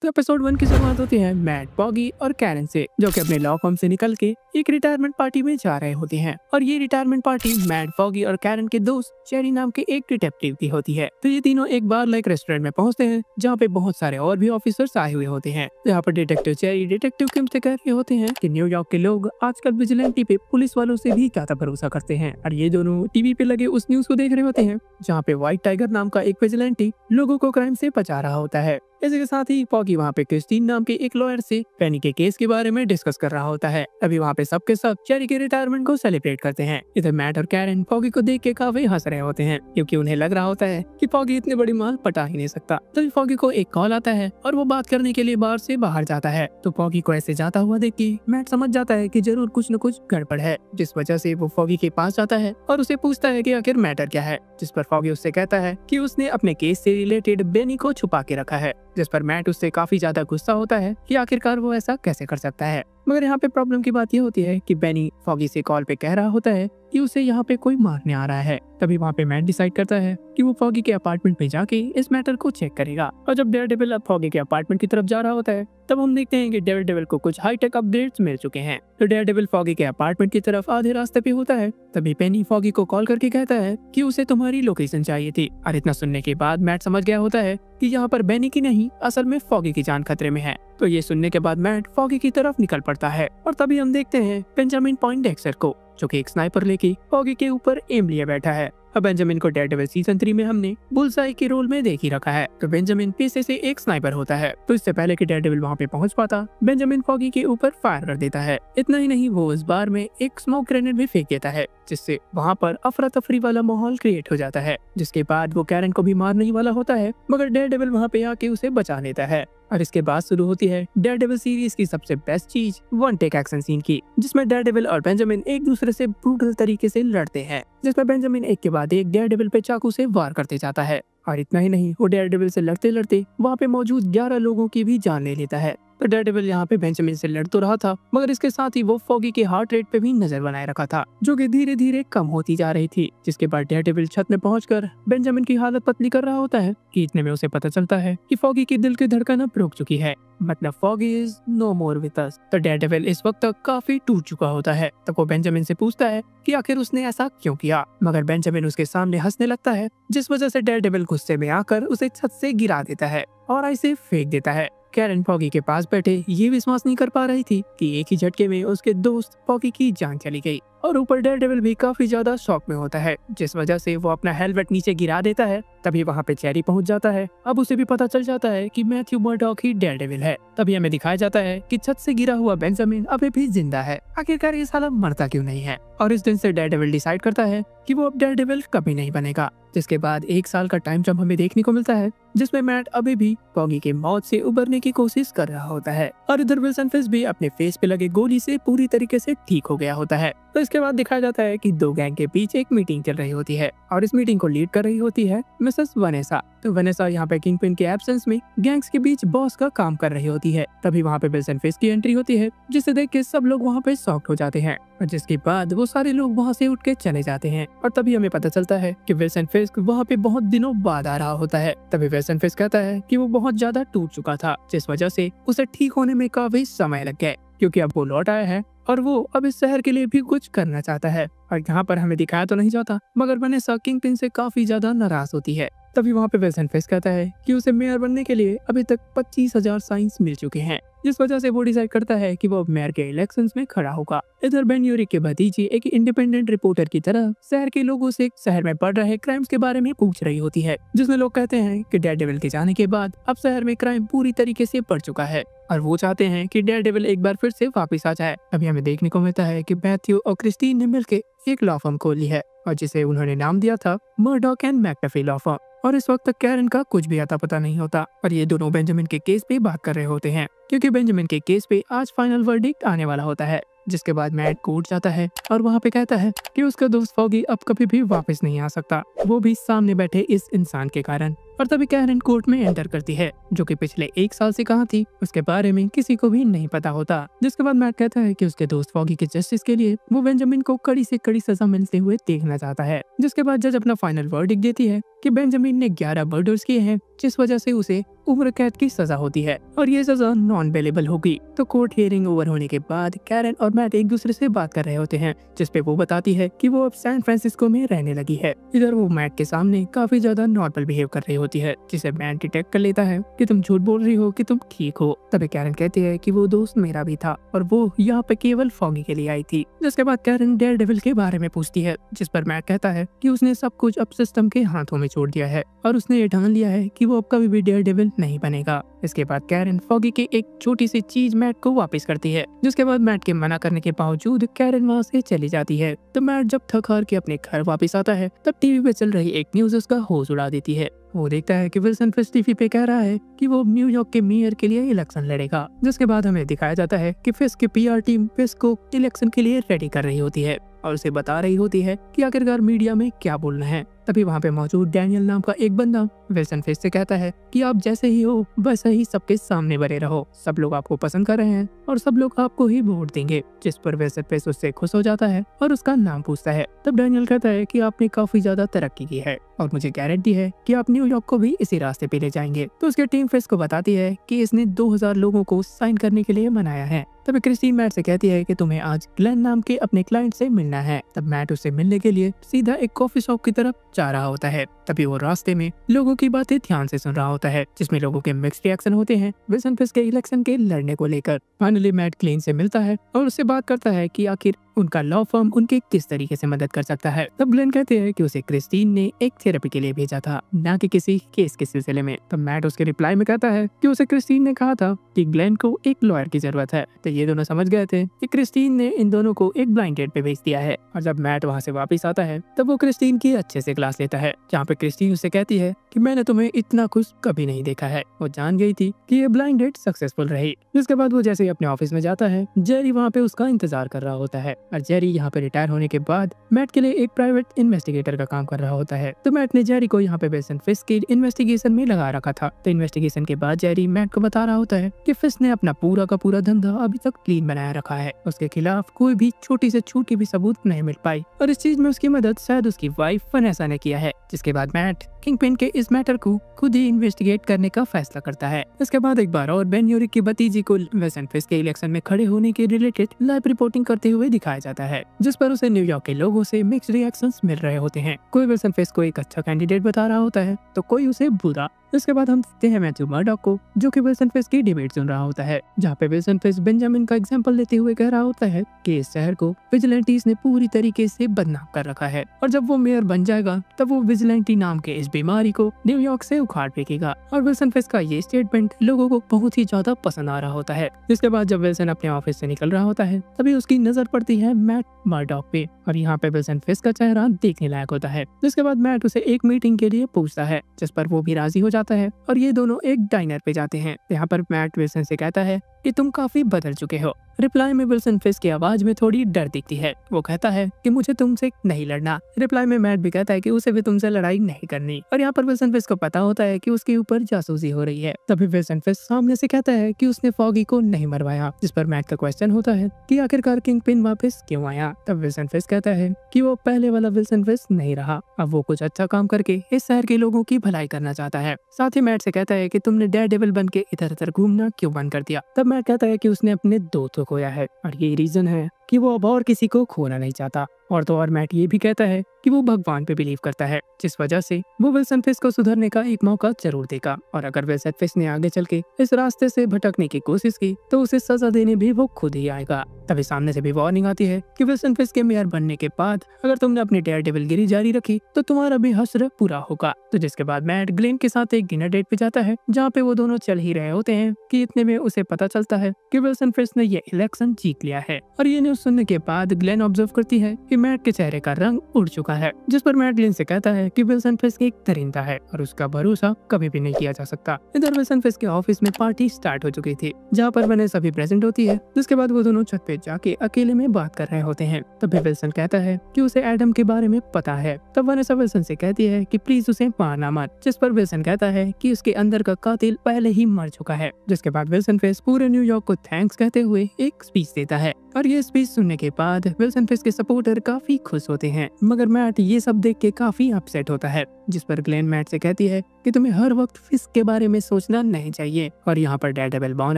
तो एपिसोड 1 की शुरुआत होती है मैट, पॉगी और कैरन से, जो कि अपने लॉ फर्म से निकल के एक रिटायरमेंट पार्टी में जा रहे होते हैं। और ये रिटायरमेंट पार्टी मैट, पॉगी और कैरन के दोस्त चेरी नाम के एक डिटेक्टिव की होती है। तो ये तीनों एक बार लाइक रेस्टोरेंट में पहुंचते हैं, जहाँ पे बहुत सारे और भी ऑफिसर्स आए हुए होते हैं। तो यहाँ पर डिटेक्टिव चेरी डिटेक्टिव किम से कह रहे होते हैं कि न्यूयॉर्क के लोग आजकल विजिलेंटी पे पुलिस वालों से भी ज्यादा भरोसा करते हैं। और ये दोनों टीवी पे लगे उस न्यूज को देख रहे होते हैं, जहाँ पे व्हाइट टाइगर नाम का एक विजिलेंटी लोगों को क्राइम से बचा रहा होता है। इसी के साथ ही पॉगी वहाँ पे क्रिस्टीन नाम के एक लॉयर से पेनी के केस के बारे में डिस्कस कर रहा होता है। अभी वहाँ पे सबके सब चेरी के रिटायरमेंट को सेलिब्रेट करते हैं। इधर मैट और कैरन पॉगी को देख के काफी हंस रहे होते हैं, क्योंकि उन्हें लग रहा होता है कि पॉगी इतनी बड़ी माल पटा ही नहीं सकता। तभी पॉगी को एक कॉल आता है और वो बात करने के लिए बार से बाहर जाता है। तो पॉगी को ऐसे जाता हुआ देख के मैट समझ जाता है कि जरूर कुछ न कुछ गड़बड़ है, जिस वजह से वो पॉगी के पास जाता है और उसे पूछता है कि आखिर मैटर क्या है। जिस पर पॉगी उससे कहता है कि उसने अपने केस से रिलेटेड बेनी को छुपा के रखा है। जिस पर मैट उससे काफी ज्यादा गुस्सा होता है कि आखिरकार वो ऐसा कैसे कर सकता है। मगर यहाँ पे प्रॉब्लम की बात ये होती है कि बेनी फॉगी से कॉल पे कह रहा होता है कि उसे यहाँ पे कोई मारने आ रहा है। तभी वहाँ पे मैट डिसाइड करता है कि वो फॉगी के अपार्टमेंट पे जाके इस मैटर को चेक करेगा। और जब डेयरडेविल अब फॉगी के अपार्टमेंट की तरफ जा रहा होता है, तब हम देखते हैं कि डेयरडेविल को कुछ हाईटेक अपग्रेड्स मिल चुके हैं। तो डेयरडेविल फॉगी के अपार्टमेंट की तरफ आधे रास्ते पे होता है, तभी पेनी फॉगी को कॉल करके कहता है कि उसे तुम्हारी लोकेशन चाहिए थी। और इतना सुनने के बाद मैट समझ गया होता है कि यहाँ पर बेनी की नहीं, असल में फॉगी की जान खतरे में है। तो ये सुनने के बाद मैट फॉगी की तरफ निकल पड़ता है। और तभी हम देखते हैं बेंजामिन पॉइंडेक्सर को, जो कि एक स्नाइपर लेके फॉगी के ऊपर एम लिए बैठा है। अब बेंजामिन को डेयरडेविल सीजन 3 में हमने बुलसाई के रोल में देख ही रखा है। तो बेंजामिन पेशे से एक स्नाइपर होता है। तो इससे पहले कि डेयरडेविल वहाँ पे पहुंच पाता, बेंजामिन फॉगी के ऊपर फायर कर देता है। इतना ही नहीं, वो इस बार में एक स्मोक ग्रेनेड भी फेंक देता है, जिससे वहाँ पर अफरा तफरी वाला माहौल क्रिएट हो जाता है। जिसके बाद वो कैरन को भी मारने ही वाला होता है, मगर डेयरडेविल वहाँ पे आके उसे बचा लेता है। और इसके बाद शुरू होती है डेयरडेविल सीरीज की सबसे बेस्ट चीज, वन टेक एक्शन सीन की, जिसमें डेयरडेविल और बेंजामिन एक दूसरे से ब्रूटल तरीके से लड़ते हैं, जिसमें बेंजामिन एक के बाद एक डेयरडेविल पे चाकू से वार करते जाता है। और इतना ही नहीं, वो डेयरडेविल से लड़ते लड़ते वहाँ पे मौजूद 11 लोगों की भी जान ले लेता है। तो डेयरडेविल यहाँ पे बेंजामिन से लड़ तो रहा था, मगर इसके साथ ही वो फॉगी के हार्ट रेट पे भी नजर बनाए रखा था, जो कि धीरे धीरे कम होती जा रही थी। जिसके बाद डेयरडेविल छत में पहुंचकर बेंजामिन की हालत पतली कर रहा होता है कि इतने में उसे पता चलता है कि फॉगी की दिल की धड़कन अब रुक चुकी है, मतलब foggy is no more with us. तो डेयरडेविल इस वक्त तक काफी टूट चुका होता है। तब वो बेंजामिन से पूछता है कि आखिर उसने ऐसा क्यों किया, मगर बेंजामिन उसके सामने हंसने लगता है, जिस वजह से डेयरडेविल गुस्से में आकर उसे छत से गिरा देता है और ऐसे फेंक देता है। कैरन फॉगी के पास बैठे ये विश्वास नहीं कर पा रही थी कि एक ही झटके में उसके दोस्त फॉगी की जान चली गई। और ऊपर डेयरडेविल भी काफी ज्यादा शॉक में होता है, जिस वजह से वो अपना हेलमेट नीचे गिरा देता है। तभी वहाँ पे चेरी पहुंच जाता है। अब उसे भी पता चल जाता है कि मैथ्यू मर्डॉक ही डेयरडेविल है। तभी हमें दिखाया जाता है कि छत से गिरा हुआ बेंजामिन अभी भी जिंदा है। आखिरकार ये साला मरता क्यों नहीं है। और इस दिन से डेयरडेविल डिसाइड करता है कि वो अब डेयरडेविल कभी नहीं बनेगा। जिसके बाद 1 साल का टाइम जब हमें देखने को मिलता है, जिसमें मैट अभी भी फॉगी के मौत से उबरने की कोशिश कर रहा होता है। और इधर विल्सन फिस्क भी अपने फेस पे लगे गोली से पूरी तरीके से ठीक हो गया होता है। तो इसके बाद दिखाया जाता है कि 2 गैंग के बीच एक मीटिंग चल रही होती है, और इस मीटिंग को लीड कर रही होती है मिसेस वनेसा। तो वनेसा यहाँ पे किंगपिन के एब्सेंस में गैंग्स के बीच बॉस का काम कर रही होती है। तभी वहाँ पे विल्सन फिस्क की एंट्री होती है, जिसे देख के सब लोग वहाँ पे शॉक्ड हो जाते हैं। और जिसके बाद वो सारे लोग वहाँ से उठ के चले जाते हैं। और तभी हमें पता चलता है कि विल्सन फिस्क वहाँ पे बहुत दिनों बाद आ रहा होता है। तभी विल्सन फिस्क कहता है कि वो बहुत ज्यादा टूट चुका था, जिस वजह से उसे ठीक होने में काफी समय लग गया, क्योंकि अब वो लौट आया है और वो अब इस शहर के लिए भी कुछ करना चाहता है। और यहाँ पर हमें दिखाया तो नहीं जाता, मगर वनेसा किंगपिन से काफी ज्यादा नाराज होती है। तभी वहाँ पे विल्सन फिस्क कहता है कि उसे मेयर बनने के लिए अभी तक 25,000 साइंस मिल चुके हैं, जिस वजह से वो डिसाइड करता है कि वो अब मेयर के इलेक्शंस में खड़ा होगा। इधर बेन यूरिक के भतीजी एक इंडिपेंडेंट रिपोर्टर की तरह शहर के लोगों से शहर में बढ़ रहे क्राइम्स के बारे में पूछ रही होती है, जिसमें लोग कहते हैं कि डेयरडेविल के जाने के बाद अब शहर में क्राइम पूरी तरीके से बढ़ चुका है, और वो चाहते हैं कि डेयरडेविल एक बार फिर से वापस आ जाए। अभी हमें देखने को मिलता है कि मैथ्यू और क्रिस्टीन ने मिलकर एक लॉ फर्म खोली है, और जिसे उन्होंने नाम दिया था मर्डॉक एंड मैकटफी लॉ फर्म। और इस वक्त तक कैरन का कुछ भी आता पता नहीं होता, और ये दोनों बेंजामिन के केस पे बात कर रहे होते हैं, क्योंकि बेंजामिन के केस पे आज फाइनल वर्डिक्ट आने वाला होता है। जिसके बाद मैट कोर्ट जाता है और वहाँ पे कहता है कि उसका दोस्त फॉगी अब कभी भी वापस नहीं आ सकता, वो भी सामने बैठे इस इंसान के कारण। और तभी कैरन कोर्ट में एंटर करती है, जो कि पिछले 1 साल से कहाँ थी उसके बारे में किसी को भी नहीं पता होता। जिसके बाद मैट कहता है कि उसके दोस्त फॉगी के जस्टिस के लिए वो बेंजामिन को कड़ी से कड़ी सजा मिलते हुए देखना चाहता है। जिसके बाद जज अपना फाइनल वर्डिक्ट देती है कि बेंजामिन ने 11 मर्डर्स किए हैं, जिस वजह से उसे उम्र कैद की सजा होती है और ये सजा नॉन बेलेबल होगी। तो कोर्ट हियरिंग ओवर होने के बाद कैरन और मैट एक दूसरे से बात कर रहे होते हैं, जिसपे वो बताती है कि वो अब सैन फ्रांसिस्को में रहने लगी है। इधर वो मैट के सामने काफी ज्यादा नॉर्मल बिहेव कर रही होती है, जिसे मैट डिटेक्ट कर लेता है कि तुम झूठ बोल रही हो कि तुम ठीक हो। तभी कैरन कहती है कि वो दोस्त मेरा भी था और वो यहाँ पे केवल फॉगी के लिए आई थी। जिसके बाद कैरन डेयरडेविल के बारे में पूछती है, जिस पर मैट कहता है कि उसने सब कुछ अब सिस्टम के हाथों में छोड़ दिया है और उसने ये ठान लिया है कि वो अब कभी भी डेयरडेविल नहीं बनेगा। इसके बाद कैरन फॉगी की एक छोटी सी चीज मैट को वापस करती है, जिसके बाद मैट के मना करने के बावजूद कैरन वहाँ से चली जाती है। तो मैट जब थक हार के अपने घर वापस आता है, तब टीवी पे चल रही एक न्यूज उसका होश उड़ा देती है। वो देखता है कि विल्सन फिस्क टीवी पे कह रहा है कि वो न्यूयॉर्क के मेयर के लिए इलेक्शन लड़ेगा। जिसके बाद हमें दिखाया जाता है कि फिस्क की पीआर टीम फिस्क को इलेक्शन के लिए रेडी कर रही होती है और उसे बता रही होती है कि आखिरकार मीडिया में क्या बोलना है। तभी वहाँ पे मौजूद डैनियल नाम का एक बंदा विल्सन फिस्क से कहता है कि आप जैसे ही हो वैसे ही सबके सामने बने रहो, सब लोग आपको पसंद कर रहे हैं और सब लोग आपको ही वोट देंगे। जिस पर विल्सन फिस्क उससे खुश हो जाता है और उसका नाम पूछता है। तब डैनियल कहता है कि आपने काफी ज्यादा तरक्की की है और मुझे गारंटी है कि आप न्यूयॉर्क को भी इसी रास्ते पे ले जाएंगे। तो उसकी टीम फिस्क को बताती है कि इसने 2000 लोगों को साइन करने के लिए मनाया है। तभी क्रिस्टीन मैट से कहती है कि तुम्हें आज ग्लेन नाम के अपने क्लाइंट से मिलना है। तब मैट उससे मिलने के लिए सीधा एक कॉफी शॉप की तरफ जा रहा होता है। तभी वो रास्ते में लोगों की बातें ध्यान से सुन रहा होता है, जिसमें लोगों के मिक्स्ड रिएक्शन होते हैं विल्सन फिस्क के इलेक्शन के लड़ने को लेकर। फाइनली मैट ग्लेन से मिलता है और उससे बात करता है कि आखिर उनका लॉ फर्म उनकी किस तरीके से मदद कर सकता है। तब ग्लेन कहते हैं कि उसे क्रिस्टीन ने एक थेरेपी के लिए भेजा था, न कि किसी केस के सिलसिले में। तब मैट उसके रिप्लाई में कहता है कि उसे क्रिस्टीन ने कहा था कि ग्लेन को एक लॉयर की जरूरत है। तो ये दोनों समझ गए थे कि क्रिस्टीन ने इन दोनों को एक ब्लाइंड डेट पे भेज दिया है। और जब मैट वहाँ से वापस आता है, तब वो क्रिस्टीन की अच्छे से क्लास लेता है, जहाँ पे क्रिस्टीन उससे कहती है कि मैंने तुम्हें इतना खुश कभी नहीं देखा है। वो जान गई थी कि ये ब्लाइंड डेट सक्सेसफुल रही। जिसके बाद वो जैसे ही अपने ऑफिस में जाता है, जेरी वहाँ पे उसका इंतजार कर रहा होता है और जेरी यहाँ पे रिटायर होने के बाद मैट के लिए एक प्राइवेट इन्वेस्टिगेटर का काम कर रहा होता है। तो मैट ने जेरी को यहाँ पे विल्सन फिस्क की इन्वेस्टिगेशन में लगा रखा था। तो इन्वेस्टिगेशन के बाद जेरी मैट को बता रहा होता है कि फिस्क ने अपना पूरा का पूरा धंधा अभी तक क्लीन बनाया रखा है, उसके खिलाफ कोई भी छोटी से छोटी भी सबूत नहीं मिल पाई और इस चीज में उसकी मदद शायद उसकी वाइफ वनेसा ने किया है। जिसके बाद मैट किंगपिन के इस मैटर को खुद ही इन्वेस्टिगेट करने का फैसला करता है। इसके बाद एक बार और बेन यूरिक की भतीजी को विल्सन फिस्क के इलेक्शन में खड़े होने के रिलेटेड लाइव रिपोर्टिंग करते हुए दिखाया जाता है, जिस पर उसे न्यूयॉर्क के लोगों से मिक्स्ड रिएक्शंस मिल रहे होते हैं। कोई विल्सन फिस्क को एक अच्छा कैंडिडेट बता रहा होता है तो कोई उसे बुरा। इसके बाद हम देखते हैं मैथ्यू मर्डॉक को, जो कि विल्सन फिस्क की डिबेट सुन रहा होता है, जहाँ पे विल्सन फिस्क बेंजामिन का एग्जांपल लेते हुए कह रहा होता है कि इस शहर को विजिलेंटीज ने पूरी तरीके से बदनाम कर रखा है और जब वो मेयर बन जाएगा तब वो विजिलेंटी नाम के इस बीमारी को न्यूयॉर्क से उखाड़ फेंकेगा। और विल्सन फिस्क का ये स्टेटमेंट लोगों को बहुत ही ज्यादा पसंद आ रहा होता है। जिसके बाद जब विल्सन अपने ऑफिस से निकल रहा होता है, तभी उसकी नजर पड़ती है मैट मर्डॉक पे और यहाँ पे विल्सन फिस्क का चेहरा देखने लायक होता है। जिसके बाद मैट उसे एक मीटिंग के लिए पूछता है, जिस पर वो भी राजी हो जाता है और ये दोनों एक डाइनर पे जाते हैं। यहाँ पर मैट विल्सन से कहता है कि तुम काफी बदल चुके हो। रिप्लाई में विल्सन फिस्क की आवाज में थोड़ी डर दिखती है। वो कहता है कि मुझे तुमसे नहीं लड़ना। रिप्लाई में मैट भी कहता है कि उसे भी तुमसे लड़ाई नहीं करनी। और यहाँ पर विल्सन फिस्क को पता होता है कि उसके ऊपर जासूसी हो रही है। तभी विल्सन फिस्क सामने से कहता है कि उसने फॉगी को नहीं मरवाया, जिस पर मैट का क्वेश्चन होता है कि आखिरकार किंगपिन वापस क्यों आया। तब विल्सन फिस्क कहता है कि वो पहले वाला विल्सन फिस्क नहीं रहा, अब वो कुछ अच्छा काम करके इस शहर के लोगों की भलाई करना चाहता है। साथ ही मैट से कहता है कि तुमने डेयरडेविल बन के इधर उधर घूमना क्यों बंद कर दिया। तब मैट कहता है कि उसने अपने दोस्त को खोया है और ये रीजन है कि वो अब और किसी को खोना नहीं चाहता। और तो और मैट ये भी कहता है कि वो भगवान पे बिलीव करता है, जिस वजह से वो विल्सन फिस्क को सुधरने का एक मौका जरूर देगा। और अगर विल्सन फिस्क ने आगे चल के इस रास्ते से भटकने की कोशिश की तो उसे सजा देने भी वो खुद ही आएगा। तभी सामने से भी वार्निंग आती है कि विल्सन फिस्क के मेयर बनने के बाद अगर तुमने अपनी डेयरडेविल गिरी जारी रखी तो तुम्हारा भी हश्र पूरा होगा। तो जिसके बाद मैट ग्लेन के साथ एक डिनर डेट पे जाता है, जहाँ पे वो दोनों चल ही रहे होते हैं कि इतने में उसे पता चलता है कि विल्सन फिस्क ने ये इलेक्शन जीत लिया है। और ये न्यूज़ सुनने के बाद ग्लेन ऑब्जर्व करती है कि मैट के चेहरे का रंग उड़ चुका है, जिस पर मैट ग्लेन से कहता है कि विल्सन फिस्क एक दरिंदा है और उसका भरोसा कभी भी नहीं किया जा सकता। इधर विल्सन फिस्क के ऑफिस में पार्टी स्टार्ट हो चुकी थी, जहाँ पर वेनेसा भी प्रेजेंट होती है। जिसके बाद वो दोनों छत पे जाके अकेले में बात कर रहे होते हैं। तभी विल्सन कहता है कि उसे एडम के बारे में पता है। तब वेनेसा विल्सन से कहती है कि प्लीज उसे मारना मत, जिस पर विल्सन कहता है कि उसके अंदर का कातिल पहले ही मर चुका है। जिसके बाद विल्सन फिस्क पूरे न्यूयॉर्क को थैंक्स कहते हुए एक स्पीच देता है और ये स्पीच सुनने के बाद विल्सन फिस्क के सपोर्टर काफी खुश होते हैं, मगर मैट ये सब देख के काफी अपसेट होता है। जिस पर ग्लेन मैट से कहती है कि तुम्हें हर वक्त फिस्क के बारे में सोचना नहीं चाहिए। और यहाँ पर डेयरडेविल बॉर्न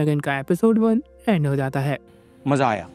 अगेन का एपिसोड 1 एंड हो जाता है। मजा आया।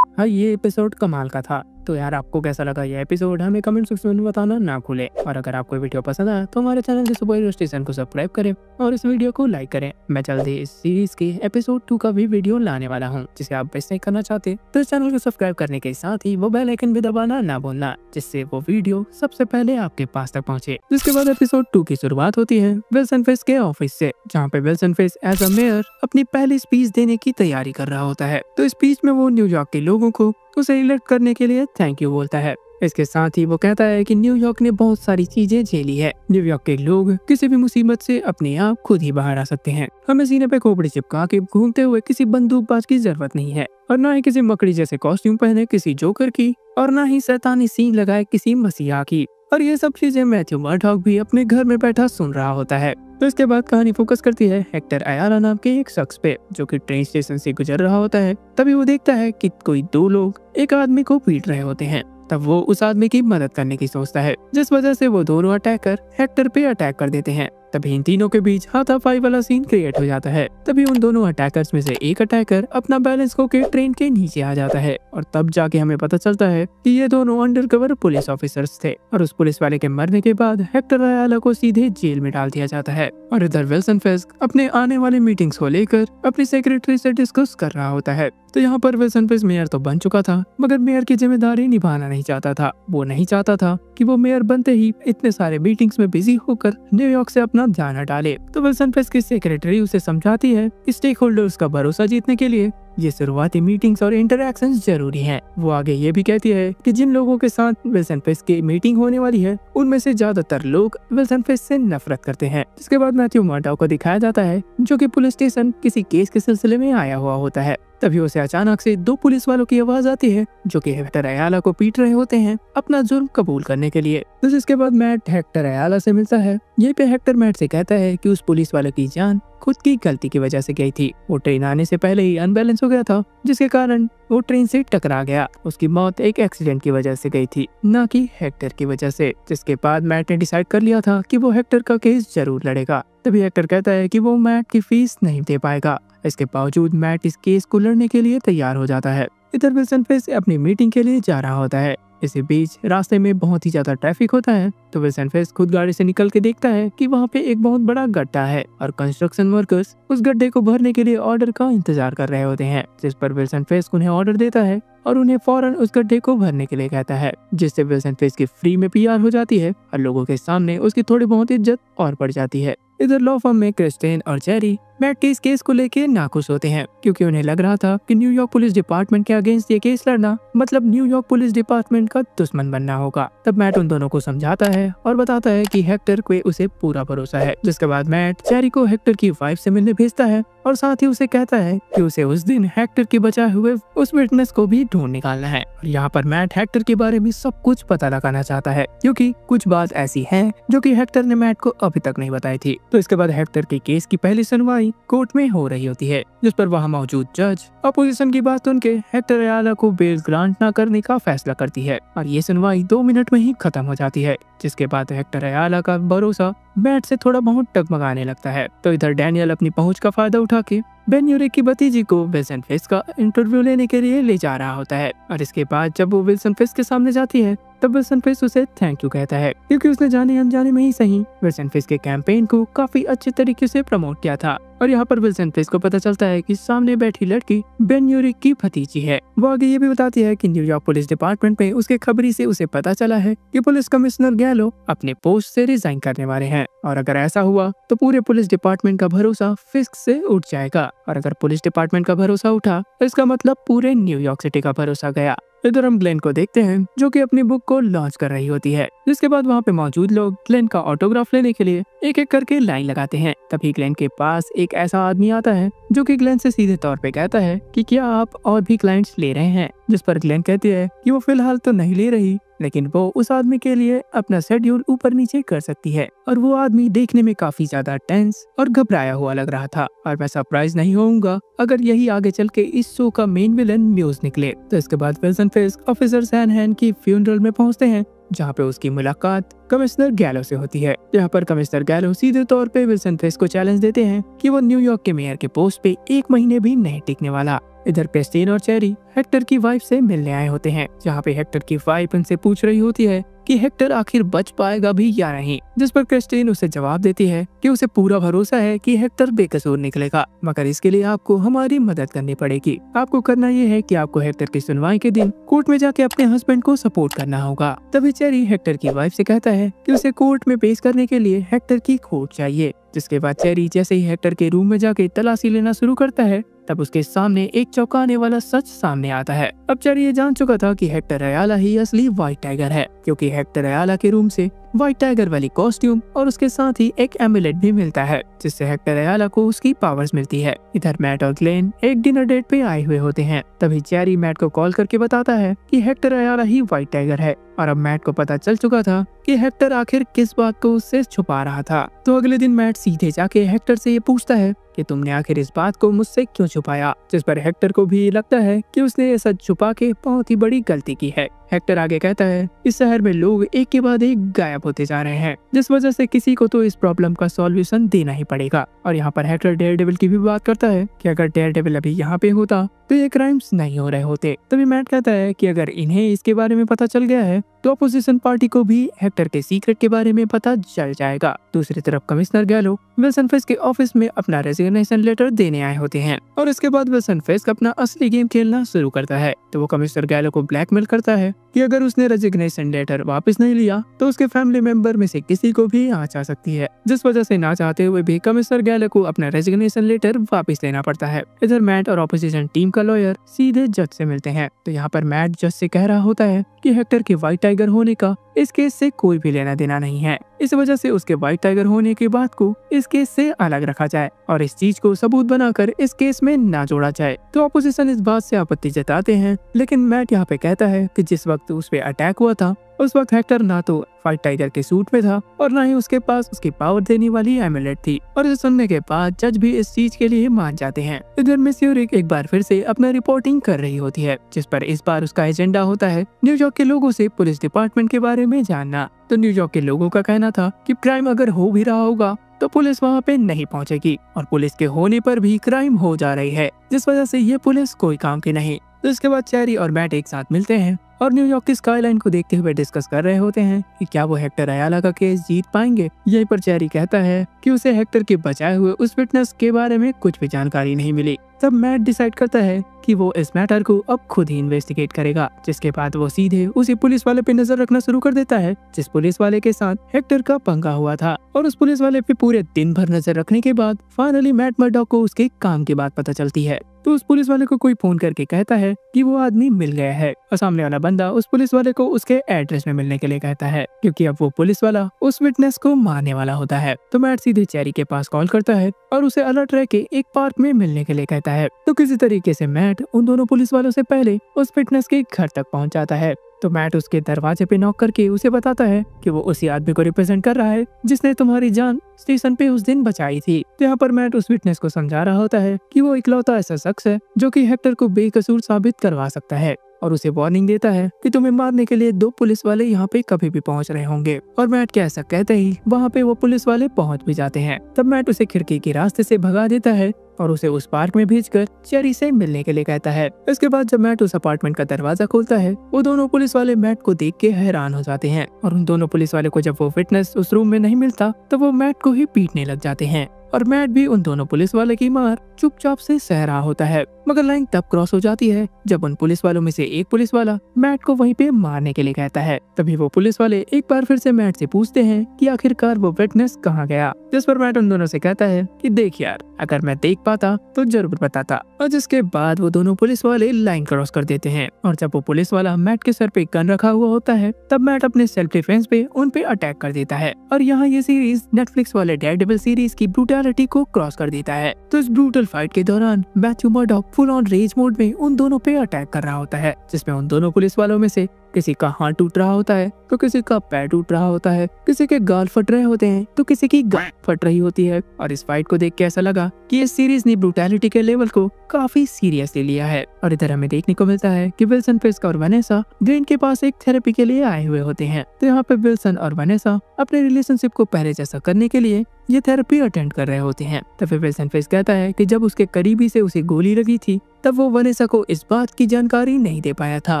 हाँ, ये एपिसोड कमाल का था। तो यार आपको कैसा लगा ये एपिसोड हमें कमेंट सेक्शन में बताना ना भूले। और अगर आपको वीडियो पसंद आया तो हमारे चैनल के सुपर हीरो स्टेशन को सब्सक्राइब करें और इस वीडियो को लाइक करें। मैं जल्दी इस सीरीज के एपिसोड 2 का भी वीडियो लाने वाला हूँ, जिसे आप मिस नहीं करना चाहते तो इस चैनल को सब्सक्राइब करने के साथ ही वो बेल आइकन भी दबाना ना भूलना, जिससे वो वीडियो सबसे पहले आपके पास तक पहुँचे। जिसके बाद एपिसोड 2 की शुरुआत होती है विल्सन फिस्क के ऑफिस से, जहाँ पे Wilson Fisk as a mayor अपनी पहली स्पीच देने की तैयारी कर रहा होता है। तो स्पीच में वो न्यूयॉर्क के लोगों को उसे इलेक्ट करने के लिए थैंक यू बोलता है। इसके साथ ही वो कहता है कि न्यूयॉर्क ने बहुत सारी चीजें झेली है। न्यूयॉर्क के लोग किसी भी मुसीबत से अपने आप खुद ही बाहर आ सकते हैं। हमें सीने पे खोपड़ी चिपका के घूमते हुए किसी बंदूकबाज की जरूरत नहीं है, और न ही किसी मकड़ी जैसे कॉस्ट्यूम पहने किसी जोकर की, और न ही शैतानी सीन लगाए किसी मसीहा की। और ये सब चीजें मैथ्यू मर्डॉक भी अपने घर में बैठा सुन रहा होता है। तो इसके बाद कहानी फोकस करती है हेक्टर अयाला नाम के एक शख्स पे, जो कि ट्रेन स्टेशन से गुजर रहा होता है। तभी वो देखता है कि कोई 2 लोग एक आदमी को पीट रहे होते हैं। तब वो उस आदमी की मदद करने की सोचता है, जिस वजह से वो दोनों अटैकर हेक्टर पे अटैक कर देते हैं। तभी इन तीनों के बीच हाथापाई वाला सीन क्रिएट हो जाता है। तभी उन दोनों अटैकर्स में से एक अटैकर अपना बैलेंस खो के ट्रेन के नीचे आ जाता है, और तब जाके हमें पता चलता है कि ये दोनों अंडरकवर पुलिस ऑफिसर्स थे। और उस पुलिस वाले के मरने के बाद हेक्टर अयाला को सीधे जेल में डाल दिया जाता है। और इधर विल्सन फिस्क अपने आने वाले मीटिंग्स को लेकर अपनी सेक्रेटरी से डिस्कस कर रहा होता है। तो यहाँ पर विल्सन फिस्क मेयर तो बन चुका था, मगर मेयर की जिम्मेदारी निभाना नहीं चाहता था। वो नहीं चाहता था कि वो मेयर बनते ही इतने सारे मीटिंग्स में बिजी होकर न्यूयॉर्क से अपना ध्यान हटा ले। तो विल्सन फिस्क की सेक्रेटरी उसे समझाती है कि स्टेक होल्डर्स का भरोसा जीतने के लिए ये शुरुआती मीटिंग्स और इंटरैक्शंस जरूरी हैं। वो आगे ये भी कहती है कि जिन लोगों के साथ विल्सन फिस्क की मीटिंग होने वाली है, उनमें से ज्यादातर लोग विल्सन फिस्क से नफरत करते हैं। जिसके बाद मैथ्यू मर्डॉक को दिखाया जाता है, जो कि पुलिस स्टेशन किसी केस के सिलसिले में आया हुआ होता है। तभी उसे अचानक से 2 पुलिस वालों की आवाज आती है, जो कि हेक्टर अयाला को पीट रहे होते हैं अपना जुर्म कबूल करने के लिए। तो जिसके बाद मैट हेक्टर अयाला से मिलता है। यहीं पे हेक्टर मैट से कहता है कि उस पुलिस वाले की जान खुद की गलती की वजह से गई थी। वो ट्रेन आने से पहले ही अनबैलेंस हो गया था, जिसके कारण वो ट्रेन से टकरा गया। उसकी मौत एक एक्सीडेंट की वजह से गई थी, न कि हेक्टर की वजह से। जिसके बाद मैट ने डिसाइड कर लिया था कि वो हेक्टर का केस जरूर लड़ेगा। तभी हेक्टर कहता है कि वो मैट की फीस नहीं दे पाएगा। इसके बावजूद मैट इस केस को लड़ने के लिए तैयार हो जाता है। इधर विल्सन फिस्क अपनी मीटिंग के लिए जा रहा होता है। इसी बीच रास्ते में बहुत ही ज्यादा ट्रैफिक होता है। तो विल्सन फिस्क खुद गाड़ी से निकल के देखता है कि वहाँ पे एक बहुत बड़ा गड्ढा है, और कंस्ट्रक्शन वर्कर्स उस गड्ढे को भरने के लिए ऑर्डर का इंतजार कर रहे होते हैं। जिस पर विल्सन फिस्क उन्हें ऑर्डर देता है और उन्हें फौरन उस गड्ढे को भरने के लिए कहता है, जिससे विल्सन फिस्क की फ्री में पीआर हो जाती है और लोगों के सामने उसकी थोड़ी बहुत इज्जत और बढ़ जाती है। इधर लॉ फर्म में क्रिस्टेन और जेरी मैट के इस केस को लेके नाखुश होते हैं, क्योंकि उन्हें लग रहा था कि न्यूयॉर्क पुलिस डिपार्टमेंट के अगेंस्ट ये केस लड़ना मतलब न्यूयॉर्क पुलिस डिपार्टमेंट का दुश्मन बनना होगा। तब मैट उन दोनों को समझाता है और बताता है कि हेक्टर को उसे पूरा भरोसा है। जिसके बाद मैट जेरी को हेक्टर की वाइफ से मिलने भेजता है, और साथ ही उसे कहता है कि उसे उस दिन हेक्टर के बचाए हुए उस विटनेस को भी ढूंढ निकालना है। और यहाँ पर मैट हेक्टर के बारे में सब कुछ पता लगाना चाहता है, क्योंकि कुछ बात ऐसी है जो कि हेक्टर ने मैट को अभी तक नहीं बताई थी। तो इसके बाद हेक्टर के केस की पहली सुनवाई कोर्ट में हो रही होती है, जिस पर वहाँ मौजूद जज अपोजिशन की बात सुन के हेक्टर अयाला को बेल ग्रांट न करने का फैसला करती है, और ये सुनवाई 2 मिनट में ही खत्म हो जाती है। जिसके बाद हेक्टर अयाला का भरोसा मैट से थोड़ा बहुत टगमगाने लगता है। तो इधर डैनियल अपनी पहुंच का फायदा उठा के बेन यूरिक की भतीजी को विल्सन फिस्क का इंटरव्यू लेने के लिए ले जा रहा होता है। और इसके बाद जब वो विल्सन फिस्क के सामने जाती है, तब विल्सन फिस्क उसे थैंक यू कहता है, क्योंकि उसने जाने अनजाने में ही सही विल्सन फिस्क के कैंपेन को काफी अच्छे तरीके से प्रमोट किया था। और यहाँ पर विल्सन फिस्क को पता चलता है कि सामने बैठी लड़की बेन यूरिक की भतीजी है। वो आगे ये भी बताती है कि न्यूयॉर्क पुलिस डिपार्टमेंट में उसके खबरी से उसे पता चला है कि पुलिस कमिश्नर गैलो अपने पोस्ट से रिजाइन करने वाले हैं, और अगर ऐसा हुआ तो पूरे पुलिस डिपार्टमेंट का भरोसा फिस्क से उठ जाएगा, और अगर पुलिस डिपार्टमेंट का भरोसा उठा तो इसका मतलब पूरे न्यूयॉर्क सिटी का भरोसा गया। इधर हम ग्लेन को देखते हैं जो कि अपनी बुक को लॉन्च कर रही होती है, जिसके बाद वहाँ पे मौजूद लोग ग्लेन का ऑटोग्राफ लेने के लिए एक एक करके लाइन लगाते हैं। तभी ग्लेन के पास एक ऐसा आदमी आता है जो कि ग्लेन से सीधे तौर पे कहता है कि क्या आप और भी क्लाइंट्स ले रहे हैं, जिस पर ग्लेन कहती है कि वो फिलहाल तो नहीं ले रही, लेकिन वो उस आदमी के लिए अपना शेड्यूल ऊपर नीचे कर सकती है। और वो आदमी देखने में काफी ज्यादा टेंस और घबराया हुआ लग रहा था, और मैं सरप्राइज नहीं होऊंगा अगर यही आगे चल के इस शो का मेन विलन म्यूज निकले। तो इसके बाद विल्सन फिस्क ऑफिसर सैनहैन की फ्यूनरल में पहुंचते हैं, जहाँ पे उसकी मुलाकात कमिश्नर गैलो से होती है। यहाँ पर कमिश्नर गैलो सीधे तौर पे विल्सन फिस्क को चैलेंज देते हैं कि वो न्यूयॉर्क के मेयर के पोस्ट पे 1 महीने भी नहीं टिकने वाला। इधर क्रिस्टीन और चेरी हेक्टर की वाइफ से मिलने आए होते हैं, जहाँ पे हेक्टर की वाइफ उनसे पूछ रही होती है कि हेक्टर आखिर बच पाएगा भी या नहीं, जिस पर क्रिस्टीन उसे जवाब देती है कि उसे पूरा भरोसा है कि हेक्टर बेकसूर निकलेगा, मगर इसके लिए आपको हमारी मदद करनी पड़ेगी। आपको करना ये है कि आपको हेक्टर की सुनवाई के दिन कोर्ट में जाके अपने हस्बैंड को सपोर्ट करना होगा। तभी चेरी हेक्टर की वाइफ से कहता है कि उसे कोर्ट में पेश करने के लिए हेक्टर की खोज चाहिए। जिसके बाद चेरी जैसे ही हेक्टर के रूम में जाके तलाशी लेना शुरू करता है, तब उसके सामने एक चौंकाने वाला सच सामने आता है। अब चेरी ये जान चुका था कि हेक्टर अयाला ही असली व्हाइट टाइगर है, क्योंकि हेक्टर अयाला के रूम से व्हाइट टाइगर वाली कॉस्ट्यूम और उसके साथ ही एक एमुलेट भी मिलता है, जिससे हेक्टर अयाला को उसकी पावर्स मिलती है। इधर मैट और ग्लेन एक डिनर डेट पे आए हुए होते हैं। तभी चेरी मैट को कॉल करके बताता है कि हेक्टर अयाला ही व्हाइट टाइगर है, और अब मैट को पता चल चुका था कि हेक्टर आखिर किस बात को उससे छुपा रहा था। तो अगले दिन मैट सीधे जाके हेक्टर से ये पूछता है कि तुमने आखिर इस बात को मुझसे क्यों छुपाया, जिस पर हेक्टर को भी लगता है कि उसने ये सच छुपा के बहुत ही बड़ी गलती की है। हेक्टर आगे कहता है इस शहर में लोग एक के बाद एक गायब होते जा रहे हैं, जिस वजह से किसी को तो इस प्रॉब्लम का सॉल्यूशन देना ही पड़ेगा। और यहाँ पर हेक्टर डेयरडेविल की भी बात करता है कि अगर डेयरडेविल अभी यहाँ पे होता तो ये क्राइम्स नहीं हो रहे होते। तभी मैट कहता है कि अगर इन्हें इसके बारे में पता चल गया है तो अपोजिशन पार्टी को भी हेक्टर के सीक्रेट के बारे में पता चल जाएगा। दूसरी तरफ कमिश्नर गैलो विल्सन फिस्क के ऑफिस में अपना रेजिग्नेशन लेटर देने आए होते हैं, और इसके बाद विल्सन फिस्क अपना असली गेम खेलना शुरू करता है। तो वो कमिश्नर गैलो को ब्लैकमेल करता है कि अगर उसने रेजिग्नेशन लेटर वापस नहीं लिया तो उसके फैमिली मेंबर में से किसी को भी आँच आ सकती है, जिस वजह से ना चाहते हुए भी कमिश्नर गैलो को अपना रेजिग्नेशन लेटर वापस लेना पड़ता है। इधर मैट और ऑपोजिशन टीम का लॉयर सीधे जज से मिलते हैं। तो यहाँ पर मैट जज से कह रहा होता है कि हेक्टर के व्हाइट टाइगर होने का इस केस से कोई भी लेना देना नहीं है, इस वजह से उसके व्हाइट टाइगर होने की बात को इस केस से अलग रखा जाए और इस चीज को सबूत बनाकर इस केस में ना जोड़ा जाए। तो ऑपोजिशन इस बात से आपत्ति जताते हैं, लेकिन मैट यहाँ पे कहता है कि जिस वक्त उस पे अटैक हुआ था उस वक्त हेक्टर ना तो व्हाइट टाइगर के सूट में था और ना ही उसके पास उसकी पावर देने वाली एमुलेट थी। और इसे सुनने के बाद जज भी इस चीज के लिए मान जाते हैं। इधर मिस यूरिक एक बार फिर से अपना रिपोर्टिंग कर रही होती है, जिस पर इस बार उसका एजेंडा होता है न्यूयॉर्क के लोगों से पुलिस डिपार्टमेंट के बारे में जानना। तो न्यूयॉर्क के लोगों का कहना था कि क्राइम अगर हो भी रहा होगा तो पुलिस वहाँ पे नहीं पहुँचेगी, और पुलिस के होने पर भी क्राइम हो जा रही है, जिस वजह से ये पुलिस कोई काम की नहीं। तो इसके बाद चेरी और मैट एक साथ मिलते हैं और न्यूयॉर्क की स्काईलाइन को देखते हुए डिस्कस कर रहे होते हैं कि क्या वो हेक्टर अयाला का केस जीत पाएंगे। यहीं पर चेरी कहता है कि उसे हेक्टर के बचाए हुए उस विटनेस के बारे में कुछ भी जानकारी नहीं मिली। तब मैट डिसाइड करता है कि वो इस मैटर को अब खुद ही इन्वेस्टिगेट करेगा, जिसके बाद वो सीधे उसी पुलिस वाले पे नजर रखना शुरू कर देता है जिस पुलिस वाले के साथ हेक्टर का पंगा हुआ था। और उस पुलिस वाले पे पूरे दिन भर नजर रखने के बाद फाइनली मैट मर्डॉक को उसके काम की बात पता चलती है। तो उस पुलिस वाले को कोई फोन करके कहता है कि वो आदमी मिल गया है, और सामने वाला बंदा उस पुलिस वाले को उसके एड्रेस में मिलने के लिए कहता है, क्योंकि अब वो पुलिस वाला उस विटनेस को मारने वाला होता है। तो मैट सीधे चेरी के पास कॉल करता है और उसे अलर्ट रह के एक पार्क में मिलने के लिए कहता है। तो किसी तरीके से मैट उन दोनों पुलिस वालों से पहले उस विटनेस के घर तक पहुंच जाता है। तो मैट उसके दरवाजे पे नॉक करके उसे बताता है कि वो उसी आदमी को रिप्रेजेंट कर रहा है जिसने तुम्हारी जान स्टेशन पे उस दिन बचाई थी। तो यहाँ पर मैट उस विटनेस को समझा रहा होता है कि वो इकलौता ऐसा शख्स है जो कि हेक्टर को बेकसूर साबित करवा सकता है, और उसे वार्निंग देता है कि तुम्हें मारने के लिए 2 पुलिस वाले यहाँ पे कभी भी पहुँच रहे होंगे। और मैट के ऐसा कहते ही वहाँ पे वो पुलिस वाले पहुँच भी जाते हैं। तब मैट उसे खिड़की के रास्ते से भगा देता है और उसे उस पार्क में भेजकर चेरी से मिलने के लिए कहता है। इसके बाद जब मैट उस अपार्टमेंट का दरवाजा खोलता है, वो दोनों पुलिस वाले मैट को देख के हैरान हो जाते हैं और उन दोनों पुलिस वाले को जब वो विटनेस उस रूम में नहीं मिलता तो वो मैट को ही पीटने लग जाते हैं और मैट भी उन दोनों पुलिस वाले की मार चुपचाप से सह रहा होता है। मगर लाइन तब क्रॉस हो जाती है जब उन पुलिस वालों में से एक पुलिस वाला मैट को वहीं पे मारने के लिए कहता है। तभी वो पुलिस वाले एक बार फिर से मैट से पूछते हैं कि आखिरकार वो विटनेस कहाँ गया, जिस पर मैट उन दोनों से कहता है कि देख यार, अगर मैं देख पाता तो जरूर बताता। और जिसके बाद वो दोनों पुलिस वाले लाइन क्रॉस कर देते हैं और जब वो पुलिस वाला मैट के सर पे गन रखा हुआ होता है तब मैट अपने सेल्फ डिफेंस पे उन पे अटैक कर देता है। और यहाँ ये सीरीज नेटफ्लिक्स वाले डेयरडेविल सीरीज की ब्रूटैलिटी को क्रॉस कर देता है। तो इस ब्रूटल फाइट के दौरान Matthew Murdock full on rage mode में उन दोनों पे अटैक कर रहा होता है, जिसमें उन दोनों पुलिस वालों में से किसी का हाथ टूट रहा होता है तो किसी का पैर टूट रहा होता है, किसी के गाल फट रहे होते हैं तो किसी की गाल फट रही होती है। और इस फाइट को देख के ऐसा लगा कि इस सीरीज ने ब्रूटैलिटी के लेवल को काफी सीरियसली लिया है। और इधर हमें देखने को मिलता है कि विल्सन फिस्क और वनेसा ग्रीन के पास एक थेरेपी के लिए आए हुए होते हैं। तो यहाँ पे विल्सन और वनेसा अपने रिलेशनशिप को पहले जैसा करने के लिए ये थेरेपी अटेंड कर रहे होते हैं। तो फिर विल्सन फिस्क कहता है कि जब उसके करीबी से उसे गोली लगी थी तब वो वनेसा को इस बात की जानकारी नहीं दे पाया था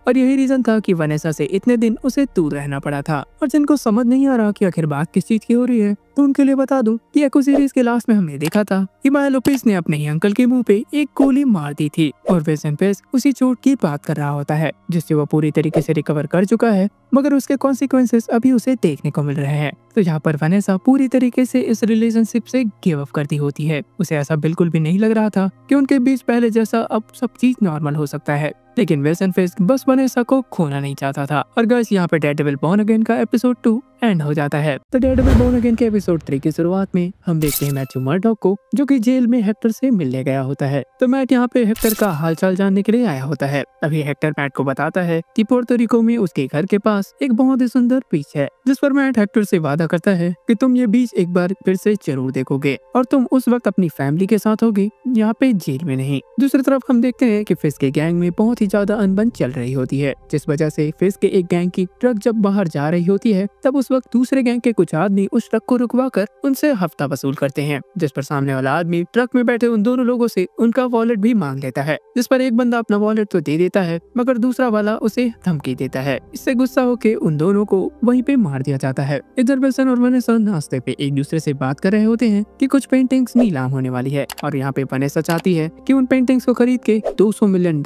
और यही रीजन था कि वनेसा से इतने दिन उसे दूर रहना पड़ा था। और जिनको समझ नहीं आ रहा कि आखिर बात किस चीज की हो रही है तो उनके लिए बता दूं कि एको सीरीज के लास्ट में हमने देखा था कि माया लोपेज ने अपने ही अंकल के मुंह पे एक गोली मार दी थी और विल्सन फिस्क उसी चोट की बात कर रहा होता है जिससे वो पूरी तरीके से रिकवर कर चुका है, मगर उसके कॉन्सिक्वेंसेस अभी उसे देखने को मिल रहे हैं। तो यहाँ पर वनेसा पूरी तरीके से इस रिलेशनशिप से गिव अप करती होती है। उसे ऐसा बिल्कुल भी नहीं लग रहा था कि उनके बीच पहले जैसा अब सब चीज नॉर्मल हो सकता है, लेकिन विल्सन फिस्क बस वनेसा को खोना नहीं चाहता था। और गाइस यहाँ पे डेयरडेविल बॉर्न अगेन का एपिसोड 2 एंड हो जाता है। तो डेयरडेविल बॉर्न अगेन के एपिसोड 3 की शुरुआत में हम देखते हैं मैथ्यू मर्डॉक को जो कि जेल में हेक्टर से मिलने गया होता है। तो मैट यहाँ पे हेक्टर का हालचाल जानने के लिए आया होता है। अभी हेक्टर मैट को बताता है कि पोर्टो रिको में उसके घर के पास एक बहुत ही सुंदर बीच है, जिस पर मैट हेक्टर से वादा करता है कि तुम ये बीच एक बार फिर से जरूर देखोगे और तुम उस वक्त अपनी फैमिली के साथ होगे, यहाँ पे जेल में नहीं। दूसरी तरफ हम देखते हैं कि फिस्क के गैंग में बहुत ही ज्यादा अनबन चल रही होती है, जिस वजह से फिस्क के एक गैंग की ट्रक जब बाहर जा रही होती है तब उस वक्त दूसरे गैंग के कुछ आदमी उस ट्रक को रुकवा कर उनसे हफ्ता वसूल करते हैं, जिस पर सामने वाला आदमी ट्रक में बैठे उन दोनों लोगों से उनका वॉलेट भी मांग लेता है, जिस पर एक बंदा अपना वॉलेट तो दे देता है मगर दूसरा वाला उसे धमकी देता है। इससे गुस्सा होकर उन दोनों को वहीं पे मार दिया जाता है। इधर विल्सन और वनेसा नाश्ते पे एक दूसरे से बात कर रहे होते हैं कि कुछ पेंटिंग्स नीलाम होने वाली है और यहाँ पे वनेसा चाहती है कि उन पेंटिंग्स को खरीद के $200 मिलियन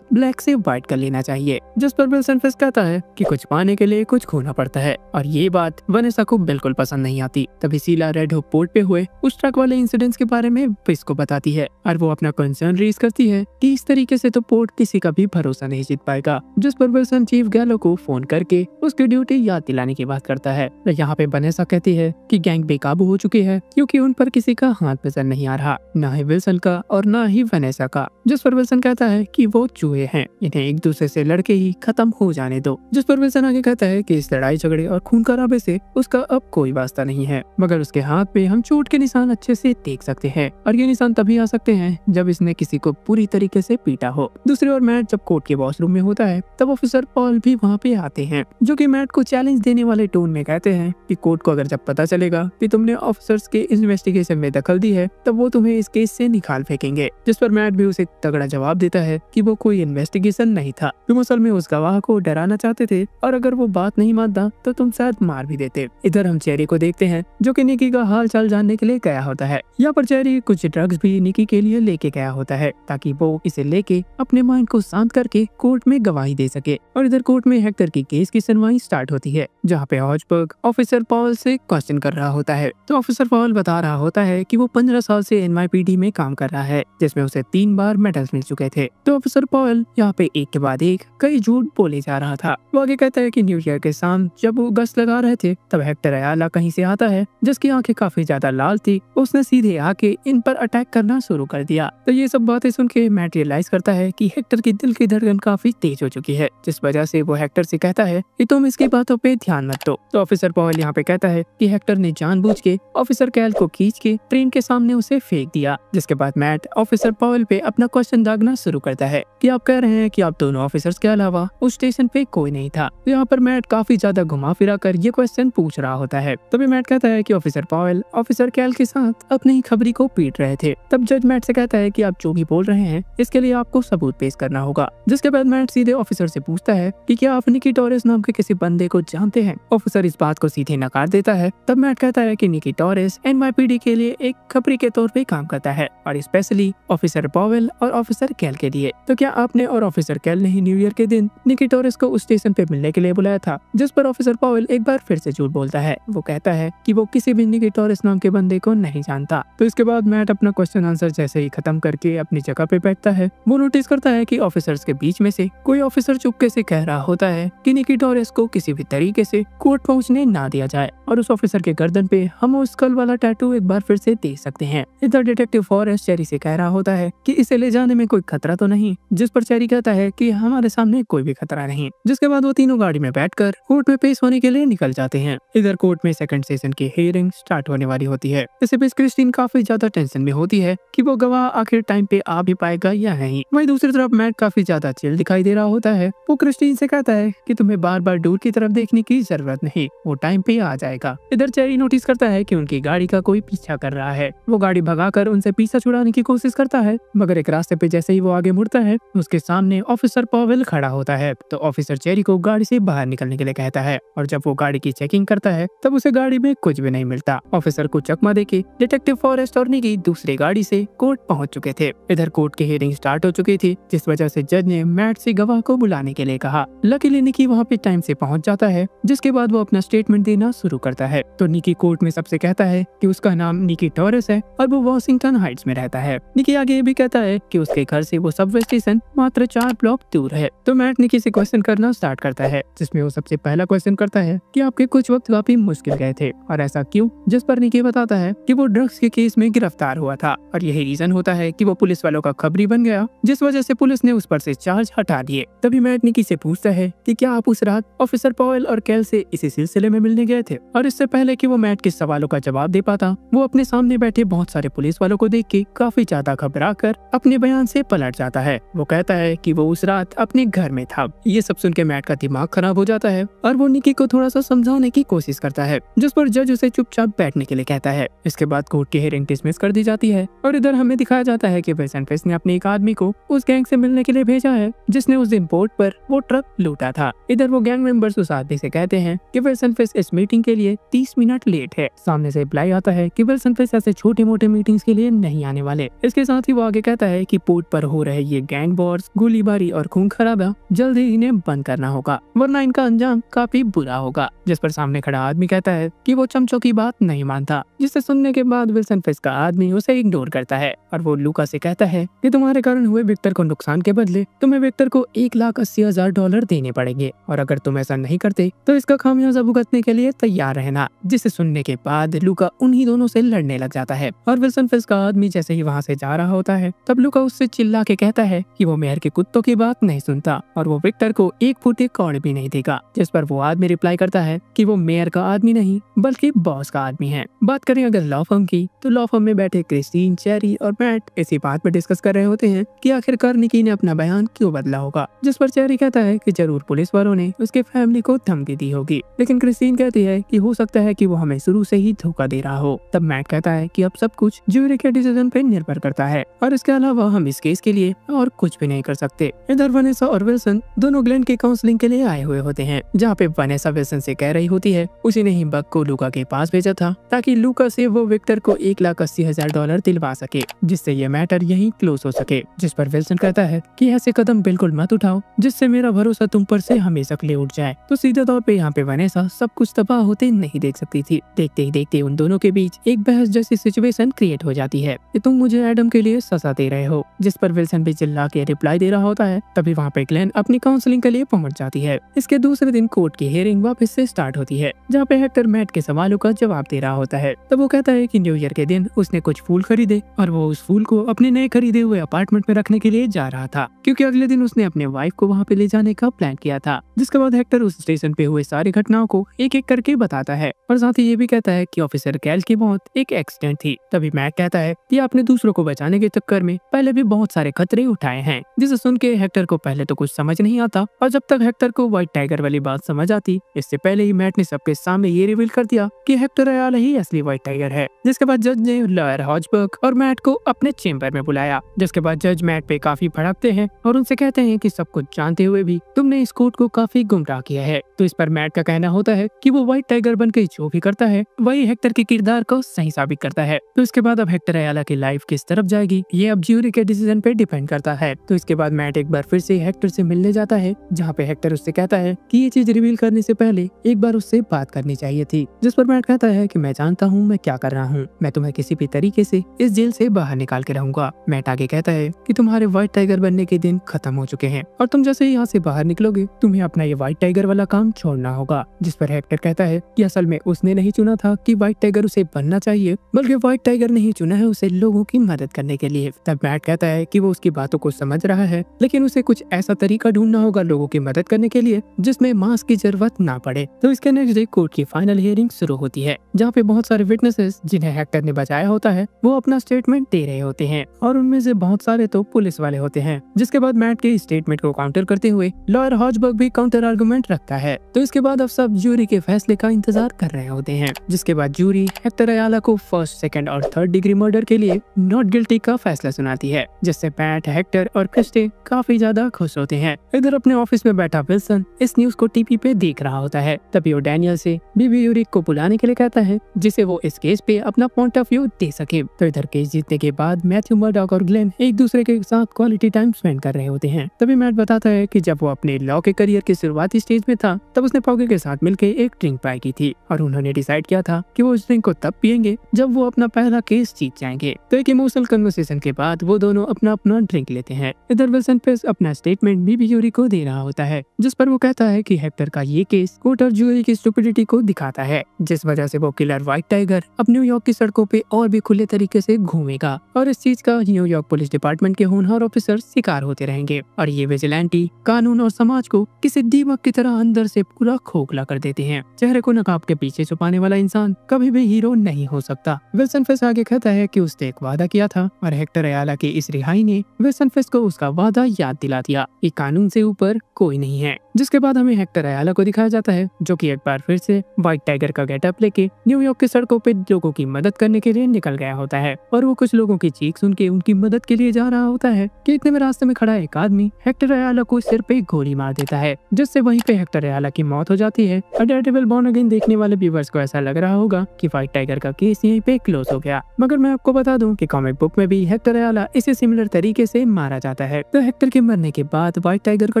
ब्लैक से व्हाइट कर लेना चाहिए, जिस पर विल्सन फिस्क कहता है कि कुछ पाने के लिए कुछ खोना पड़ता है और ये बात वनेसा को बिल्कुल पसंद नहीं आती। तभी सीला रेड होप पोर्ट पे हुए उस ट्रक वाले इंसिडेंट्स के बारे में फिस्क को बताती है और वो अपना कंसर्न रेज करती है कि इस तरीके से तो पोर्ट किसी का भी भरोसा नहीं जीत पाएगा, जिस पर विल्सन चीफ गैलो को फोन करके उसकी ड्यूटी याद दिलाने की बात करता है। यहाँ पे वनेसा कहती है कि गैंग बेकाबू हो चुकी है क्योंकि उन पर किसी का हाथ नजर नहीं आ रहा, न ही विल्सन का और न ही वनेसा का, जिस पर विल्सन कहता है कि वो चूहे हैं, इन्हें एक दूसरे से लड़के ही खत्म हो जाने दो। जिस पर विल्सन आगे कहता है कि इस लड़ाई झगड़े और खून खराबे से उसका अब कोई वास्ता नहीं है, मगर उसके हाथ पे हम चोट के निशान अच्छे से देख सकते हैं और ये निशान तभी आ सकते हैं जब इसने किसी को पूरी तरीके से पीटा हो। दूसरी ओर मैट जब कोर्ट के वॉशरूम में होता है तब ऑफिसर पॉल भी वहाँ पे आते हैं, जो कि मैट को चैलेंज देने वाले टोन में कहते हैं कि कोर्ट को अगर जब पता चलेगा कि तुमने ऑफिसर्स के इन्वेस्टिगेशन में दखल दी है तब वो तुम्हें इस केस से निकाल फेंकेंगे। जिस पर मैट भी उसे तगड़ा जवाब देता है कि वो कोई इन्वेस्टिगेशन नहीं था, तुम असल में उस गवाह को डराना चाहते थे और अगर वो बात नहीं मानता तो तुम शायद मार भी देते। इधर हम चेरी को देखते हैं जो कि निकी का हाल चाल जानने के लिए गया होता है। यहाँ पर चेरी कुछ ड्रग्स भी निकी के लिए लेके गया होता है ताकि वो इसे लेके अपने माइंड को शांत करके कोर्ट में गवाही दे सके। और इधर कोर्ट में हेक्टर की केस की सुनवाई स्टार्ट होती है, जहाँ पे हॉजबर्ग ऑफिसर पॉल से क्वेश्चन कर रहा होता है। तो ऑफिसर पॉल बता रहा होता है कि वो 15 साल से NYPD में काम कर रहा है, जिसमें उसे 3 बार मेडल्स मिल चुके थे। तो ऑफिसर पॉल यहाँ पे एक के बाद एक कई झूठ बोले जा रहा था। वो आगे कहता है कि न्यू ईयर के शाम जब वो गश्त लगा रहे थे तब हेक्टर अयाला कहीं से आता है जिसकी आंखें काफी ज्यादा लाल थी, उसने सीधे आके इन पर अटैक करना शुरू कर दिया। तो ये सब बातें सुन के मैट रियलाइज करता है कि हेक्टर की दिल की धड़कन काफी तेज हो चुकी है, जिस वजह से वो हेक्टर से कहता है कि तुम इसकी बातों पे ध्यान मत दो। तो ऑफिसर पॉल यहाँ पे कहता है कि हेक्टर ने जानबूझ के ऑफिसर कैल को खींच के ट्रेन के सामने उसे फेंक दिया, जिसके बाद मैट ऑफिसर पॉल पे अपना क्वेश्चन दागना शुरू करता है कि आप कह रहे हैं कि आप दोनों ऑफिसर्स के अलावा उस स्टेशन पे कोई नहीं था। तो यहाँ पर मैट काफी ज्यादा घुमा फिरा कर ये क्वेश्चन पूछ रहा होता है। तभी मैट कहता है कि ऑफिसर पॉवेल ऑफिसर कैल के साथ अपनी ही खबरी को पीट रहे थे। तब जज मैट से कहता है कि आप जो भी बोल रहे हैं इसके लिए आपको सबूत पेश करना होगा। जिसके बाद मैट सीधे ऑफिसर से पूछता है कि क्या आप निकी टोरेस नाम के किसी बंदे को जानते हैं। ऑफिसर इस बात को सीधे नकार देता है। तब मैट कहता है कि निकी टोरेस NYPD के लिए एक खबरी के तौर पे काम करता है और स्पेशली ऑफिसर पॉवेल और ऑफिसर कैल के लिए। तो क्या आपने और ऑफिसर कैल ने ही न्यू ईयर के दिन निकी टोरेस को उस स्टेशन पे मिलने के लिए बुलाया था। जिस पर ऑफिसर पॉवेल एक बार फिर से झूठ बोलता है। वो कहता है कि वो किसी भी निकी टोरेस नाम के बंदे को नहीं जानता। तो इसके बाद मैट अपना क्वेश्चन आंसर जैसे ही खत्म करके अपनी जगह पे बैठता है, वो नोटिस करता है कि ऑफिसर्स के बीच में से कोई ऑफिसर चुपके से कह रहा होता है कि निकी टोरेस को किसी भी तरीके से कोर्ट पहुंचने ना दिया जाए और उस ऑफिसर के गर्दन पे हम उस स्कल वाला टैटू एक बार फिर से देख सकते हैं। इधर डिटेक्टिव फॉरेस्ट चेरी से कह रहा होता है कि इसे ले जाने में कोई खतरा तो नहीं, जिस पर चेरी कहता है कि हमारे सामने कोई भी खतरा नहीं। जिसके बाद वो तीनों गाड़ी में बैठकर कोर्ट में पेश होने के लिए निकल जाते हैं। इधर कोर्ट में सेकंड सेशन की हियरिंग स्टार्ट होने वाली होती है। इससे बीच क्रिस्टीन काफी ज्यादा टेंशन में होती है कि वो गवाह आखिर टाइम पे आ भी पाएगा या नहीं। वहीं दूसरी तरफ मैट काफी ज्यादा चिल दिखाई दे रहा होता है। वो क्रिस्टीन से कहता है कि तुम्हें बार बार दूर की तरफ देखने की जरूरत नहीं, वो टाइम पे आ जाएगा। इधर चेरी नोटिस करता है कि उनकी गाड़ी का कोई पीछा कर रहा है। वो गाड़ी भगाकर उनसे पीछा छुड़ाने की कोशिश करता है, मगर एक रास्ते पे जैसे ही वो आगे मुड़ता है उसके सामने ऑफिसर पॉवेल खड़ा होता है। तो ऑफिसर चेरी को गाड़ी से बाहर निकलने के लिए कहता है और जब वो गाड़ी की चेकिंग करता है तब उसे गाड़ी में कुछ भी नहीं मिलता। ऑफिसर को चकमा देके डिटेक्टिव फॉरेस्ट और निकी दूसरी गाड़ी से कोर्ट पहुंच चुके थे। इधर कोर्ट की हियरिंग स्टार्ट हो चुकी थी, जिस वजह से जज ने मैट से गवाह को बुलाने के लिए कहा। लकीली निकी वहाँ पे टाइम से पहुंच जाता है, जिसके बाद वो अपना स्टेटमेंट देना शुरू करता है। तो निकी कोर्ट में सबसे कहता है कि उसका नाम निकी टोरेस है और वो वॉशिंगटन हाइट्स में रहता है। निकी आगे ये भी कहता है कि उसके घर से वो सबवे स्टेशन मात्र 4 ब्लॉक दूर है। तो मैट निकी से क्वेश्चन करना स्टार्ट करता है, जिसमें वो सबसे पहला क्वेश्चन करता है कि आपके कुछ वक्त काफी मुश्किल गए थे और ऐसा क्यों। जिस पर निकी बताता है कि वो ड्रग्स के केस में गिरफ्तार हुआ था और यही रीजन होता है कि वो पुलिस वालों का खबरी बन गया, जिस वजह से पुलिस ने उस पर से चार्ज हटा दिए। तभी मैट निकी से पूछता है कि क्या आप उस रात ऑफिसर पॉवेल और कैल से इसी सिलसिले में मिलने गए थे। और इससे पहले कि वो मैट के सवालों का जवाब दे पाता, वो अपने सामने बैठे बहुत सारे पुलिस वालों को देख के काफी ज्यादा घबरा कर अपने बयान से पलट जाता है। वो कहता है कि वो उस रात अपने घर में था। ये सब सुन के मैट का दिमाग खराब हो जाता है और वो निकी को थोड़ा सा समझाने की कोशिश करता है, जिस पर जज उसे चुपचाप बैठने के लिए कहता है। इसके बाद कोर्ट की हियरिंग डिसमिस कर दी जाती है और इधर हमें दिखाया जाता है कि विल्सन फिस्क ने अपने एक आदमी को उस गैंग से मिलने के लिए भेजा है, जिसने उस दिन बोर्ड पर वो ट्रक लूटा था। इधर वो गैंग मेंबर्स उस आदमी से कहते हैं कि विल्सन फिस्क इस मीटिंग के लिए 30 मिनट लेट है। सामने से रिप्लाई आता है कि विल्सन फिस्क ऐसे छोटे मोटे मीटिंग्स के लिए नहीं आने वाले। इसके साथ ही वो आगे कहता है कि पोर्ट पर हो रहे ये गैंग वॉर्स, गोलीबारी और खून खराबा जल्द ही इन्हें बंद करना होगा, वरना इनका अंजाम काफी बुरा होगा। जिस पर सामने खड़ा आदमी कहता है कि वो चमचों की बात नहीं मानता, जिसे सुनने के बाद विल्सन फिस्क का आदमी उसे इग्नोर करता है और वो लूका से कहता है कि तुम्हारे कारण हुए विक्टर को नुकसान के बदले तुम्हें विक्टर को $1,80,000 देने पड़ेंगे और अगर तुम ऐसा नहीं करते तो इसका खामियाजा भुगतने के लिए तैयार रहना। जिसे सुनने के बाद लूका उन्हीं दोनों से लड़ने लग जाता है और विल्सन फिस्क का आदमी जैसे ही वहाँ से जा रहा होता है तब लूका उससे चिल्ला के कहता है कि वो मेयर के कुत्तों की बात नहीं सुनता और वो विक्टर को 1 फुट एक कौड़ भी नहीं देगा। जिस पर वो आदमी रिप्लाई करता है कि वो मेयर का आदमी नहीं बल्कि बॉस का आदमी है। बात करें अगर लॉ फर्म की, तो लॉ फर्म में बैठे क्रिस्टीन, चेरी और मैट इसी बात पर डिस्कस कर रहे होते हैं कि आखिरकार निकी ने अपना बयान क्यों बदला होगा। जिस पर चेरी कहता है कि जरूर पुलिस वालों ने उसके फैमिली को धमकी दी होगी, लेकिन क्रिस्टीन कहती है कि हो सकता है कि वो हमें शुरू से ही धोखा दे रहा हो। तब मैट कहता है कि अब सब कुछ ज्यूरी के डिसीजन पे निर्भर करता है और इसके अलावा हम इस केस के लिए और कुछ भी नहीं कर सकते। इधर वनेसा और विल्सन दोनों ग्लेन के काउंसलिंग के लिए आए हुए होते हैं, जहाँ पे वनेसा विल्सन से कह रही होती है उसी ने ही बग को लूका के पास भेजा था ताकि लूका से वो विक्टर को $1,80,000 दिलवा सके, जिससे ये मैटर यहीं क्लोज हो सके। जिस पर विल्सन कहता है कि ऐसे कदम बिल्कुल मत उठाओ जिससे मेरा भरोसा तुम पर से हमेशा के लिए उठ जाए। तो सीधे तौर पे यहाँ पे वनेसा सब कुछ तबाह होते नहीं देख सकती थी। देखते ही देखते उन दोनों के बीच एक बहस जैसी सिचुएशन क्रिएट हो जाती है कि तुम मुझे एडम के लिए सजा दे रहे हो। जिस पर विल्सन भी चिल्ला के रिप्लाई दे रहा होता है। तभी वहाँ पे ग्लेन अपनी काउंसलिंग के लिए पहुंच जाती है। इसके दूसरे दिन कोर्ट की हियरिंग वापस से स्टार्ट होती है, जहाँ पे हेक्टर मैट के सवालों का जवाब दे रहा होता है। तब वो कहता है कि न्यू ईयर के दिन उसने कुछ फूल खरीदे और वो उस फूल को अपने नए खरीदे हुए अपार्टमेंट में रखने के लिए जा रहा था, क्योंकि अगले दिन उसने अपने वाइफ को वहाँ पे ले जाने का प्लान किया था। जिसके बाद हेक्टर उस स्टेशन पे हुए सारी घटनाओं को एक एक करके बताता है और साथ ही ये भी कहता है कि ऑफिसर कैल की मौत एक एक्सीडेंट थी। तभी मैट कहता है कि आपने दूसरों को बचाने के चक्कर में पहले भी बहुत सारे खतरे उठाए हैं, जिसे सुन के हेक्टर को पहले तो कुछ समझ नहीं आता, और जब तक हेक्टर को व्हाइट टाइगर वाली बात समझ आती, इससे पहले ही मैट ने सबके सामने ये रिवील कर दिया कि हेक्टर अयाला ही असली व्हाइट टाइगर है। जिसके बाद जज ने लॉयर हॉजबर्ग और मैट को अपने चेम्बर में बुलाया, जिसके बाद जज मैट पे काफी भड़कते हैं और उनसे कहते हैं कि सब कुछ जानते हुए भी तुमने इस कोर्ट को काफी गुमराह किया है। तो इस पर मैट का कहना होता है कि वो व्हाइट टाइगर बनकर जो भी करता है वही हेक्टर के किरदार को सही साबित करता है। तो इसके बाद अब हेक्टर अयाला की लाइफ किस तरफ जाएगी ये अब ज्यूरी के डिसीजन पे डिपेंड करता है। तो इसके बाद मैट एक बार फिर से हेक्टर से मिलने जाता है, जहाँ पे हेक्टर उससे कहता है कि ये चीज रिवील करने से पहले एक बार उससे बात करनी चाहिए थी। जिस पर मैट कहता है कि मैं जानता हूँ मैं क्या कर रहा हूँ, मैं तुम्हें किसी भी तरीके से इस जेल से बाहर निकाल के रहूंगा। मैट आगे कहता है कि तुम्हारे व्हाइट टाइगर बनने के दिन खत्म हो चुके हैं और तुम जैसे यहाँ से बाहर निकलोगे तुम्हें अपना ये व्हाइट टाइगर वाला काम छोड़ना होगा। जिस पर हेक्टर कहता है कि असल में उसने नहीं चुना था कि व्हाइट टाइगर उसे बनना चाहिए, बल्कि व्हाइट टाइगर ने ही चुना है उसे लोगों की मदद करने के लिए। तब मैट कहता है कि वो उसकी बातों को समझ रहा है, लेकिन उसे कुछ ऐसा तरीका ढूंढना होगा लोगों की मदद करने के लिए जिसमें मास्क की जरूरत ना पड़े। तो इसके नेक्स्ट डे कोर्ट की फाइनल हियरिंग शुरू होती है, जहाँ पे बहुत सारे विटनेसेस जिन्हें हेक्टर ने बचाया होता है वो अपना स्टेटमेंट दे रहे होते हैं, और उनमें से बहुत सारे तो पुलिस वाले होते हैं। जिसके बाद मैट के स्टेटमेंट को काउंटर करते हुए लॉयर हॉजबर्ग भी काउंटर आर्गुमेंट रखता है। तो इसके बाद अब सब ज्यूरी के फैसले का इंतजार कर रहे होते हैं, जिसके बाद ज्यूरी हेक्टर अयाला को फर्स्ट, सेकंड और थर्ड डिग्री मर्डर के लिए नॉट गिल्टी का फैसला सुनाती है, जिससे मैट, हेक्टर और क्रिस्टी काफी ज्यादा खुश होते हैं। इधर अपने ऑफिस में बैठा विल्सन इस न्यूज को टीवी पे देख रहा होता है। तभी वो डैनियल से बीबी यूरिक को बुलाने के लिए कहता है, जिसे वो इस केस पे अपना पॉइंट ऑफ व्यू दे सके। तो इधर केस जीतने के बाद मैथ्यू मर्डॉक और ग्लेन एक दूसरे के साथ क्वालिटी टाइम स्पेंड कर रहे होते हैं। तभी मैट बताता है कि जब वो अपने लॉ के करियर के शुरुआती स्टेज में था तब उसने पॉगे के साथ मिलकर एक ड्रिंक पाई की थी, और उन्होंने डिसाइड किया था कि वो उस ड्रिंक को तब पियेंगे जब वो अपना पहला केस जीत जाएंगे। तो एक इमोशनल कन्वर्सेशन के बाद वो दोनों अपना अपना ड्रिंक लेते हैं। इधर विल्सन फिश अपना स्टेटमेंट बीबी यूरी को दे रहा होता है, जिस पर वो कहता है कि हेक्टर का ये केस कोर्ट और ज्यूरी की स्टुपिडिटी को दिखाता है, जिस वजह से वो किलर व्हाइट टाइगर अब न्यूयॉर्क की सड़कों पे और भी खुले तरीके से घूमेगा, और इस चीज का न्यूयॉर्क पुलिस डिपार्टमेंट के होनहार ऑफिसर शिकार होते रहेंगे, और ये विजिलेंटी कानून और समाज को किसी दीमक की तरह अंदर से पूरा खोखला कर देते हैं। चेहरे को नकाब के पीछे छुपाने वाला इंसान कभी भी हीरो नहीं हो सकता। विल्सन फिश आगे कहता है कि उसने एक वादा किया था, और हेक्टर अयाला की इस रिहाई ने विल्सन फिश को उसका वादा याद दिला दिया कि कानून से ऊपर कोई नहीं है। जिसके बाद हमें हेक्टर अयाला को दिखाया जाता है, जो कि एक बार फिर से व्हाइट टाइगर का गेटअप लेके न्यूयॉर्क की सड़कों पे लोगों की मदद करने के लिए निकल गया होता है, और वो कुछ लोगों की चीख सुन के उनकी मदद के लिए जा रहा होता है कि इतने में रास्ते में खड़ा एक आदमी हेक्टर अयाला को सिर पे गोली मार देता है, जिससे वहीं पे हेक्टर अयाला की मौत हो जाती है। डेयरडेविल बॉर्न अगेन देखने वाले व्यूअर्स को ऐसा लग रहा होगा कि व्हाइट टाइगर का केस यहीं पे क्लोज हो गया, मगर मैं आपको बता दूं कि कॉमिक बुक में भी हेक्टर अयाला इसी सिमिलर तरीके से मारा जाता है। तो हेक्टर के मरने के बाद व्हाइट टाइगर का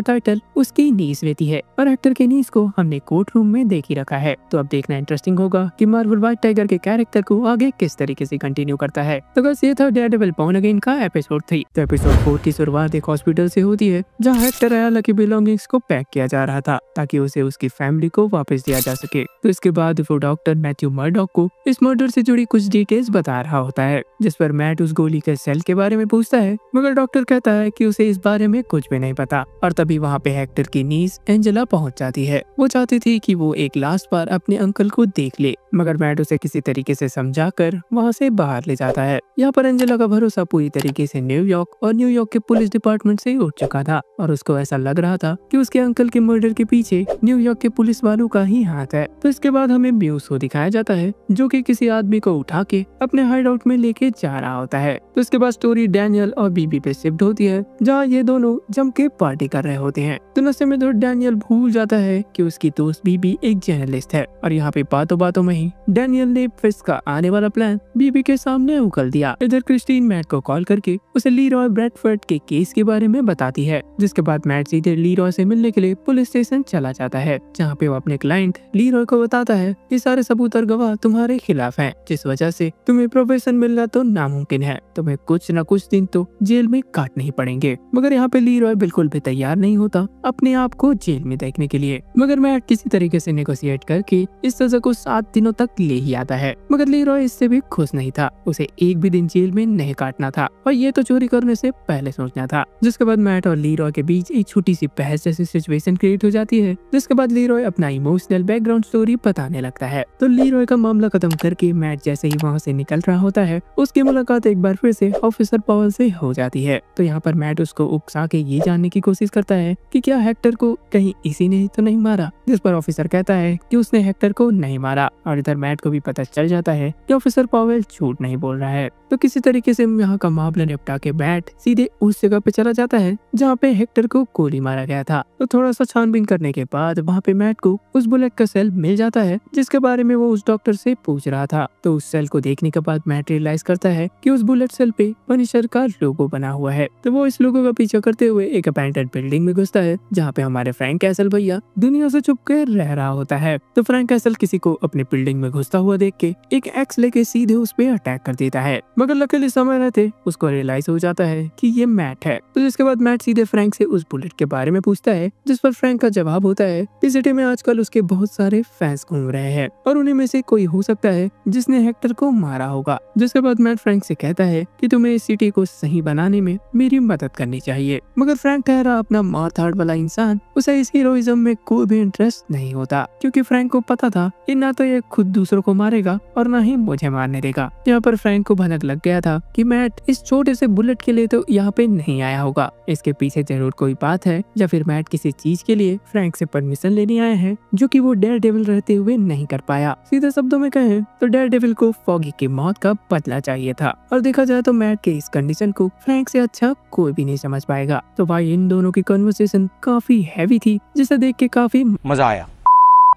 टाइटल उसकी नीस लेती है, और हेक्टर के नीस को हमने कोर्ट रूम में देख ही रखा है। तो अब देखना इंटरेस्टिंग होगा कि मार्वल व्हाइट टाइगर के कैरेक्टर को आगे किस तरीके से कंटिन्यू करता है। तो बस ये था डेयरडेविल बॉर्न अगेन का एपिसोड 3। तो एपिसोड 4 की शुरुआत एक हॉस्पिटल से होती है, जहाँ हेक्टर अयाला की बिलोंगिंग्स को पैक किया जा रहा था ताकि उसे उसकी फैमिली को वापस दिया जा सके। तो इसके बाद वो डॉक्टर मैथ्यू मर्डॉक को इस मर्डर से जुड़ी कुछ डिटेल्स बता रहा होता है, जिस पर मैट उस गोली के सेल के बारे में पूछता है, मगर डॉक्टर कहता है कि उसे इस बारे में कुछ भी नहीं पता। और तभी वहाँ पे हेक्टर की नीस एंजेला पहुँच जाती है। वो चाहती थी कि वो एक लास्ट बार अपने अंकल को देख ले, मगर मैट उसे किसी तरीके से समझाकर वहाँ से बाहर ले जाता है। यहाँ पर एंजेला का भरोसा पूरी तरीके से न्यूयॉर्क और न्यूयॉर्क के पुलिस डिपार्टमेंट से उठ चुका था, और उसको ऐसा लग रहा था कि उसके अंकल के मर्डर के पीछे न्यूयॉर्क के पुलिस वालों का ही हाथ है। तो इसके बाद हमें म्यूस को दिखाया जाता है, जो कि किसी आदमी को उठा के अपने हाइड आउट में लेके जा रहा होता है। तो इसके बाद स्टोरी डैनियल और बीबी पे शिफ्ट होती है, जहाँ ये दोनों जम के पार्टी कर रहे होते हैं। तो नशे में तो डैनियल भूल जाता है कि उसकी दोस्त बीबी एक जर्नलिस्ट है, और यहाँ पे बातों बातों में ही डैनियल ने फिश का आने वाला प्लान बीबी के सामने उगल दिया। इधर क्रिस्टीन मैट को कॉल करके उसे लीरॉय ब्रैडफोर्ड के केस के बारे में बताती है, जिसके बाद मैट सीधे लीरॉय से मिलने के लिए पुलिस स्टेशन चला जाता है, जहाँ पे वो अपने क्लाइंट लीरॉय को बताता है कि सारे सबूत और गवाह तुम्हारे खिलाफ हैं, जिस वजह से तुम्हें प्रोफेशन मिलना तो नामुमकिन है, तुम्हें कुछ न कुछ दिन तो जेल में काटने ही पड़ेंगे। मगर यहाँ पे लीरॉय बिल्कुल भी तैयार नहीं होता अपने आप को जेल में देखने के लिए, मगर मैट किसी तरीके से नेगोशिएट करके इस सजा को 7 दिनों तक ले ही आता है। मगर लीरॉय इससे भी खुश नहीं था, उसे एक भी दिन जेल में नहीं काटना था, और ये तो चोरी करने से पहले सोचना था। जिसके बाद मैट और लीरॉय के बीच एक छोटी सी बहस जैसी सिचुएशन क्रिएट हो जाती है, जिसके बाद लीरॉय अपना इमोशनल बैकग्राउंड स्टोरी बताने लगता है। तो लीरॉय का मामला खत्म करके मैट जैसे ही वहाँ से निकल रहा होता है, उसकी मुलाकात एक बार फिर से ऑफिसर पॉल से हो जाती है। तो यहाँ पर मैट मैट उसको उकसा के ये जानने की कोशिश करता है कि क्या हेक्टर को कहीं इसी ने तो नहीं मारा, जिस पर ऑफिसर कहता है कि उसने हेक्टर को नहीं मारा। और इधर मैट को भी पता चल जाता है कि ऑफिसर पावेल झूठ नहीं बोल रहा है। तो किसी तरीके से यहाँ का मामला निपटा के मैट सीधे उस जगह पे चला जाता है जहाँ पे हेक्टर को गोली मारा गया था। तो थोड़ा सा छानबीन करने के बाद वहाँ पे मैट को उस बुलेट का सेल मिल जाता है जिसके बारे में वो उस डॉक्टर से पूछ रहा था। तो उस सेल को देखने के बाद मैट रियलाइज करता है कि उस बुलेट सेल पे पनिशर का लोगो बना हुआ है। तो वो इस लोगो का पीछा करते हुए एक अबैंडन्ड बिल्डिंग में घुसता है जहाँ पे हमारे फ्रैंक कैसल भैया दुनिया से छुप कर रह रहा होता है। तो फ्रैंक कैसल किसी को अपनी बिल्डिंग में घुसता हुआ देख के एक एक्स लेके सीधे उस पे अटैक कर देता है, मगर लकीली समय रहते उसको रियलाइज हो जाता है कि ये मैट है। तो जिसके बाद मैट सीधे फ्रैंक से उस बुलेट के बारे में पूछता है, जिस पर फ्रैंक का जवाब होता है कि सिटी में आजकल उसके बहुत सारे फैंस घूम रहे हैं और उन्हीं में से कोई हो सकता है जिसने हेक्टर को मारा होगा। जिसके बाद मैट फ्रैंक से कहता है कि तुम्हें इस सिटी को सही बनाने में मेरी मदद करनी चाहिए, मगर फ्रैंक ठहरा अपना मार-धाड़ वाला इंसान, उसे इस हीरोइज्म में कोई भी इंटरेस्ट नहीं होता, क्योंकि फ्रैंक को पता था कि ना तो ये खुद दूसरों को मारेगा और ना ही मुझे मारने देगा। यहाँ पर फ्रैंक को भनक लग गया था कि मैट इस छोटे से बुलेट के लिए तो यहाँ पे नहीं आया होगा, इसके पीछे जरूर कोई बात है, या फिर मैट किसी चीज के लिए फ्रैंक से परमिशन लेने आया है जो कि वो डेयरडेविल रहते हुए नहीं कर पाया। सीधे शब्दों में कहें तो डेयरडेविल को फॉगी की मौत का बदला चाहिए था, और देखा जाए तो मैट के इस कंडीशन को फ्रैंक से अच्छा कोई भी नहीं समझ पाएगा। तो भाई इन दोनों की कन्वर्सेशन काफी हैवी थी, जिसे देख के काफी मजा आया।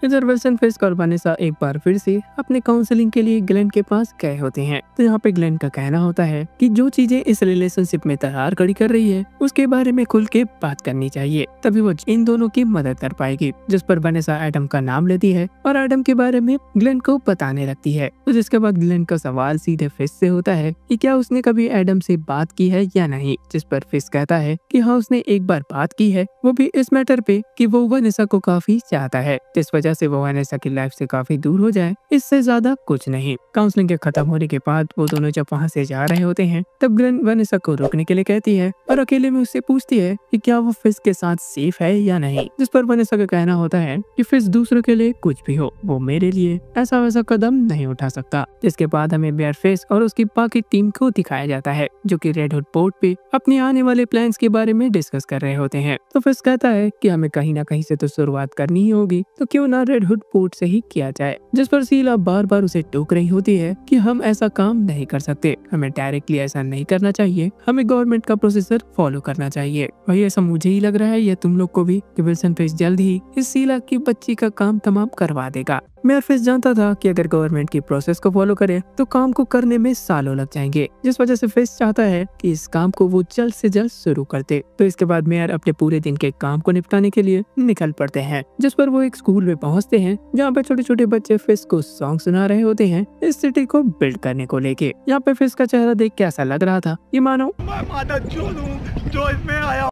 इधर विल्सन फिस्क और वनेसा एक बार फिर से अपने काउंसलिंग के लिए ग्लेन के पास गए होते हैं। तो यहाँ पे ग्लेन का कहना होता है कि जो चीजें इस रिलेशनशिप में दरार खड़ी कर रही है उसके बारे में खुल के बात करनी चाहिए, तभी वो इन दोनों की मदद कर पाएगी। जिस पर वनेसा एडम का नाम लेती है और एडम के बारे में ग्लेन को बताने लगती है। तो जिसके बाद ग्लेन का सवाल सीधे फिस्क से होता है कि क्या उसने कभी एडम से बात की है या नहीं, जिस पर फिस्क कहता है कि हाँ उसने एक बार बात की है, वो भी इस मैटर पे कि वो वनेसा को काफी चाहता है, जिस वजह से वो वनेसा की लाइफ से काफी दूर हो जाए, इससे ज्यादा कुछ नहीं। काउंसलिंग के खत्म होने के बाद वो दोनों जब वहाँ से जा रहे होते हैं तब ग्लेन वनेसा को रोकने के लिए कहती है और अकेले में उससे पूछती है कि क्या वो फिस्क के साथ सेफ है या नहीं, जिस पर वनेसा का कहना होता है कि फिस्क दूसरों के लिए कुछ भी हो, वो मेरे लिए ऐसा वैसा कदम नहीं उठा सकता। जिसके बाद हमें बेयर फिस्क और उसकी बाकी टीम को दिखाया जाता है जो कि रेड हुड पोर्ट पे अपने आने वाले प्लान्स के बारे में डिस्कस कर रहे होते हैं। तो फिस्क कहता है कि हमें कहीं ना कहीं से तो शुरुआत करनी ही होगी, तो क्यों ना रेड हुड पोर्ट से ही किया जाए। जिस पर सीला बार बार उसे टोक रही होती है कि हम ऐसा काम नहीं कर सकते, हमें डायरेक्टली ऐसा नहीं करना चाहिए, हमें गवर्नमेंट का प्रोसेसर फॉलो करना चाहिए। वही ऐसा मुझे ही लग रहा है या तुम लोग को भी कि विल्सन फिस्क जल्द ही इस सीला की बच्ची का काम तमाम करवा देगा। मेयर फिस्क जानता था कि अगर गवर्नमेंट की प्रोसेस को फॉलो करे तो काम को करने में सालों लग जाएंगे, जिस वजह से फिस्क चाहता है कि इस काम को वो जल्द से जल्द शुरू कर दे। तो इसके बाद मेयर अपने पूरे दिन के काम को निपटाने के लिए निकल पड़ते हैं, जिस पर वो एक स्कूल में पहुंचते हैं जहाँ पे छोटे छोटे बच्चे फिस्क को सॉन्ग सुना रहे होते हैं इस सिटी को बिल्ड करने को लेके। यहाँ पे फिस्क का चेहरा देख के ऐसा लग रहा था ये मानो जो इसमें आया।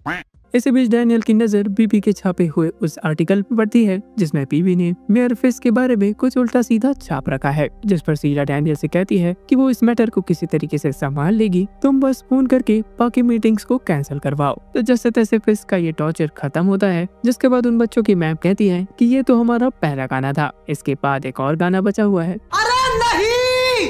इसी बीच डैनियल की नजर बीबी के छापे हुए उस आर्टिकल पर पड़ती है जिसमें बीबी ने मेयर फिस्क के बारे में कुछ उल्टा सीधा छाप रखा है, जिस पर सीला डैनियल से कहती है कि वो इस मैटर को किसी तरीके से संभाल लेगी, तुम बस फोन करके बाकी मीटिंग्स को कैंसिल करवाओ। तो जैसे तैसे फिस्क का ये टॉर्चर खत्म होता है, जिसके बाद उन बच्चों की मैम कहती है कि ये तो हमारा पहला गाना था, इसके बाद एक और गाना बचा हुआ है। अरे नहीं,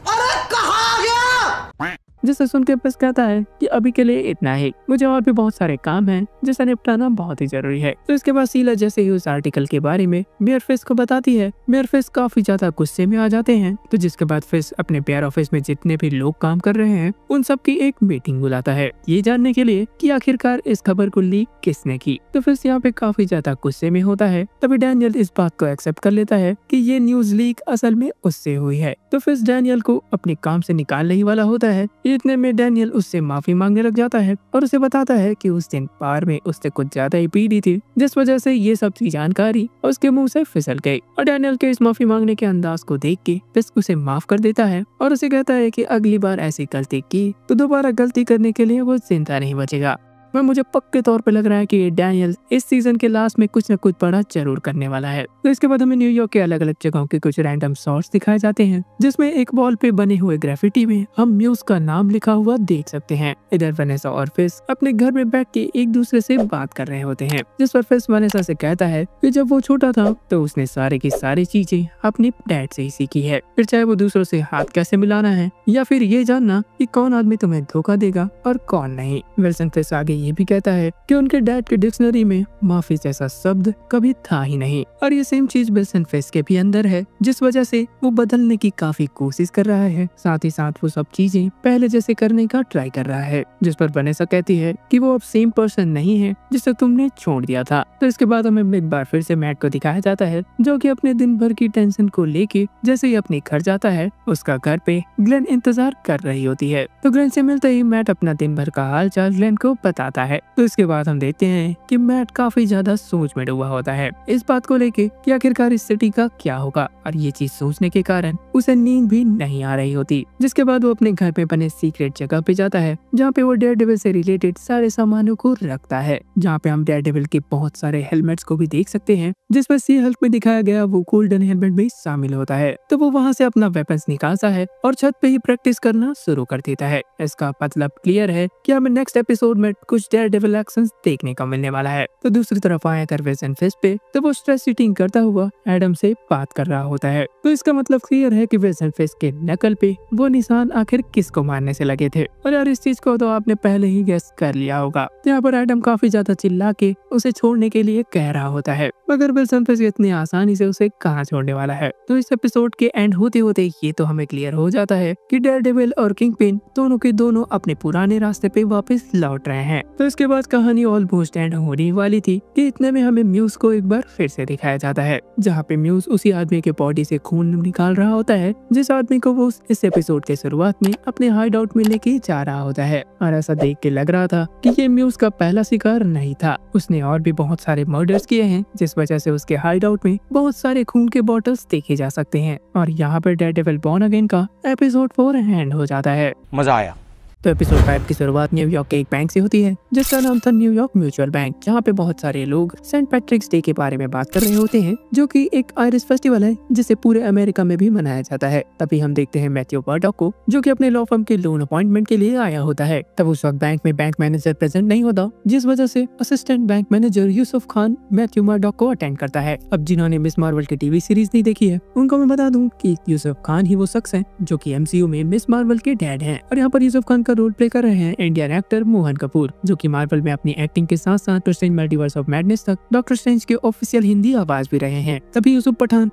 अरे कहाँ गया? जिसे सुन के फिस्क कहता है कि अभी के लिए इतना ही, मुझे और भी बहुत सारे काम हैं जिसे निपटाना बहुत ही जरूरी है। तो इसके बाद सीला जैसे ही उस आर्टिकल के बारे में मेयर फिस्क को बताती है, मेयर फिस्क काफी ज्यादा गुस्से में आ जाते हैं। तो जिसके बाद फिस्क अपने बेयर ऑफिस में जितने भी लोग काम कर रहे हैं उन सब की एक मीटिंग बुलाता है, ये जानने के लिए कि आखिरकार इस खबर को लीक किसने की। तो फिस्क यहाँ पे काफी ज्यादा गुस्से में होता है। तभी डैनियल इस बात को एक्सेप्ट कर लेता है कि ये न्यूज लीक असल में उससे हुई है। तो फिस्क डैनियल को अपने काम से निकालने ही वाला होता है, इतने में डैनियल उससे माफी मांगने लग जाता है और उसे बताता है कि उस दिन बार में उससे कुछ ज्यादा ही पी ली थी, जिस वजह से ये सब की जानकारी उसके मुंह से फिसल गई। और डैनियल के इस माफी मांगने के अंदाज को देख के फिस्क उसे माफ कर देता है और उसे कहता है कि अगली बार ऐसी गलती की तो दोबारा गलती करने के लिए वो जिंदा नहीं बचेगा। पर मुझे पक्के तौर पे लग रहा है कि डैनियल इस सीजन के लास्ट में कुछ न कुछ बड़ा जरूर करने वाला है। तो इसके बाद हमें न्यूयॉर्क के अलग अलग जगहों के कुछ रैंडम शॉट्स दिखाए जाते हैं, जिसमें एक वॉल पे बने हुए ग्राफिटी में हम म्यूज का नाम लिखा हुआ देख सकते हैं। इधर वनेसा और फिश अपने घर में बैठ के एक दूसरे से बात कर रहे होते हैं, जिस पर फिश वनेसा से कहता है कि जब वो छोटा था तो उसने सारे की सारी चीजें अपने डैड से ही सीखी है, फिर चाहे वो दूसरों से हाथ कैसे मिलाना है या फिर ये जानना कि कौन आदमी तुम्हें धोखा देगा और कौन नहीं। विल्सन फिश आगे ये भी कहता है कि उनके डैड के डिक्शनरी में माफी जैसा शब्द कभी था ही नहीं, और ये सेम चीज विल्सन फिश के भी अंदर है, जिस वजह से वो बदलने की काफी कोशिश कर रहा है। साथ ही साथ वो सब चीजें पहले जैसे करने का ट्राई कर रहा है, जिस पर वनेसा कहती है कि वो अब सेम पर्सन नहीं है जिसे तुमने छोड़ दिया था। तो इसके बाद हमें एक बार फिर से मैट को दिखाया जाता है, जो कि अपने दिन भर की टेंशन को लेके जैसे ही अपने घर जाता है, उसका घर पे ग्लेन इंतजार कर रही होती है। तो ग्लेन से मिलते ही मैट अपना दिन भर का हाल चाल ग्लेन को बताता है। तो इसके बाद हम देखते हैं कि मैट काफी ज्यादा सोच में डूबा होता है इस बात को लेके कि आखिरकार इस सिटी का क्या होगा, और ये चीज सोचने के कारण उसे नींद भी नहीं आ रही होती। जिसके बाद वो अपने घर पे बने सीक्रेट जगह पे जाता है, जहाँ पे वो डेयरडेविल से रिलेटेड सारे सामानों को रखता है, जहाँ पे हम डेयरडेविल के बहुत सारे हेलमेट्स को भी देख सकते हैं, जिस पर सी हल्क में दिखाया गया वो गोल्डन हेलमेट भी शामिल होता है। तो वो वहाँ से अपना वेपन्स निकालता है और छत पे ही प्रैक्टिस करना शुरू कर देता है। इसका मतलब क्लियर है कि हमें नेक्स्ट एपिसोड में कुछ डेयरडेविल एक्शंस देखने को मिलने वाला है। तो दूसरी तरफ आया कर विल्सन फिश पे, तो वो स्ट्रेस ईटिंग करता हुआ एडम से बात कर रहा होता है। तो इसका मतलब क्लियर है कि विल्सन फिश के नकल पे वो निशान आखिर किसको मारने से लगे थे, और यार इस चीज को तो आपने पहले ही गेस कर लिया होगा। तो यहाँ पर एडम काफी ज्यादा चिल्ला के उसे छोड़ने के लिए कह रहा होता है, मगर विल्सन फिश इतनी आसानी से उसे कहाँ छोड़ने वाला है। तो इस एपिसोड के एंड होते होते ये तो हमें क्लियर हो जाता है कि डेयरडेविल और किंगपिन दोनों के दोनों अपने पुराने रास्ते पे वापस लौट रहे हैं। तो इसके बाद कहानी ऑलमोस्ट एंड होने वाली थी कि इतने में हमें म्यूज को एक बार फिर से दिखाया जाता है, जहाँ पे म्यूज उसी आदमी के बॉडी से खून निकाल रहा होता है जिस आदमी को वो इस एपिसोड के शुरुआत में अपने हाइड आउट में लेके जा रहा होता है। और ऐसा देख के लग रहा था कि ये म्यूज का पहला शिकार नहीं था, उसने और भी बहुत सारे मर्डर्स किए हैं, जिस वजह से उसके हाइड आउट में बहुत सारे खून के बॉटल्स देखे जा सकते हैं। और यहाँ पर डेयरडेविल बॉर्न अगेन का एपिसोड 4 एंड हो जाता है। मजा आया। तो एपिसोड 5 की शुरुआत न्यूयॉर्क के एक बैंक से होती है, जिसका नाम था न्यूयॉर्क म्यूचुअल बैंक, जहाँ पे बहुत सारे लोग सेंट पैट्रिक्स डे के बारे में बात कर रहे होते हैं, जो कि एक आयरिश फेस्टिवल है जिसे पूरे अमेरिका में भी मनाया जाता है। तभी हम देखते हैं मैथ्यू मर्डॉक को, जो कि अपने लॉ फर्म के लोन अपॉइंटमेंट के लिए आया होता है। तब उस वक्त बैंक में बैंक मैनेजर प्रेजेंट नहीं होता, जिस वजह से assistant bank manager Yusuf Khan Matthew Murdock को अटेंड करता है। अब जिन्होंने मिस मार्वल की टीवी सीरीज नहीं देखी है, उनको मैं बता दूं कि यूसुफ खान ही वो शख्स है जो कि MCU में मिस मार्वल के डैड हैं। और यहाँ पर यूसुफ खान का रोल प्ले कर रहे हैं इंडियन एक्टर मोहन कपूर, जो कि मार्वल में अपनी एक्टिंग के साथ साथ doctor strange multiverse of madness तक डॉक्टर स्ट्रेंज के ऑफिशियल हिंदी आवाज भी रहे हैं। तभी यूसुफ पठान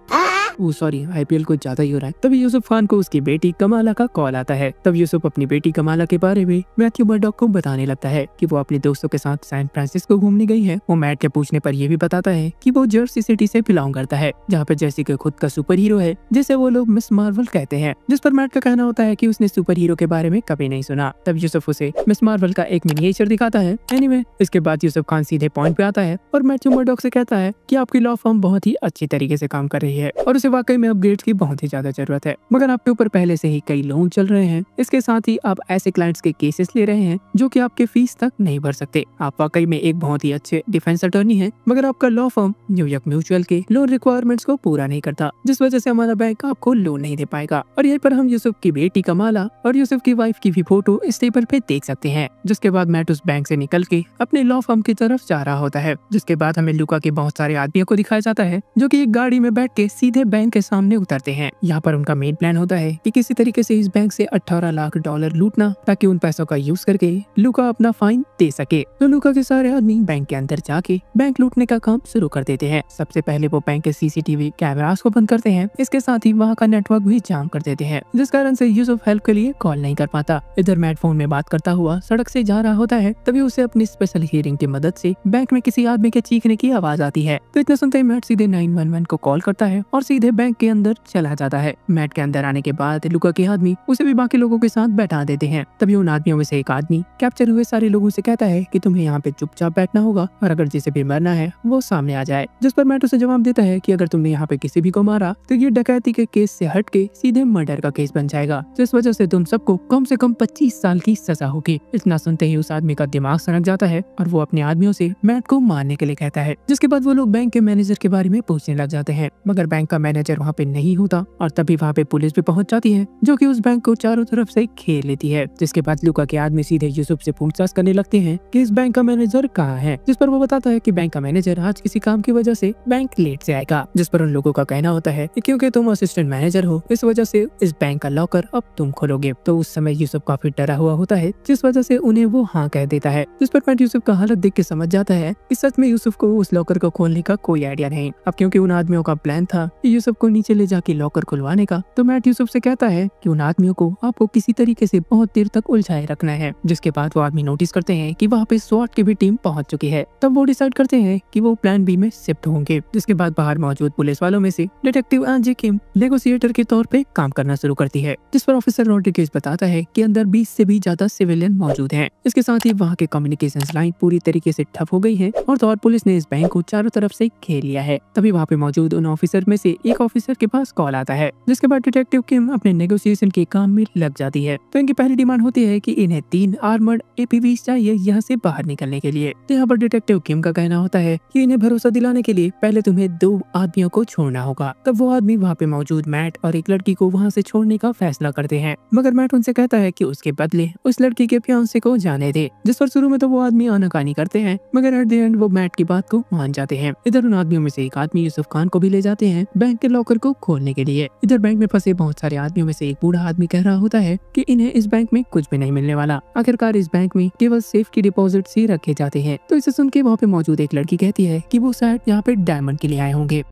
IPL कुछ ज्यादा ही हो रहा है। तभी यूसुफ खान को उसकी बेटी कमाला का कॉल आता है। तब यूसुफ अपनी बेटी कमाला के बारे में मैथ्यू मर्डॉक को बताने लगता है कि वो अपने दोस्तों के साथ सैन फ्रांसिस्को घूमने गई है। वो मैट के पूछने पर ये भी बताता है कि वो जर्सी सिटी से बिलोंग करता है, जहाँ पे जेसिका खुद का सुपर हीरो है, जिसे वो लोग मिस मार्वल कहते हैं। जिस पर मैट का कहना होता है कि उसने सुपर हीरो के बारे में कभी नहीं सुना। तब यूसुफ उसे मिस मार्वल का एक मिनिएचर दिखाता है। एनीवे, इसके बाद यूसुफ खान सीधे पॉइंट पे आता है और मैथ्यू मर्डॉक से कहता है कि आपकी लॉ फर्म बहुत ही अच्छी तरीके से काम कर रही है और उसे वाकई में अपग्रेड की बहुत ही ज्यादा जरूरत है, मगर आपके ऊपर पहले से ही कई लोन चल रहे हैं। इसके साथ ही आप ऐसे क्लाइंट्स के केसेस ले रहे हैं जो कि आपके फीस तक नहीं भर सकते। आप वाकई में एक बहुत ही अच्छे डिफेंस अटॉर्नी हैं, मगर आपका लॉ फर्म न्यूयॉर्क म्यूचुअल के लोन रिक्वायरमेंट्स को पूरा नहीं करता, जिस वजह से हमारा बैंक आपको लोन नहीं दे पाएगा। और यहीं पर हम यूसुफ की बेटी कमाला और यूसुफ की वाइफ की भी फोटो इस टेबल पे देख सकते हैं। जिसके बाद मैट उस बैंक से निकल के अपने लॉ फर्म की तरफ जा रहा होता है। जिसके बाद हमें लुका के बहुत सारे आदमियों को दिखाया जाता है, जो कि एक गाड़ी में बैठ के सीधे बैंक के सामने उतरते हैं। यहाँ पर उनका मेन प्लान होता है कि किसी तरीके से इस बैंक से $18 लाख लूटना, ताकि उन पैसों का यूज करके लुका अपना फाइन दे सके। तो लुका के सारे आदमी बैंक के अंदर जाके बैंक लूटने का काम शुरू कर देते हैं। सबसे पहले वो बैंक के CCTV कैमरास को बंद करते हैं। इसके साथ ही वहाँ का नेटवर्क भी जाम कर देते हैं, जिस कारण से यूसुफ हेल्प के लिए कॉल नहीं कर पाता। इधर मैट फोन में बात करता हुआ सड़क से जा रहा होता है। तभी उसे अपनी स्पेशल हियरिंग की मदद से बैंक में किसी आदमी के चीखने की आवाज आती है। तो इतना सुनते ही मैट सीधे 911 को कॉल करता है और सीधे सीधे बैंक के अंदर चला जाता है। मैट के अंदर आने के बाद लुका के आदमी उसे भी बाकी लोगों के साथ बैठा देते हैं। तभी उन आदमियों में से एक आदमी कैप्चर हुए सारे लोगों से कहता है कि तुम्हें यहाँ पे चुपचाप बैठना होगा और अगर जिसे भी मरना है वो सामने आ जाए। जिस पर मैट उसे जवाब देता है कि अगर तुमने यहाँ पे किसी भी को मारा तो ये डकैती के केस से हट के सीधे मर्डर का केस बन जाएगा, जिस वजह से तुम सबको कम से कम 25 साल की सजा होगी। इतना सुनते ही उस आदमी का दिमाग सनक जाता है और वो अपने आदमियों से मैट को मारने के लिए कहता है। जिसके बाद वो लोग बैंक के मैनेजर के बारे में पूछने लग जाते हैं, मगर बैंक का मैनेजर वहाँ पे नहीं होता और तभी वहाँ पे पुलिस भी पहुँच जाती है जो कि उस बैंक को चारों तरफ से घेर लेती है। जिसके बाद लुका के आदमी सीधे यूसुफ से पूछताछ करने लगते हैं कि इस बैंक का मैनेजर कहाँ है, जिस पर वो बताता है कि बैंक का मैनेजर आज किसी काम की वजह से बैंक लेट से आएगा। जिस पर उन लोगों का कहना होता है कि क्योंकि तुम असिस्टेंट मैनेजर हो इस वजह से इस बैंक का लॉकर अब तुम खोलोगे। तो उस समय यूसुफ काफी डरा हुआ होता है जिस वजह से उन्हें वो हाँ कह देता है। जिस पर मैट यूसुफ का हालत देख के समझ जाता है कि सच में यूसुफ को उस लॉकर को खोलने का कोई आइडिया नहीं। अब क्योंकि उन आदमियों का प्लान था कि यूसुफ को नीचे ले जाके लॉकर खुलवाने का, तो मैट यूसुफ से कहता है कि उन आदमियों को आपको किसी तरीके से बहुत देर तक उलझाए रखना है। जिसके बाद वो आदमी नोटिस करते हैं कि वहाँ पे स्वॉट की भी टीम पहुंच चुकी है। तब वो डिसाइड करते हैं कि वो प्लान बी में शिफ्ट होंगे। जिसके बाद बाहर मौजूद पुलिस वालों में से डिटेक्टिव एंजी किम नेगोशिएटर के तौर पे काम करना शुरू करती है। जिस पर ऑफिसर रॉड्रिगेज बताता है कि अंदर 20 से भी ज्यादा सिविलियन मौजूद हैं। इसके साथ ही वहाँ के कम्युनिकेशन लाइन पूरी तरीके से ठप हो गई है और पुलिस ने इस बैंक को चारों तरफ से घेर लिया है। तभी वहाँ पे मौजूद उन ऑफिसर में से एक ऑफिसर के पास कॉल आता है। जिसके बाद डिटेक्टिव किम अपने नेगोशिएशन के काम में लग जाती है। तो इनकी पहली डिमांड होती है कि इन्हें 3 आर्मर्ड APVs चाहिए यहाँ से बाहर निकलने के लिए। तो यहाँ पर डिटेक्टिव किम का कहना होता है कि इन्हें भरोसा दिलाने के लिए पहले तुम्हें 2 आदमियों को छोड़ना होगा। तब वो आदमी वहाँ पे मौजूद मैट और एक लड़की को वहाँ से छोड़ने का फैसला करते हैं, मगर मैट उनसे कहता है कि उसके बदले उस लड़की के फियांसे को जाने दे। जिस पर शुरू में तो वो आदमी आनाकानी करते हैं, मगर एट द एंड वो मैट की बात को मान जाते हैं। इधर उन आदमियों में से एक आदमी यूसुफ खान को भी ले जाते हैं बैंक के लॉकर को खोलने के लिए। इधर बैंक में फंसे बहुत सारे आदमियों में से एक बूढ़ा आदमी कह रहा होता है कि इन्हें इस बैंक में कुछ भी नहीं मिलने वाला, आखिरकार इस बैंक में केवल सेफ की डिपॉजिट ही रखे जाते हैं। तो इसे सुन के वहाँ पे मौजूद एक लड़की कहती है कि वो शायद यहाँ पे डायमंड के लिए आए होंगे।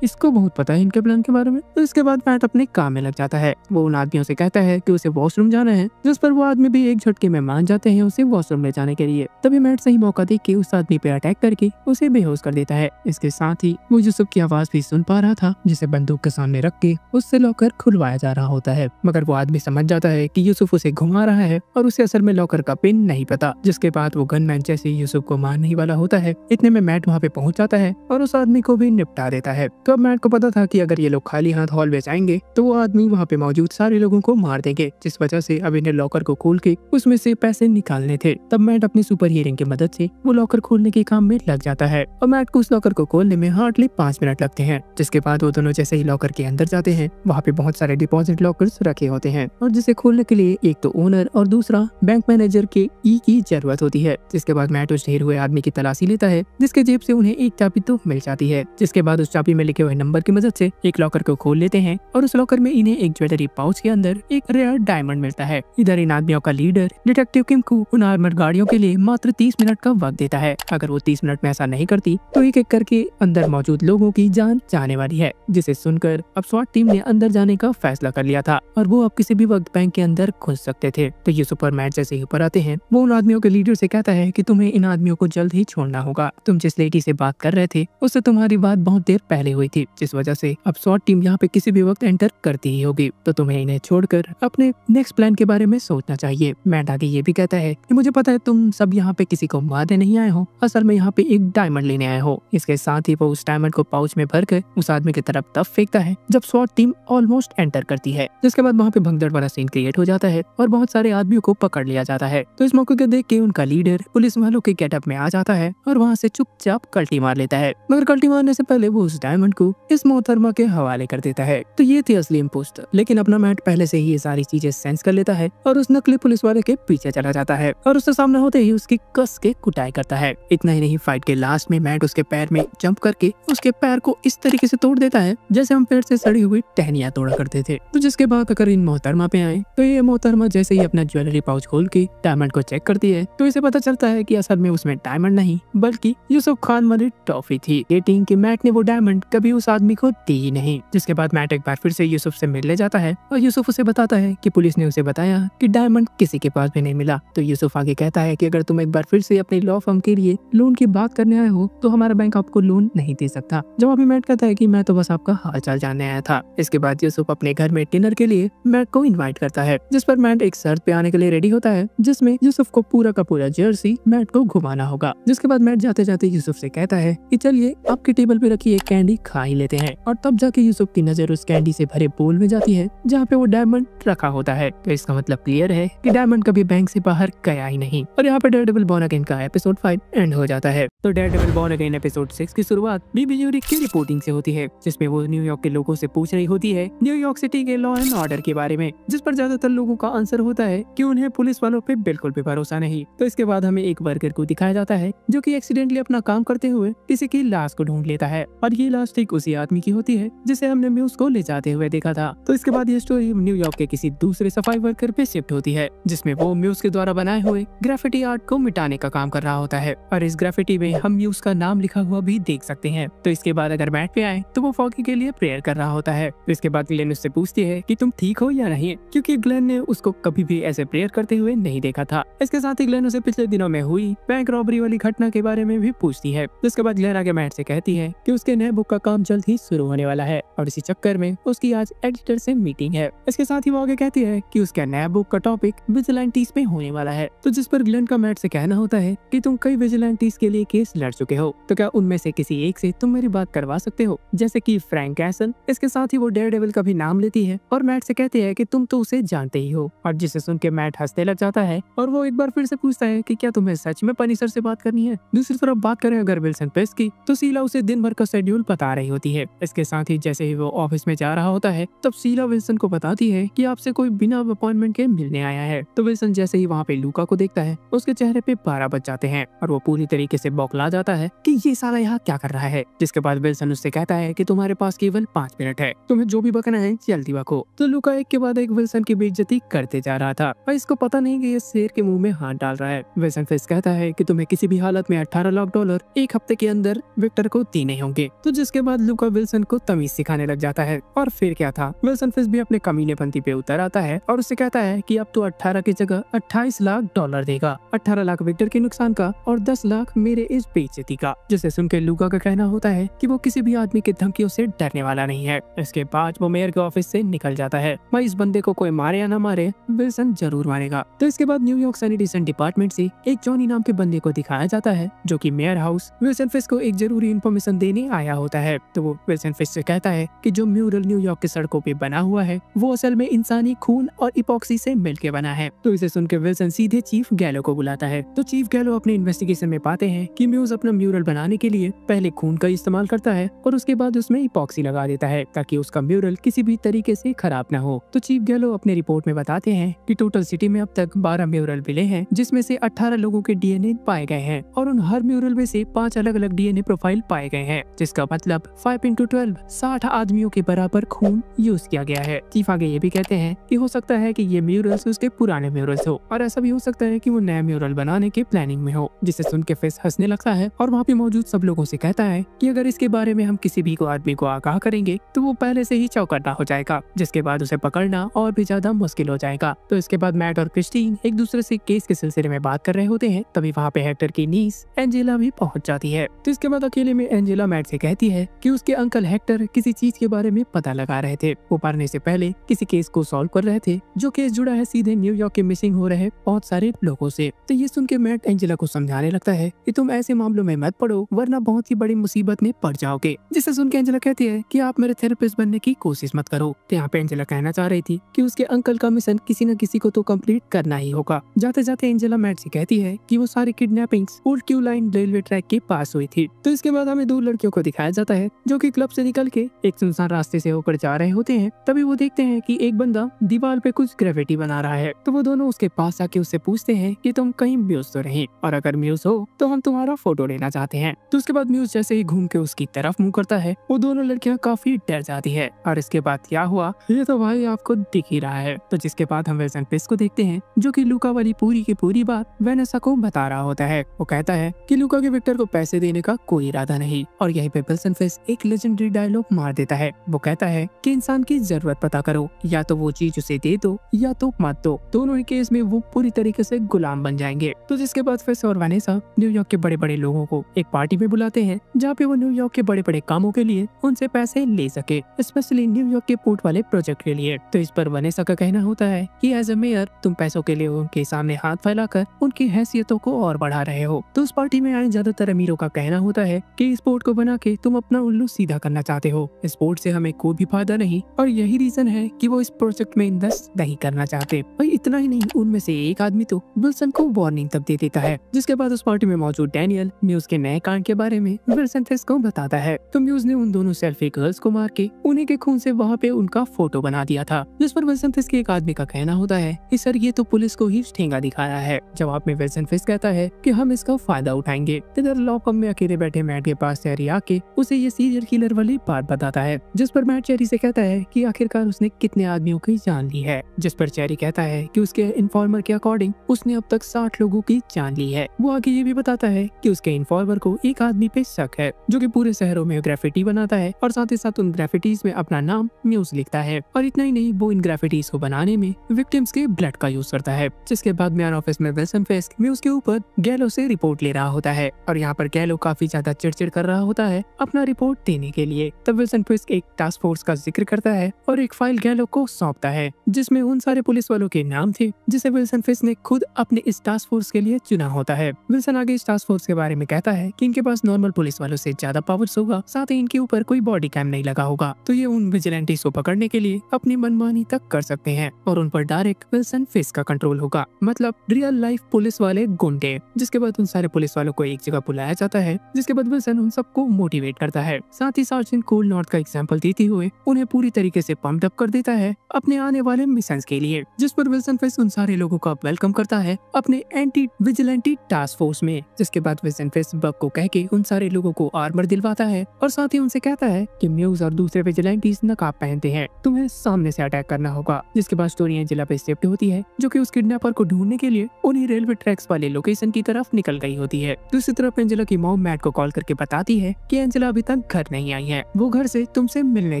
इसको बहुत पता है इनके प्लान के बारे में। तो इसके बाद मैट अपने काम में लग जाता है। वो उन आदमियों से कहता है कि उसे वॉशरूम जाना है, जिस पर वो आदमी भी एक झटके में मान जाते हैं उसे वॉशरूम ले जाने के लिए। तभी मैट सही मौका देख के उस आदमी पे अटैक करके उसे बेहोश कर देता है। इसके साथ ही वो यूसुफ की आवाज भी सुन पा रहा था जिसे बंदूक के सामने रख के उससे लॉकर खुलवाया जा रहा होता है, मगर वो आदमी समझ जाता है कि यूसुफ उसे घुमा रहा है और उसे असल में लॉकर का पिन नहीं पता। जिसके बाद वो गनमैन जैसे यूसुफ को मारने ही वाला होता है, इतने में मैट वहाँ पे पहुंच जाता है और उस आदमी को भी निपटा देता है। तो अब मैट को पता था कि अगर ये लोग खाली हाथ हॉल में जाएंगे तो वो आदमी वहाँ पे मौजूद सारे लोगों को मार देंगे, जिस वजह से अब इन्हें लॉकर को खोल के उसमें से पैसे निकालने थे। तब मैट अपनी सुपर हियरिंग की मदद से वो लॉकर खोलने के काम में लग जाता है और मैट को उस लॉकर को खोलने में हार्डली 5 मिनट लगते हैं। जिसके बाद वो दोनों जैसे ही लॉकर के अंदर जाते हैं वहाँ पे बहुत सारे डिपॉजिट लॉकर्स रखे होते हैं और जिसे खोलने के लिए एक तो ओनर और दूसरा बैंक मैनेजर के ई की जरूरत होती है। जिसके बाद मैट उस ढेर हुए आदमी की तलाशी लेता है जिसके जेब से उन्हें एक चाबी तो मिल जाती है। जिसके बाद उस चाबी में लिखे हुए नंबर की मदद से एक लॉकर को खोल लेते हैं और उस लॉकर में इन्हें एक ज्वेलरी पाउच के अंदर एक रेयर डायमंड मिलता है। इधर इन आदमियों का लीडर डिटेक्टिव किम को उन आर्मर्ड गाड़ियों के लिए मात्र 30 मिनट का वक्त देता है। अगर वो 30 मिनट में ऐसा नहीं करती तो एक एक करके अंदर मौजूद लोगों की जान जाने वाली है। जिसे सुनकर अब स्वाट टीम ने अंदर जाने का फैसला कर लिया था और वो अब किसी भी वक्त बैंक के अंदर घुस सकते थे। तो ये सुपर मैट जैसे ही ऊपर आते हैं वो उन आदमियों के लीडर से कहता है कि तुम्हें इन आदमियों को जल्द ही छोड़ना होगा। तुम जिस लेडी से बात कर रहे थे उससे तुम्हारी बात बहुत देर पहले हुई थी, जिस वजह से अब स्वाट टीम यहाँ पे किसी भी वक्त एंटर करती ही होगी। तो तुम्हें इन्हें छोड़कर अपने नेक्स्ट प्लान के बारे में सोचना चाहिए। मैट आगे ये भी कहता है कि मुझे पता है तुम सब यहाँ पे किसी को मारने नहीं आए हो, असल में यहाँ पे एक डायमंड लेने आए हो। इसके साथ ही वो उस डायमंड को पाउच में भरकर उस आदमी की तरफ तब फेंकता है जब स्वाट टीम ऑलमोस्ट एंटर करती है। जिसके बाद वहाँ पे भगदड़ वाला सीन क्रिएट हो जाता है और बहुत सारे आदमियों को पकड़ लिया जाता है। तो इस मौके को देख के उनका लीडर पुलिस वालों के गेटअप में आ जाता है और वहाँ से चुपचाप कल्टी मार लेता है, मगर कल्टी मारने से पहले वो उस डायमंड को इस मोहतरमा के हवाले कर देता है। तो ये थी असली इम्पोस्टर, लेकिन अपना मैट पहले से ही ये सारी चीजें सेंस कर लेता है और उस नकली पुलिस वाले के पीछे चला जाता है और उससे सामने होते ही उसकी कस के कुटाई करता है। इतना ही नहीं, फाइट के लास्ट में मैट उसके पैर में जंप करके उसके पैर को इस तरीके से तोड़ देता है जैसे हम पेड़ से सड़ी हुई टहनियां तोड़ा करते थे। तो जिसके बाद अगर इन मोहतरमा पे आए तो ये मोहतरमा जैसे ही अपना ज्वेलरी पाउच खोल के डायमंड को चेक करती है तो इसे पता चलता है कि असल में उसमें डायमंड नहीं बल्कि यूसुफ खान वाली टॉफी थी। ये टीम के मैट ने वो डायमंड कभी उस आदमी को दी ही नहीं। जिसके बाद मैट एक बार फिर से यूसुफ से मिलने जाता है और यूसुफ उसे बताता है कि पुलिस ने उसे बताया कि डायमंड किसी के पास भी नहीं मिला। तो यूसुफ आगे कहता है कि अगर तुम एक बार फिर से अपने लॉ फर्म के लिए लोन की बात करने आए हो तो हमारा बैंक आपको लोन नहीं दे सकता। जवाब में मैट कहता है कि मैं तो बस आपका हालचाल जानने आया था। इसके बाद यूसुफ अपने घर में डिनर के लिए मैट को इनवाइट करता है, जिस पर मैट एक शर्त पे आने के लिए रेडी होता है, जिसमें यूसुफ को पूरा का पूरा जर्सी मैट को घुमाना होगा। जिसके बाद मैट जाते जाते यूसुफ से कहता है कि चलिए आपके टेबल पे रखी एक कैंडी खा ही लेते हैं। और तब जाके यूसुफ की नजर उस कैंडी से भरे बोल में जाती है जहाँ पे वो डायमंड रखा होता है। तो इसका मतलब क्लियर है कि डायमंड कभी बैंक से बाहर गया ही नहीं। और यहाँ पे डेयरडेविल बॉर्न अगेन का एपिसोड 5 एंड हो जाता है। तो डेयरडेविल बॉर्न अगेन एपिसोड 6 की शुरुआत बीबी यूरिक की रिपोर्टिंग से होती है, जिसमें वो न्यूयॉर्क के लोगों से पूछ रही होती है न्यूयॉर्क सिटी के लॉ एंड ऑर्डर के बारे में, जिस पर ज्यादातर लोगों का आंसर होता है कि उन्हें पुलिस वालों पे बिल्कुल भी भरोसा नहीं। तो इसके बाद हमें एक वर्कर को दिखाया जाता है जो कि एक्सीडेंटली अपना काम करते हुए किसी की लाश को ढूंढ लेता है, और ये लाश ठीक उसी आदमी की होती है जिसे हमने म्यूज को ले जाते हुए देखा था। तो इसके बाद ये स्टोरी न्यूयॉर्क के किसी दूसरे सफाई वर्कर पे शिफ्ट होती है, जिसमें वो म्यूज के द्वारा बनाए हुए ग्राफिटी आर्ट को मिटाने का काम कर रहा होता है, और इस ग्राफिटी में हम म्यूज का नाम लिखा हुआ भी देख सकते हैं। तो इसके बाद अगर मैट पे आए तो वो फॉगी के लिए प्रेयर कर रहा होता है। तो इसके बाद ग्लेन उससे पूछती है कि तुम ठीक हो या नहीं, क्योंकि ग्लेन ने उसको कभी भी ऐसे प्रेयर करते हुए नहीं देखा था। इसके साथ ही ग्लेन उसे पिछले दिनों में हुई बैंक रॉबरी वाली घटना के बारे में भी पूछती है। जिसके बाद ग्लेन आगे मैट से कहती है कि उसके नए बुक का काम जल्द ही शुरू होने वाला है, और इसी चक्कर में उसकी आज एडिटर से मीटिंग है। इसके साथ ही वो आगे कहती है कि उसके नया बुक का टॉपिक विजिलेंटीज पे होने वाला है। तो जिस पर ग्लेन का मैट से कहना होता है कि तुम कई विजिलेंटीज के लिए केस लड़ चुके हो, तो क्या उनमें से किसी एक से तुम मेरी बात करवा सकते हो, जैसे कि फ्रैंक कैसल। इसके साथ ही वो डेयरडेविल का भी नाम लेती है और मैट से कहती है कि तुम तो उसे जानते ही हो, और जिसे सुन के मैट हंसने लग जाता है। और वो एक बार फिर से पूछता है कि क्या तुम्हें सच में पनिशर से बात करनी है। दूसरी तरफ बात करें अगर विल्सन पेस की, तो शीला उसे दिन भर का शेड्यूल बता रही होती है। इसके साथ ही जैसे ही वो ऑफिस में जा रहा होता है, तब शीला विल्सन को बताती है कि आपसे कोई बिना अपॉइंटमेंट के मिलने आया है। तो विल्सन जैसे ही वहाँ पे लूका को देखता है, उसके चेहरे पे 12 बज जाते हैं और वो पूरी तरीके से बौखला जाता है कि ये साला यहाँ क्या कर रहा है। जिसके बाद विल्सन उससे कहता है कि तुम्हारे पास केवल 5 मिनट है, तुम्हें जो भी बकना है जल्दी बको। तो लूका एक के बाद एक विल्सन की बेइज्जती करते जा रहा था, और इसको पता नहीं कि ये शेर के मुंह में हाथ डाल रहा है। विल्सन फिश कहता है कि तुम्हें किसी भी हालत में $18 लाख एक हफ्ते के अंदर विक्टर को देने होंगे। तो जिसके बाद लूका विल्सन को तमीज सिखाने लग जाता है। और फिर क्या था, विल्सन फिश भी अपने कमीनेपंती पे उतर आता है और उससे कहता है कि अब तो 18 की जगह $28 लाख देगा, 18 लाख विक्टर के नुकसान का और 10 लाख मेरे इस बेइज्जती का। जिसे सुनकर लूका का कहना होता है कि वो किसी भी आदमी की धमकियों से डरने वाला नहीं है। इसके बाद वो मेयर के ऑफिस से निकल जाता है। भाई इस बंदे को कोई मारे या ना मारे, विल्सन जरूर मारेगा। तो इसके बाद न्यूयॉर्क सैनिटेशन डिपार्टमेंट से एक जॉनी नाम के बंदे को दिखाया जाता है, जो कि मेयर हाउस विल्सन फिश को एक जरूरी इन्फॉर्मेशन देने आया होता है। तो वो विल्सन फिश से कहता है कि जो म्यूरल न्यूयॉर्क की सड़कों पे बना हुआ है वो असल में इंसानी खून और इपॉक्सी से मिलकर बना है। तो इसे सुनकर विल्सन सीधे चीफ गैलो को बुलाता है। तो चीफ गैलो अपने इन्वेस्टिगेशन में पाते हैं कि म्यूज अपना म्यूरल बनाने के लिए पहले खून का इस्तेमाल करता है और उसके बाद उसमें इपॉक्सी लगा देता है ताकि उसका म्यूरल किसी भी तरीके से खराब न हो। तो चीफ गैलो अपने रिपोर्ट में बताते हैं कि टोटल सिटी में अब तक 12 म्यूरल मिले हैं, जिसमें से 18 लोगों के डीएनए पाए गए हैं, और उन हर म्यूरल में से 5 अलग अलग डीएनए प्रोफाइल पाए गए हैं, जिसका मतलब 5 × 12 60 आदमियों के बराबर खून यूज किया गया है। चीफ आगे ये भी कहते हैं कि हो सकता है कि ये म्यूरल्स उसके पुराने म्यूरल्स हो, और ऐसा भी हो सकता है कि वो नया म्यूरल बनाने के प्लानिंग में हो। जिसे सुन के फेस हंसने लगता है और वहाँ पे मौजूद सब लोगों से कहता है कि अगर इसके बारे में हम किसी भी आदमी को आगाह करेंगे तो वो पहले से ही चौकन्ना हो जाएगा, जिसके बाद उसे पकड़ना और भी ज्यादा मुश्किल हो जाएगा। तो इसके बाद मैट और क्रिस्टीन एक दूसरे से केस के सिलसिले में बात कर रहे होते हैं। तभी वहाँ पे हेक्टर की नीस एंजेला भी पहुँच जाती है। तो इसके बाद अकेले में एंजेला मैट से कहती है कि उसके अंकल हेक्टर किसी चीज के बारे में पता लगा रहे थे। वो मरने से पहले किसी केस को सॉल्व कर रहे थे, जो केस जुड़ा है सीधे न्यूयॉर्क के मिसिंग हो रहे बहुत सारे लोगों से। तो ये सुन के मैट एंजेला को समझाने लगता है कि तुम ऐसे मामलों में मत पड़ो, वरना बहुत ही बड़ी मुसीबत में पड़ जाओगे। जिसे सुन के एंजेला कहती है कि आप मेरे थेरेपिस्ट बनने की कोशिश मत करो। तो यहाँ पे एंजेला कहना चाह रही थी कि उसके अंकल का मिशन किसी न किसी को तो कंप्लीट करना ही होगा। जाते जाते एंजेला मैट से कहती है कि वो सारी kidnappings old Q line railway track के पास हुई थी। तो इसके बाद हमें 2 लड़कियों को दिखाया जाता है जो कि क्लब से निकल के एक सुनसान रास्ते से होकर जा रहे होते हैं। तभी वो देखते हैं कि एक बंदा दीवार पे कुछ ग्रेफिटी बना रहा है। तो वो दोनों उसके पास आके उससे पूछते हैं कि तुम कहीं म्यूज तो नहीं, और अगर म्यूज हो तो हम तुम्हारा फोटो लेना चाहते हैं। तो उसके बाद म्यूज जैसे ही घूम के उसकी तरफ मुंह करता है, वो दोनों लड़कियां काफी डर जाती है। और इसके बाद क्या हुआ ये तो भाई आपको दिख ही रहा है। तो जिसके बाद हम विल्सन फिश को देखते हैं जो कि लूका वाली पूरी की पूरी बात वेनेसा को बता रहा होता है। वो कहता है कि लूका के विक्टर को पैसे देने का कोई इरादा नहीं, और यही वहीं पे विल्सन फिस्क एक लेजेंडरी डायलॉग मार देता है। वो कहता है कि इंसान की जरूरत पता करो, या तो वो चीज उसे दे दो या तो मत दो, दोनों ही केस में वो पूरी तरीके से गुलाम बन जाएंगे। तो जिसके बाद फिस्क और वैनेसा न्यूयॉर्क के बड़े बड़े लोगों को एक पार्टी में बुलाते हैं, जहाँ पे वो न्यूयॉर्क के बड़े बड़े कामों के लिए उनसे पैसे ले सके, स्पेशली न्यूयॉर्क के पोर्ट वाले प्रोजेक्ट के लिए। तो इस पर वैनेसा का कहना होता है कि एज अ मेयर तुम पैसों के लिए उनके सामने हाथ फैलाकर उनकी हैसियतों को और बढ़ा रहे हो। तो उस पार्टी में आए ज्यादातर अमीरों का कहना होता है कि इस पोर्ट को बना के तुम अपना उल्लू सीधा करना चाहते हो, इस पोर्ट से हमें कोई भी फायदा नहीं, और यही रीजन है कि वो इस प्रोजेक्ट में इन्वेस्ट नहीं करना चाहते। भाई इतना ही नहीं, उनमें से एक आदमी तो विल्सन को वार्निंग तब दे देता है। जिसके बाद उस पार्टी में मौजूद डैनियल म्यूज के नए कांड के बारे में विल्सन फिस्क को बताता है। तो म्यूज ने उन दोनों सेल्फी गर्ल्स को मार के उन्हीं के खून से वहाँ पे उनका फोटो बना दिया था। जिस पर विल्सन फिस्क के एक आदमी का कहना होता है कि सर ये तो पुलिस को ही ठेंगा दिखाया है। जवाब में विल्सन फिस्क कहता है कि हम इसका फायदा उठाएंगे। इधर लॉकअप में अकेले बैठे मैट के पास चेरी आके उसे ये सीरियल किलर वाली बात बताता है, जिस पर मैट चेरी से कहता है कि आखिरकार उसने कितने आदमियों की जान ली है। जिस पर चेरी कहता है कि उसके इन्फॉर्मर के अकॉर्डिंग उसने अब तक 60 लोगों की जान ली है। वो आगे ये भी बताता है कि उसके इन्फॉर्मर को एक आदमी पे शक है जो कि पूरे शहरों में ग्राफिटी बनाता है और साथ ही साथ उन ग्राफिटीज में अपना नाम म्यूज लिखता है। और इतना ही नहीं, वो इन ग्राफिटीज को बनाने में विक्टिम्स के ब्लड का यूज करता है। जिसके बाद मैन ऑफिस में विल्सन फिस्क म्यूज के ऊपर गैलो से रिपोर्ट ले रहा होता है और यहाँ पर गैलो काफी ज्यादा चिड़चिड़ कर रहा होता है अपना रिपोर्ट देने के लिए। तब विल्सन फिस्क एक टास्क फोर्स का जिक्र करता है और एक फाइल गैलो को सौंपता है जिसमें उन सारे पुलिस वालों के नाम थे जिसे विल्सन फिस्क ने खुद अपने इस टास्क फोर्स के लिए चुना होता है। विल्सन आगे इस टास्क फोर्स के बारे में कहता है कि इनके पास नॉर्मल पुलिस वालों से ज्यादा पावर्स होगा, साथ ही इनके ऊपर कोई बॉडी कैम नहीं लगा होगा, तो ये उन विजिलेंटीज को पकड़ने के लिए अपनी मनमानी तक कर सकते हैं और उन पर डायरेक्ट विल्सन फिस्क का कंट्रोल होगा, मतलब रियल लाइफ पुलिस वाले गुंडे। जिसके बाद उन सारे पुलिस वालों को एक जगह बुलाया जाता है, जिसके बाद विल्सन उन सबको मोटिवेट करता है, साथ ही सार्जेंट कोल्ड नॉर्थ का एग्जांपल देते हुए उन्हें पूरी तरीके से पंप अप कर देता है अपने आने वाले मिशन के लिए। जिस पर विल्सन फिस्क उन सारे लोगों का वेलकम करता है अपने एंटी विजिलेंटी टास्क फोर्स में। जिसके बाद विल्सन फिस्क बग को कह के उन सारे लोगों को आर्मर दिलवाता है और साथ ही उनसे कहता है कि म्यूज और दूसरे विजिलेंटीज नकाब पहनते हैं, तुम्हें सामने से अटैक करना होगा। जिसके बाद स्टोरी एंजेला पे शिफ्ट होती है जो कि उस किडनैपर को ढूंढने के लिए उन्हीं रेलवे ट्रैक्स वाले लोकेशन की तरफ निकल गई होती है। दूसरी तरफ एंजेला की मॉम मैट को कॉल करके बताती है कि एंजेला अभी तक घर नहीं आई है, वो घर से तुमसे मिलने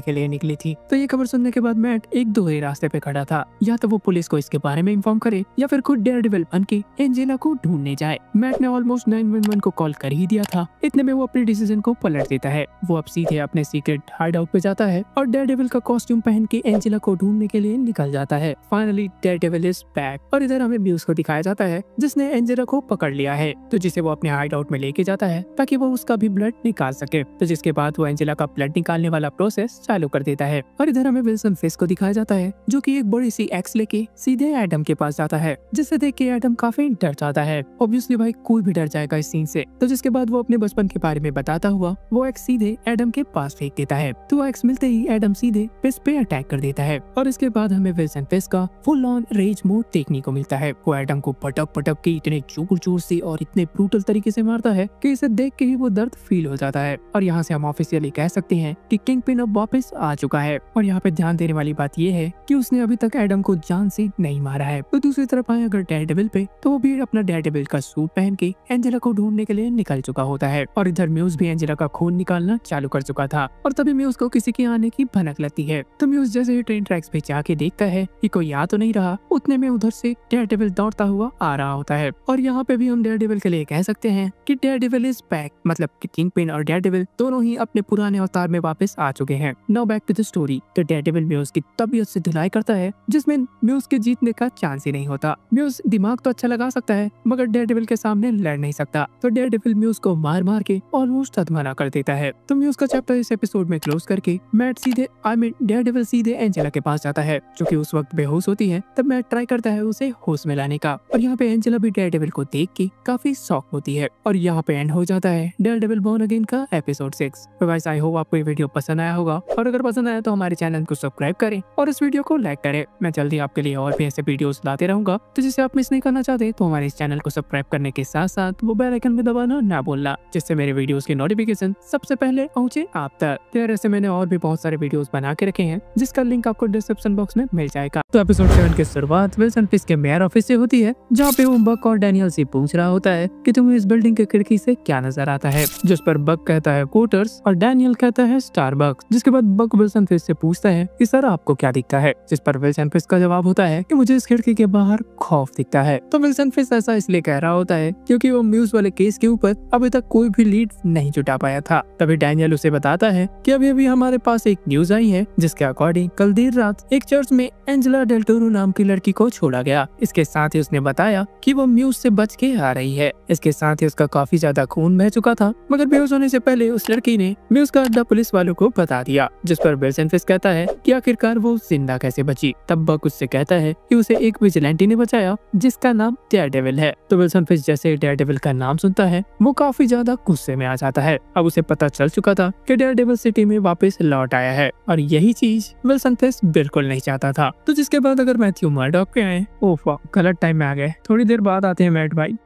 के लिए निकली थी। तो ये खबर सुनने के बाद मैट एक दोहरे रास्ते पे खड़ा था, या तो वो पुलिस को इसके बारे में इन्फॉर्म करे या फिर खुद डेयरडेविल बन के एंजेला को ढूंढने जाए। मैट ने ऑलमोस्ट 911 को कॉल कर ही दिया था, इतने में वो अपने डिसीजन को पलट देता है। वो अब सीधे अपने सीक्रेट हाइड आउट पे जाता है और डेयरडेविल का कॉस्ट्यूम पहन के एंजेला को ढूंढने के लिए निकल जाता है। फाइनली डेयरडेविल इज बैक और इधर हमें म्यूज को दिखाया जाता है जिसने एंजेला को पकड़ लिया है, तो जिसे वो अपने हाइड आउट में लेके जाता है ताकि वो उसका भी ब्लड निकाल सके। तो जिसके बाद वो एंजेला का ब्लड निकालने वाला प्रोसेस चालू कर देता है और इधर हमें विल्सन फिस्क को दिखाया जाता है जो कि एक बड़ी सी एक्स लेके सीधे एडम के पास जाता है, जिसे देख के एडम काफी डर जाता है। ऑब्वियसली भाई कोई भी डर जाएगा इस सीन से। तो जिसके बाद वो अपने बचपन के बारे में बताता हुआ वो एक्स सीधे एडम के पास फेंक देता है, तो वो एक्स मिलते ही एडम सीधे फिस्क पे अटैक कर देता है और इसके बाद हमें विल्सन फिस्क का फुल ऑन रेज मोड देखने को मिलता है। वो एडम को पटक पटक के इतने जोर जोर से और इतने ब्रूटल तरीके से मारता है कि इसे देख के ही वो दर्द फील हो जाता है। और यहाँ से हम ऑफिशियली कह सकते हैं कि किंगपिन अब वापस आ चुका है। और यहाँ पे ध्यान देने वाली बात ये है कि उसने अभी तक एडम को जान से नहीं मारा है। तो दूसरी तरफ आए अगर डेयरडेविल पे, तो वो भी अपना डेयरडेविल का सूट पहन के एंजेला को ढूंढने के लिए निकल चुका होता है और इधर म्यूज भी एंजेला का खून निकालना चालू कर चुका था। और तभी म्यूज को किसी के आने की भनक लगती है, तो म्यूज जैसे ही ट्रेन ट्रैक्स पे जाके देखता है कि कोई आ तो नहीं रहा, उतने में उधर से डेयरडेविल दौड़ता हुआ आ रहा होता है। और यहाँ पे भी हम डेयरडेविल के लिए कह सकते हैं कि डेयरडेविल इज बैक, मतलब कि किंगपिन और डेयरडेविल दोनों ही अपने पुराने अवतार में वापस आ चुके हैं। Now back to the story. तो डेयरडेविल म्यूज की तबीयत से धुलाई करता है जिसमें म्यूज के जीतने का चांस ही नहीं होता। म्यूज दिमाग तो अच्छा लगा सकता है मगर डेयरडेविल के सामने लड़ नहीं सकता, तो डेयरडेविल म्यूज को मार मार के ऑलमोस्ट अधमरा कर देता है। तो म्यूज का चैप्टर इस एपिसोड में क्लोज करके मैट सीधे डेयरडेविल सीधे एंजेला के पास जाता है जो कि उस वक्त बेहोश होती है। तब मैट ट्राई करता है उसे होश में लाने का और यहाँ पे एंजेला भी डेयरडेविल को देख के काफी शॉक होती है। और यहाँ पे एंड हो जाता है डेयरडेविल बोर्न अगेन का एपिसोड 6। तो गाइस आई होप आपको ये वीडियो पसंद आया होगा और अगर पसंद आया तो हमारे चैनल को सब्सक्राइब करें और इस वीडियो को लाइक करें। मैं जल्दी आपके लिए और भी ऐसे वीडियोस लाते रहूंगा, तो जिसे आप मिस नहीं करना चाहते तो हमारे इस चैनल को सब्सक्राइब करने के साथ साथ वो बेल आइकन भी दबाना ना भूलना, जिससे मेरे वीडियोस की नोटिफिकेशन सबसे पहले पहुंचे आप तक। तो ऐसे मैंने और भी बहुत सारे वीडियोस बना के रखे हैं जिसका लिंक आपको डिस्क्रिप्शन बॉक्स में मिल जाएगा। तो एपिसोड 7 की शुरुआत विल्सन फिस्क के मेयर ऑफिस से होती है जहाँ पे वो बक और डैनियल से पूछ रहा होता है कि तुम्हें इस बिल्डिंग के खिड़की से क्या नजर आता है, जिस पर बक कहता है कोटर्स और डैनियल कहता है स्टारबक्स। जिसके बाद बक विल्सन फिश से पूछता है कि सर आपको क्या दिखता है, जिस पर विल्सन फिश का जवाब होता है कि मुझे इस खिड़की के बाहर खौफ दिखता है। तो विल्सन फिश ऐसा इसलिए कह रहा होता है क्योंकि वो म्यूज वाले केस के ऊपर अभी तक कोई भी लीड नहीं जुटा पाया था। तभी डैनियल उसे बताता है कि अभी अभी हमारे पास एक न्यूज आई है जिसके अकॉर्डिंग कल देर रात एक चर्च में एंजेला डेल टोरो नाम की लड़की को छोड़ा गया। इसके साथ ही उसने बताया कि वो म्यूज से बच के आ रही है। इसके साथ ही उसका काफी ज्यादा खून बह चुका था, मगर बेहोश होने से पहले उस लड़की ने म्यूज का अड्डा पुलिस वालों को बता दिया। जिस पर विल्सन फिश कहता है कि आखिरकार वो जिंदा कैसे बची। तब बक उससे कहता है कि उसे एक विजिलेंटी ने बचाया जिसका नाम डेयरडेविल है। तो विल्सन फिश जैसे डेयरडेविल का नाम सुनता है वो काफी ज्यादा गुस्से में आ जाता है। अब उसे पता चल चुका था कि डेयरडेविल सिटी में वापस लौट आया है और यही चीज विल्सन फिश बिल्कुल नहीं चाहता था। तो जिसके बाद अगर मैथ्यू मर्डॉक पे आए, ओह गलत टाइम में आ गए, थोड़ी देर बाद आते हैं मैट भाई।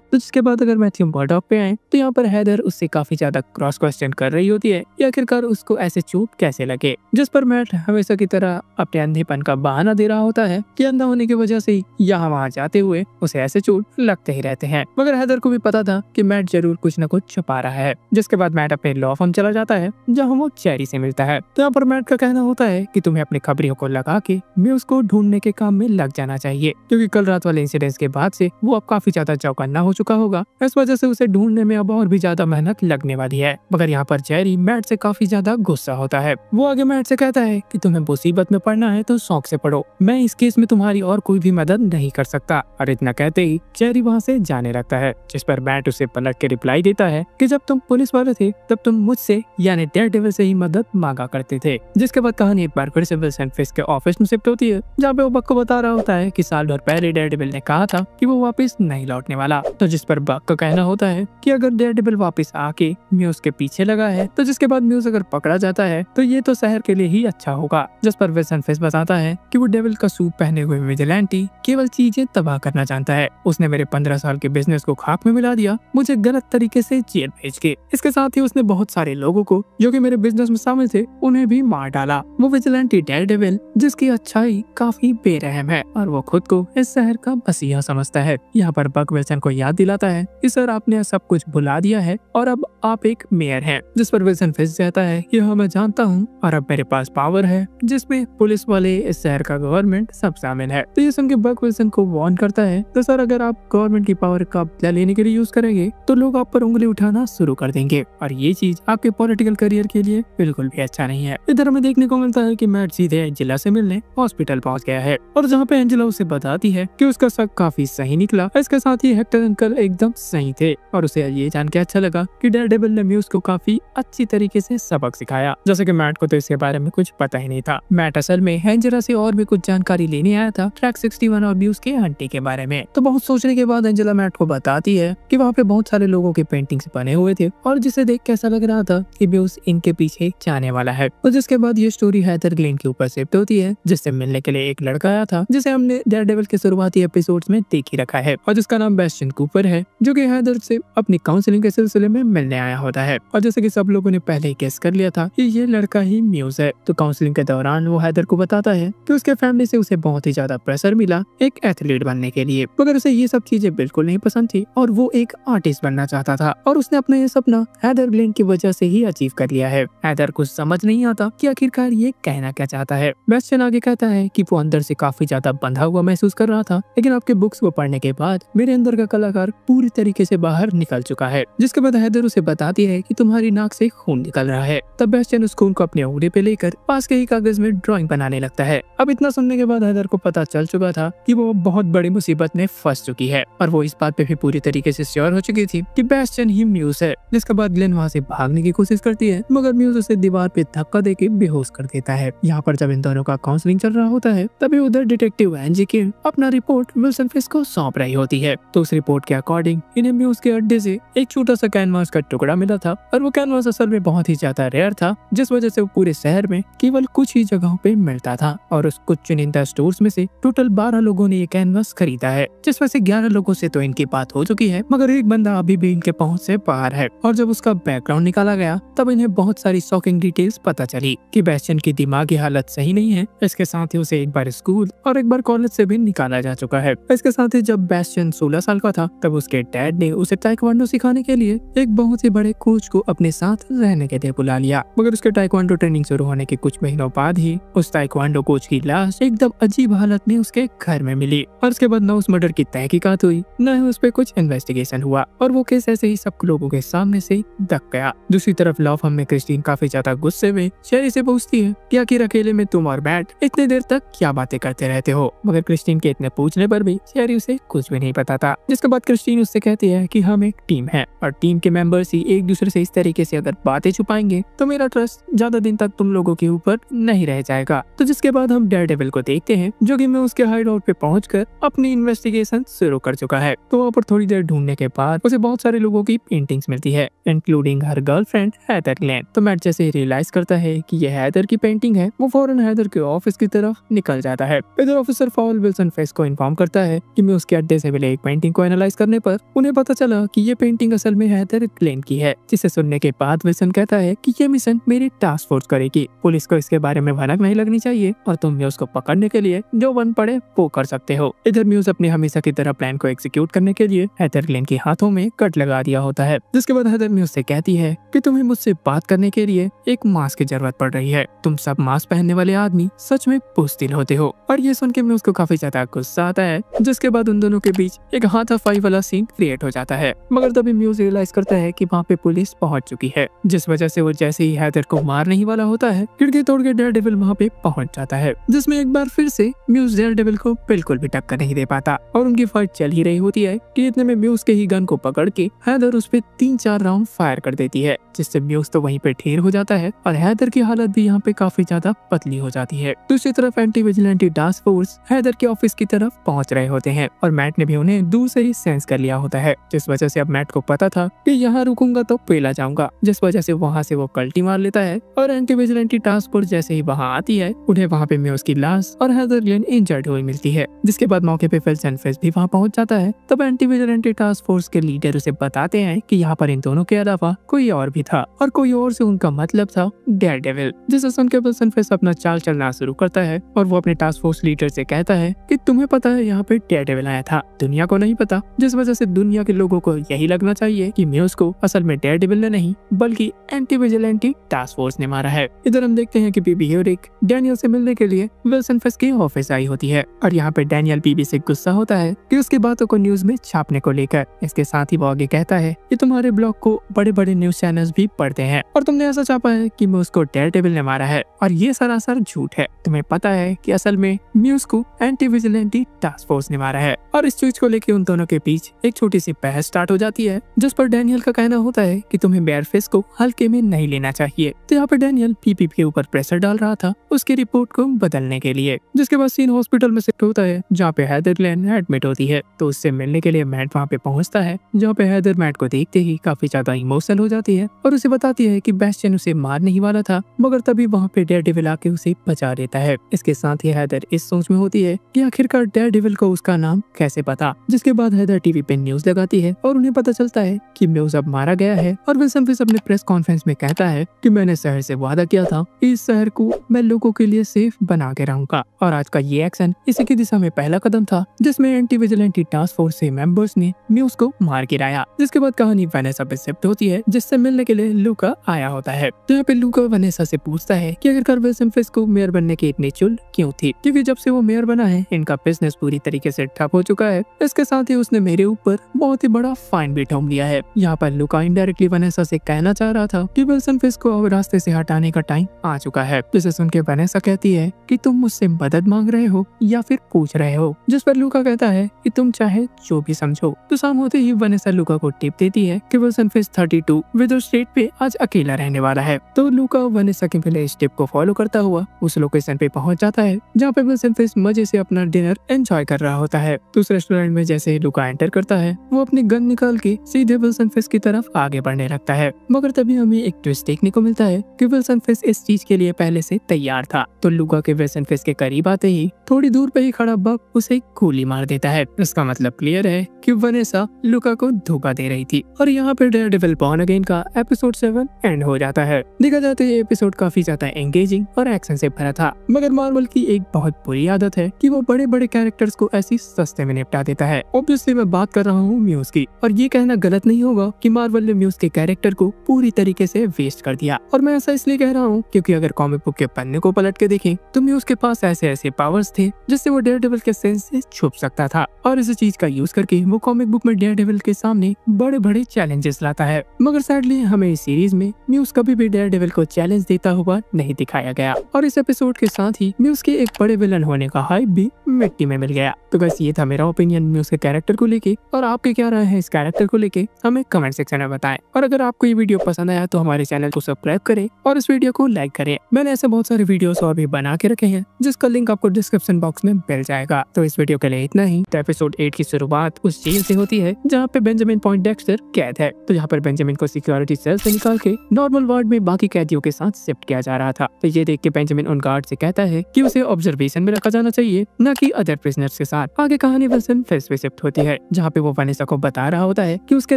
तो जिसके बाद अगर मैथ्यू मर्डॉक पे आए तो यहाँ पर हैदर उससे काफी ज्यादा क्रॉस क्वेश्चन कर रही होती है कि आखिरकार उसको ऐसे चोट कैसे लगे। जिस पर मैट हमेशा की तरह अपने अंधेपन का बहाना दे रहा होता है कि अंधा होने की वजह से यहाँ वहाँ जाते हुए उसे ऐसे चोट लगते ही रहते हैं। मगर हैदर को भी पता था कि मैट जरूर कुछ न कुछ छुपा रहा है। जिसके बाद मैट अपने लॉ फर्म चला जाता है जहाँ वो चेरी से मिलता है। तो यहाँ पर मैट का कहना होता है कि तुम्हें अपने खबरियों को लगा के म्यूज को ढूंढने के काम में लग जाना चाहिए, क्योंकि कल रात वाले इंसिडेंट के बाद से वो अब काफी ज्यादा चौकन्ना हो चुका होगा। इस वजह से उसे ढूंढने में अब और भी ज्यादा मेहनत लगने वाली है। मगर यहाँ पर चेरी मैट से काफी ज्यादा गुस्सा होता है। वो आगे मैट से कहता है कि तुम्हें मुसीबत में पड़ना है तो शौक से पढ़ो, मैं इस केस में तुम्हारी और कोई भी मदद नहीं कर सकता। और इतना कहते ही चेरी वहाँ से जाने लगता है। जिस पर मैट उसे पलट के रिप्लाई देता है कि जब तुम पुलिस वाले थे तब तुम मुझसे यानी डेयरडेविल से ही मदद मांगा करते थे। जिसके बाद कहानी एक बार फिर से विल्सन फिश के ऑफिस में शिफ्ट होती है, जहाँ पे वो बक को बता रहा होता है कि साल भर पहले डेयरडेविल ने कहा था कि वो वापस नहीं लौटने वाला। तो जिस पर बक का कहना होता है कि अगर डेयरडेविल वापस आके म्यूज के पीछे लगा है तो जिसके बाद म्यूज अगर पकड़ा जाता है तो ये तो शहर के लिए ही अच्छा होगा। जिस पर विल्सन फिश बताता है कि वो डेविल का सूट पहने हुए विजिलेंटी केवल चीजें तबाह करना जानता है। उसने मेरे 15 साल के बिजनेस को खाक में मिला दिया, मुझे गलत तरीके से जेल भेज के। इसके साथ ही उसने बहुत सारे लोगों को जो कि मेरे बिजनेस में शामिल थे उन्हें भी मार डाला। वो विजिलेंटी डेयरडेविल जिसकी अच्छाई काफी बेरहम है और वो खुद को इस शहर का मसीहा समझता है। यहाँ पर बक विल्सन को याद दिलाता है कि सर आपने सब कुछ भुला दिया है और अब आप एक मेयर हैं। जिस पर विल्सन फिश कहता है कि हाँ मैं जानता हूँ और अब मेरे पास पावर है जिसमें पुलिस वाले, इस शहर का गवर्नमेंट सब शामिल है। तो ये सुन के बक विल्सन को वार्न करता है तो सर अगर आप गवर्नमेंट की पावर का बदला लेने के लिए यूज करेंगे तो लोग आप पर उंगली उठाना शुरू कर देंगे और ये चीज आपके पॉलिटिकल करियर के लिए बिल्कुल भी अच्छा नहीं है। इधर हमें देखने को मिलता है कि मैट सीधे एंजेला से मिलने हॉस्पिटल पहुंच गया है और जहाँ पे एंजेला उसे बताती है कि उसका शक काफी सही निकला। इसके साथ ही हेक्टर अंकल एकदम सही थे और उसे ये जान के अच्छा लगा कि डेयरडेविल ने म्यूज को काफी अच्छी तरीके से सबक सिखाया। जैसे कि मैट को तो इसके बारे में कुछ पता ही नहीं था। मैट असल में एंजेला से और भी कुछ जानकारी लेने आया था ट्रैक 61 और म्यूज के आंटी के बारे में। तो बहुत सोचने के बाद एंजेला मैट को बताती है कि वहाँ पे बहुत सारे लोगों के पेंटिंग्स बने हुए थे और जिसे देख के ऐसा लग रहा था कि म्यूज इनके पीछे जाने वाला है। और जिसके बाद ये स्टोरी हैदर ग्लेन के ऊपर शिफ्ट होती है जिससे मिलने के लिए एक लड़का आया था जिसे हमने डेयरडेविल के शुरुआती एपिसोड्स में देख ही रखा है और जिसका नाम बेस्टियन कूपर है, जो कि हैदर से अपनी काउंसलिंग के सिलसिले में मिलने आया होता है। और जैसे कि सब लोगों ने पहले ही गेस कर लिया था कि ये लड़का ही म्यूज है। तो काउंसलिंग के दौरान वो हैदर को बताता है कि उसके फैमिली से उसे बहुत ही ज्यादा प्रेशर मिला एक एथलीट बनने के लिए, मगर उसे ये सब चीजें बिल्कुल नहीं पसंद थी और वो एक आर्टिस्ट बनना चाहता था और उसने अपना ये सपना हैदर ग्लेन की वजह से ही अचीव कर लिया है। हैदर कुछ समझ नहीं आता कि आखिरकार ये कहना क्या चाहता है। बेस्टियन आगे कहता है कि वो अंदर से काफी ज्यादा बंधा हुआ महसूस कर रहा था, लेकिन आपके बुक्स को पढ़ने के बाद मेरे अंदर का कलाकार पूरी तरीके से बाहर निकल चुका है। जिसके बाद हैदर उसे बताती है कि तुम्हारी नाक से खून निकल रहा है। तब बेस्टियन उस खून को अपने उंगली पे लेकर पास के ही कागज में ड्राइंग बनाने लगता है। अब इतना सुनने के बाद हैदर को पता चल चुका था कि वो बहुत बड़ी मुसीबत में फंस चुकी है और वो इस बात पे भी पूरी तरीके से श्योर हो चुकी थी कि बेस्टियन ही म्यूज है। जिसके बाद ग्लेन वहाँ से भागने की कोशिश करती है, मगर म्यूज उसे दीवार पे धक्का देके बेहोश कर देता है। यहाँ पर जब इन दोनों का काउंसलिंग चल रहा होता है तभी उधर डिटेक्टिव एंजी किम अपना रिपोर्ट विल्सन फिश को सौंप रही होती है। तो उस रिपोर्ट के अकॉर्डिंग इन्हें म्यूज के अड्डे से एक छोटा सा कैनवास का टुकड़ा मिला था और वो कैनवास असल में बहुत ही ज्यादा रेयर था, जिस वजह से वो पूरे शहर में केवल कुछ ही जगहों पे मिलता था और उस कुछ चुनिंदा स्टोर्स में से टोटल 12 लोगों ने ये कैनवास खरीदा है, जिसमें से 11 लोगों से तो इनकी बात हो चुकी है, मगर एक बंदा अभी भी इनके पहुंच से बाहर है। और जब उसका बैकग्राउंड निकाला गया तब इन्हें बहुत सारी शॉकिंग डिटेल्स पता चली कि बेस्टियन की दिमागी हालत सही नहीं है। इसके साथ ही उसे एक बार स्कूल और एक बार कॉलेज से भी निकाला जा चुका है। इसके साथ ही जब बेस्टियन 16 साल का था तब उसके डैड ने उसे ताइक्वांडो सिखाने के लिए एक बहुत ही बड़े कोच को अपने साथ रहने के लिए बुला लिया। मगर उसके ताइक्वांडो ट्रेनिंग शुरू होने के कुछ महीनों बाद ही उस ताइक्वांडो कोच की लाश एकदम अजीब हालत में उसके घर में मिली और उसके बाद न उस मर्डर की तहकीकात हुई, न ही उस पर कुछ इन्वेस्टिगेशन हुआ और वो केस ऐसे ही सब लोगों के सामने से दब गया। दूसरी तरफ लॉ फर्म में क्रिस्टीन काफी ज्यादा गुस्से में शेरी से पूछती है कि आखिर अकेले में तुम और मैट इतने देर तक क्या बातें करते रहते हो। मगर क्रिस्टीन के इतने पूछने पर भी शेरी उसे कुछ भी नहीं पता था। जिसके बाद क्रिस्टीन उससे कहती है कि हम एक टीम है और टीम के मेंबर्स ही एक दूसरे से इस तरीके से अगर बातें छुपाएंगे तो मेरा ट्रस्ट ज्यादा दिन तक तुम लोगों के ऊपर नहीं रह जाएगा। तो जिसके बाद हम डेयरडेविल को देखते हैं जो कि मैं उसके हाइड आउट पे पहुंचकर अपनी इन्वेस्टिगेशन शुरू कर चुका है। तो वहाँ पर थोड़ी देर ढूंढने के बाद उसे बहुत सारे लोगों की पेंटिंग्स मिलती है including her girlfriend Heather Glenn. तो मैट जैसे ही रियलाइज करता है कि ये हैदर की पेंटिंग है वो फौरन हैदर के ऑफिस की तरफ निकल जाता है। इधर ऑफिसर फॉल विल्सन फेस को इन्फॉर्म करता है कि मैं उसके अड्डे से मिले एक पेंटिंग को एनालाइज करने पर उन्हें पता चला कि ये पेंटिंग असल में हैदर ग्लेन की है। जिसे सुनने के बाद विल्सन कहता है कि ये मिशन मेरी टास्क फोर्स करेगी, पुलिस को इसके बारे में भनक नहीं लगनी चाहिए और तुम म्यूज को पकड़ने के लिए जो बन पड़े वो कर सकते हो। इधर म्यूज अपने हमेशा की तरह प्लान को एग्जीक्यूट करने के लिए हैदर ग्लेन के हाथों में कट लगा दिया होता है। जिसके बाद हैदर म्यूज से कहती है कि तुम्हें मुझसे बात करने के लिए एक मास्क की जरूरत पड़ रही है, तुम सब मास्क पहनने वाले आदमी सच में बुज़दिल होते हो। और ये सुन के म्यूज को काफी ज्यादा गुस्सा आता है। जिसके बाद उन दोनों के बीच एक हाथापाई वाला सीन क्रिएट हो जाता है। मगर तभी म्यूज रियलाइज करता है कि वहाँ पे पुलिस पहुंच चुकी है, जिस वजह से वो जैसे ही हैदर को मारने ही वाला होता है खिड़की तोड़ के डेयरडेविल वहाँ पे पहुंच जाता है। जिसमें एक बार फिर से म्यूज डेयरडेविल को बिल्कुल भी टक्कर नहीं दे पाता और उनकी फाइट चल ही रही होती है कि इतने में म्यूज के ही गन को पकड़ के हैदर उस पे 3-4 राउंड फायर कर देती है, जिससे म्यूज तो वहीं पे ढेर हो जाता है और हैदर की हालत भी यहाँ पे काफी ज्यादा पतली हो जाती है। दूसरी तरफ anti vigilante task force Heather के ऑफिस की तरफ पहुंच रहे होते हैं और मैट ने भी उन्हें दूर से ही सेंस कर लिया होता है, जिस वजह से अब मैट को पता था कि यहाँ रुकूंगा तो पेला जाऊंगा, जिस वजह से वहाँ से वो कल्टी मार लेता है। और एंटी विजिलेंटी टास्क फोर्स जैसे ही वहाँ आती है उन्हें वहाँ पे म्यूज की लाश और हैदर ग्लेन इंजर्ड हुई मिलती है। जिसके बाद मौके पे विल्सन फेस भी वहाँ पहुंच जाता है। तब एंटी विजिलेंटी टास्क फोर्स के लीडर उसे बताते हैं कि यहाँ पर इन दोनों के अलावा कोई और भी था और कोई और से उनका मतलब था डेयरडेविल। जिसे सुन के विल्सन फेस अपना चाल चलना शुरू करता है और वो अपने टास्क फोर्स लीडर से कहता है कि तुम्हें पता है यहाँ पे डेयरडेविल आया था, दुनिया को नहीं पता, जिस वजह से दुनिया के लोगों को यही लगना चाहिए कि म्यूज को असल में डेयरडेविल ने नहीं बल्कि एंटी विजिलेंटी टास्क फोर्स ने मारा है। इधर हम देखते हैं कि बीबी ह्यूरिक डैनियल से मिलने के लिए विल्सन फेस के ऑफिस आई होती है और यहाँ पे डैनियल बीबी से गुस्सा होता है कि उसकी बातों को न्यूज में छापने को लेकर। इसके साथ ही वो आगे कहता है कि तुम्हारे ब्लॉग को बड़े बड़े न्यूज चैनल्स भी पढ़ते हैं और तुमने ऐसा छापा है कि म्यूज को डेयरडेविल ने मारा है और ये सरासर झूठ है। तुम्हें पता है कि असल में म्यूज को एंटी विजिलेंटी टास्क फोर्स ने मारा है। और इस चीज को लेकर उन दोनों के बीच एक छोटी सी बहस स्टार्ट हो जाती है, जिस पर डैनियल का कहना होता है कि तुम्हें बेयरफेस को हल्के में नहीं लेना चाहिए। तो यहाँ पर डैनियल पीपी के ऊपर प्रेशर डाल रहा था उसकी रिपोर्ट को बदलने के लिए। जिसके बाद सीन हॉस्पिटल में शिफ्ट होता है जहाँ पे हैदर ग्लेन एडमिट होती है। तो उससे मिलने के लिए मैट वहाँ पे पहुंचता है, जहाँ पे हैदर मैट को देखते ही काफी ज्यादा इमोशनल हो जाती है और उसे बताती है कि बेस्टियन उसे मारने ही वाला था, मगर तभी वहाँ पे डेयरडेविल आके उसे बचा देता है। इसके साथ ही हैदर इस सोच में होती है कि आखिरकार डेयरडेविल को उसका नाम कैसे पता। जिसके बाद हैदर टीवी पे न्यूज लगाती है और उन्हें पता चलता है कि म्यूज अब मारा गया है। और विल्सन फेस अपने प्रेस कॉन्फ्रेंस में कहता है कि मैंने शहर से वादा किया था कि इस शहर को मैं लोगों के लिए सेफ बना के रहूंगा और आज का ये एक्शन इसी की दिशा में पहला कदम था, जिसमें एंटी विजिलेंटी टास्क फोर्स के मेंबर्स ने म्यूज को मार गिराया। जिसके बाद कहानी वेनेसा पे शिफ्ट होती है, जिससे मिलने के लिए लूका आया होता है। तो यहाँ पे लूका वेनेसा से पूछता है कि आखिरकार विल्सन फेस को मेयर बनने की इतनी चुल क्यों थी, क्योंकि जब से वो मेयर बना है इनका बिजनेस पूरी तरीके से ठप हो चुका है। इसके साथ ही उसने मेरे ऊपर बहुत ही बड़ा फाइन भी ठोक दिया है। यहाँ पर लूका इनडायरेक्टली वेनेसा से कहना चाह रहा था कि विल्सन फेस को अब रास्ते से हटाने का टाइम आ चुका है। जिसे सुन के वेनेसा कहती है कि तुम मुझसे मदद मांग रहे हो या फिर पूछ रहे हो, जिस पर लूका कहता है कि तुम चाहे जो भी समझो। तो शाम होते ही वेनेसा लूका को टिप देती है कि विल्सन फेस 32 विदर स्ट्रीट पे आज अकेला रहने वाला है। तो लूका वेनेसा के पहले इस टिप को फॉलो करता हुआ उस लोकेशन पे पहुंच जाता है जहाँ पे विल्सन फेस मजे से अपना डिनर एंजॉय कर रहा होता है। तो उस रेस्टोरेंट में जैसे ही लूका एंटर करता है वो अपनी गन निकाल के सीधे विल्सन फेस की तरफ आगे बढ़ने लगता है। मगर तभी हमें एक ट्विस्ट देखने को मिलता है कि विल्सन फेस इस चीज के लिए पहले से तैयार था। तो लूका के विल्सन फेस के करीब आते ही थोड़ी दूर पे ही खड़ा बक उसे गोली मार देता है। इसका मतलब क्लियर है कि वेनेसा लूका को धोखा दे रही थी। और यहाँ पे डेयरडेविल बॉर्न अगेन का एपिसोड 7 एंड हो जाता है। देखा जाए तो ये एपिसोड काफी ज्यादा एंगेजिंग और एक्शन से भरा था, मगर मार्वल की एक बहुत बुरी आदत है कि वो बड़े बड़े कैरेक्टर्स को ऐसी सस्ते में निपटा देता है। ऑब्वियसली मैं बात कर रहा हूँ म्यूज की। और ये कहना गलत नहीं होगा कि मार्वल ने म्यूज के कैरेक्टर को पूरी तरीके से वेस्ट कर दिया। और मैं ऐसा इसलिए कह रहा हूँ क्योंकि अगर कॉमिक बुक के पन्ने को पलट के देखें तो म्यूज के पास ऐसे ऐसे पावर्स थे जिससे वो डेयरडेविल के सेंस से छुप सकता था, और इस चीज का यूज करके वो कॉमिक बुक में डेयरडेविल के सामने बड़े बड़े चैलेंजेस लाता है। मगर सैडली हमें इस सीरीज में म्यूज कभी भी डेयरडेविल को चैलेंज देता हुआ नहीं दिखाया गया, और इस एपिसोड के साथ ही म्यूज के एक बड़े विलन होने का हाइप भी मिट्टी में मिल गया। तो बस ये था मेरा ओपिनियन म्यूज के कैरेक्टर को लेके, और आपके क्या राय है इस कैरेक्टर को लेके हमें कमेंट सेक्शन में बताएं। और अगर आपको ये वीडियो पसंद आया तो हमारे चैनल को सब्सक्राइब करें और इस वीडियो को लाइक करें। मैंने ऐसे बहुत सारे वीडियोस और भी बना के रखे हैं जिसका लिंक आपको डिस्क्रिप्शन बॉक्स में मिल जाएगा। तो इस वीडियो के लिए इतना ही। तो एपिसोड 8 की शुरुआत उस जेल से होती है जहाँ पे बेंजामिन पॉइंटडेक्स्टर कैद है। तो यहाँ पर बेंजामिन को सिक्योरिटी सेल से निकाल के नॉर्मल वार्ड में बाकी कैदियों के साथ शिफ्ट किया जा रहा था। तो ये देख के बेंजामिन उन गार्ड से कहता है कि उसे ऑब्जर्वेशन में रखा जाना चाहिए, न कि अदर प्रिजनर्स के साथ। आगे कहानी विल्सन फेस पे शिफ्ट होती है जहाँ पे वो वनेसा को बता रहा होता है कि उसके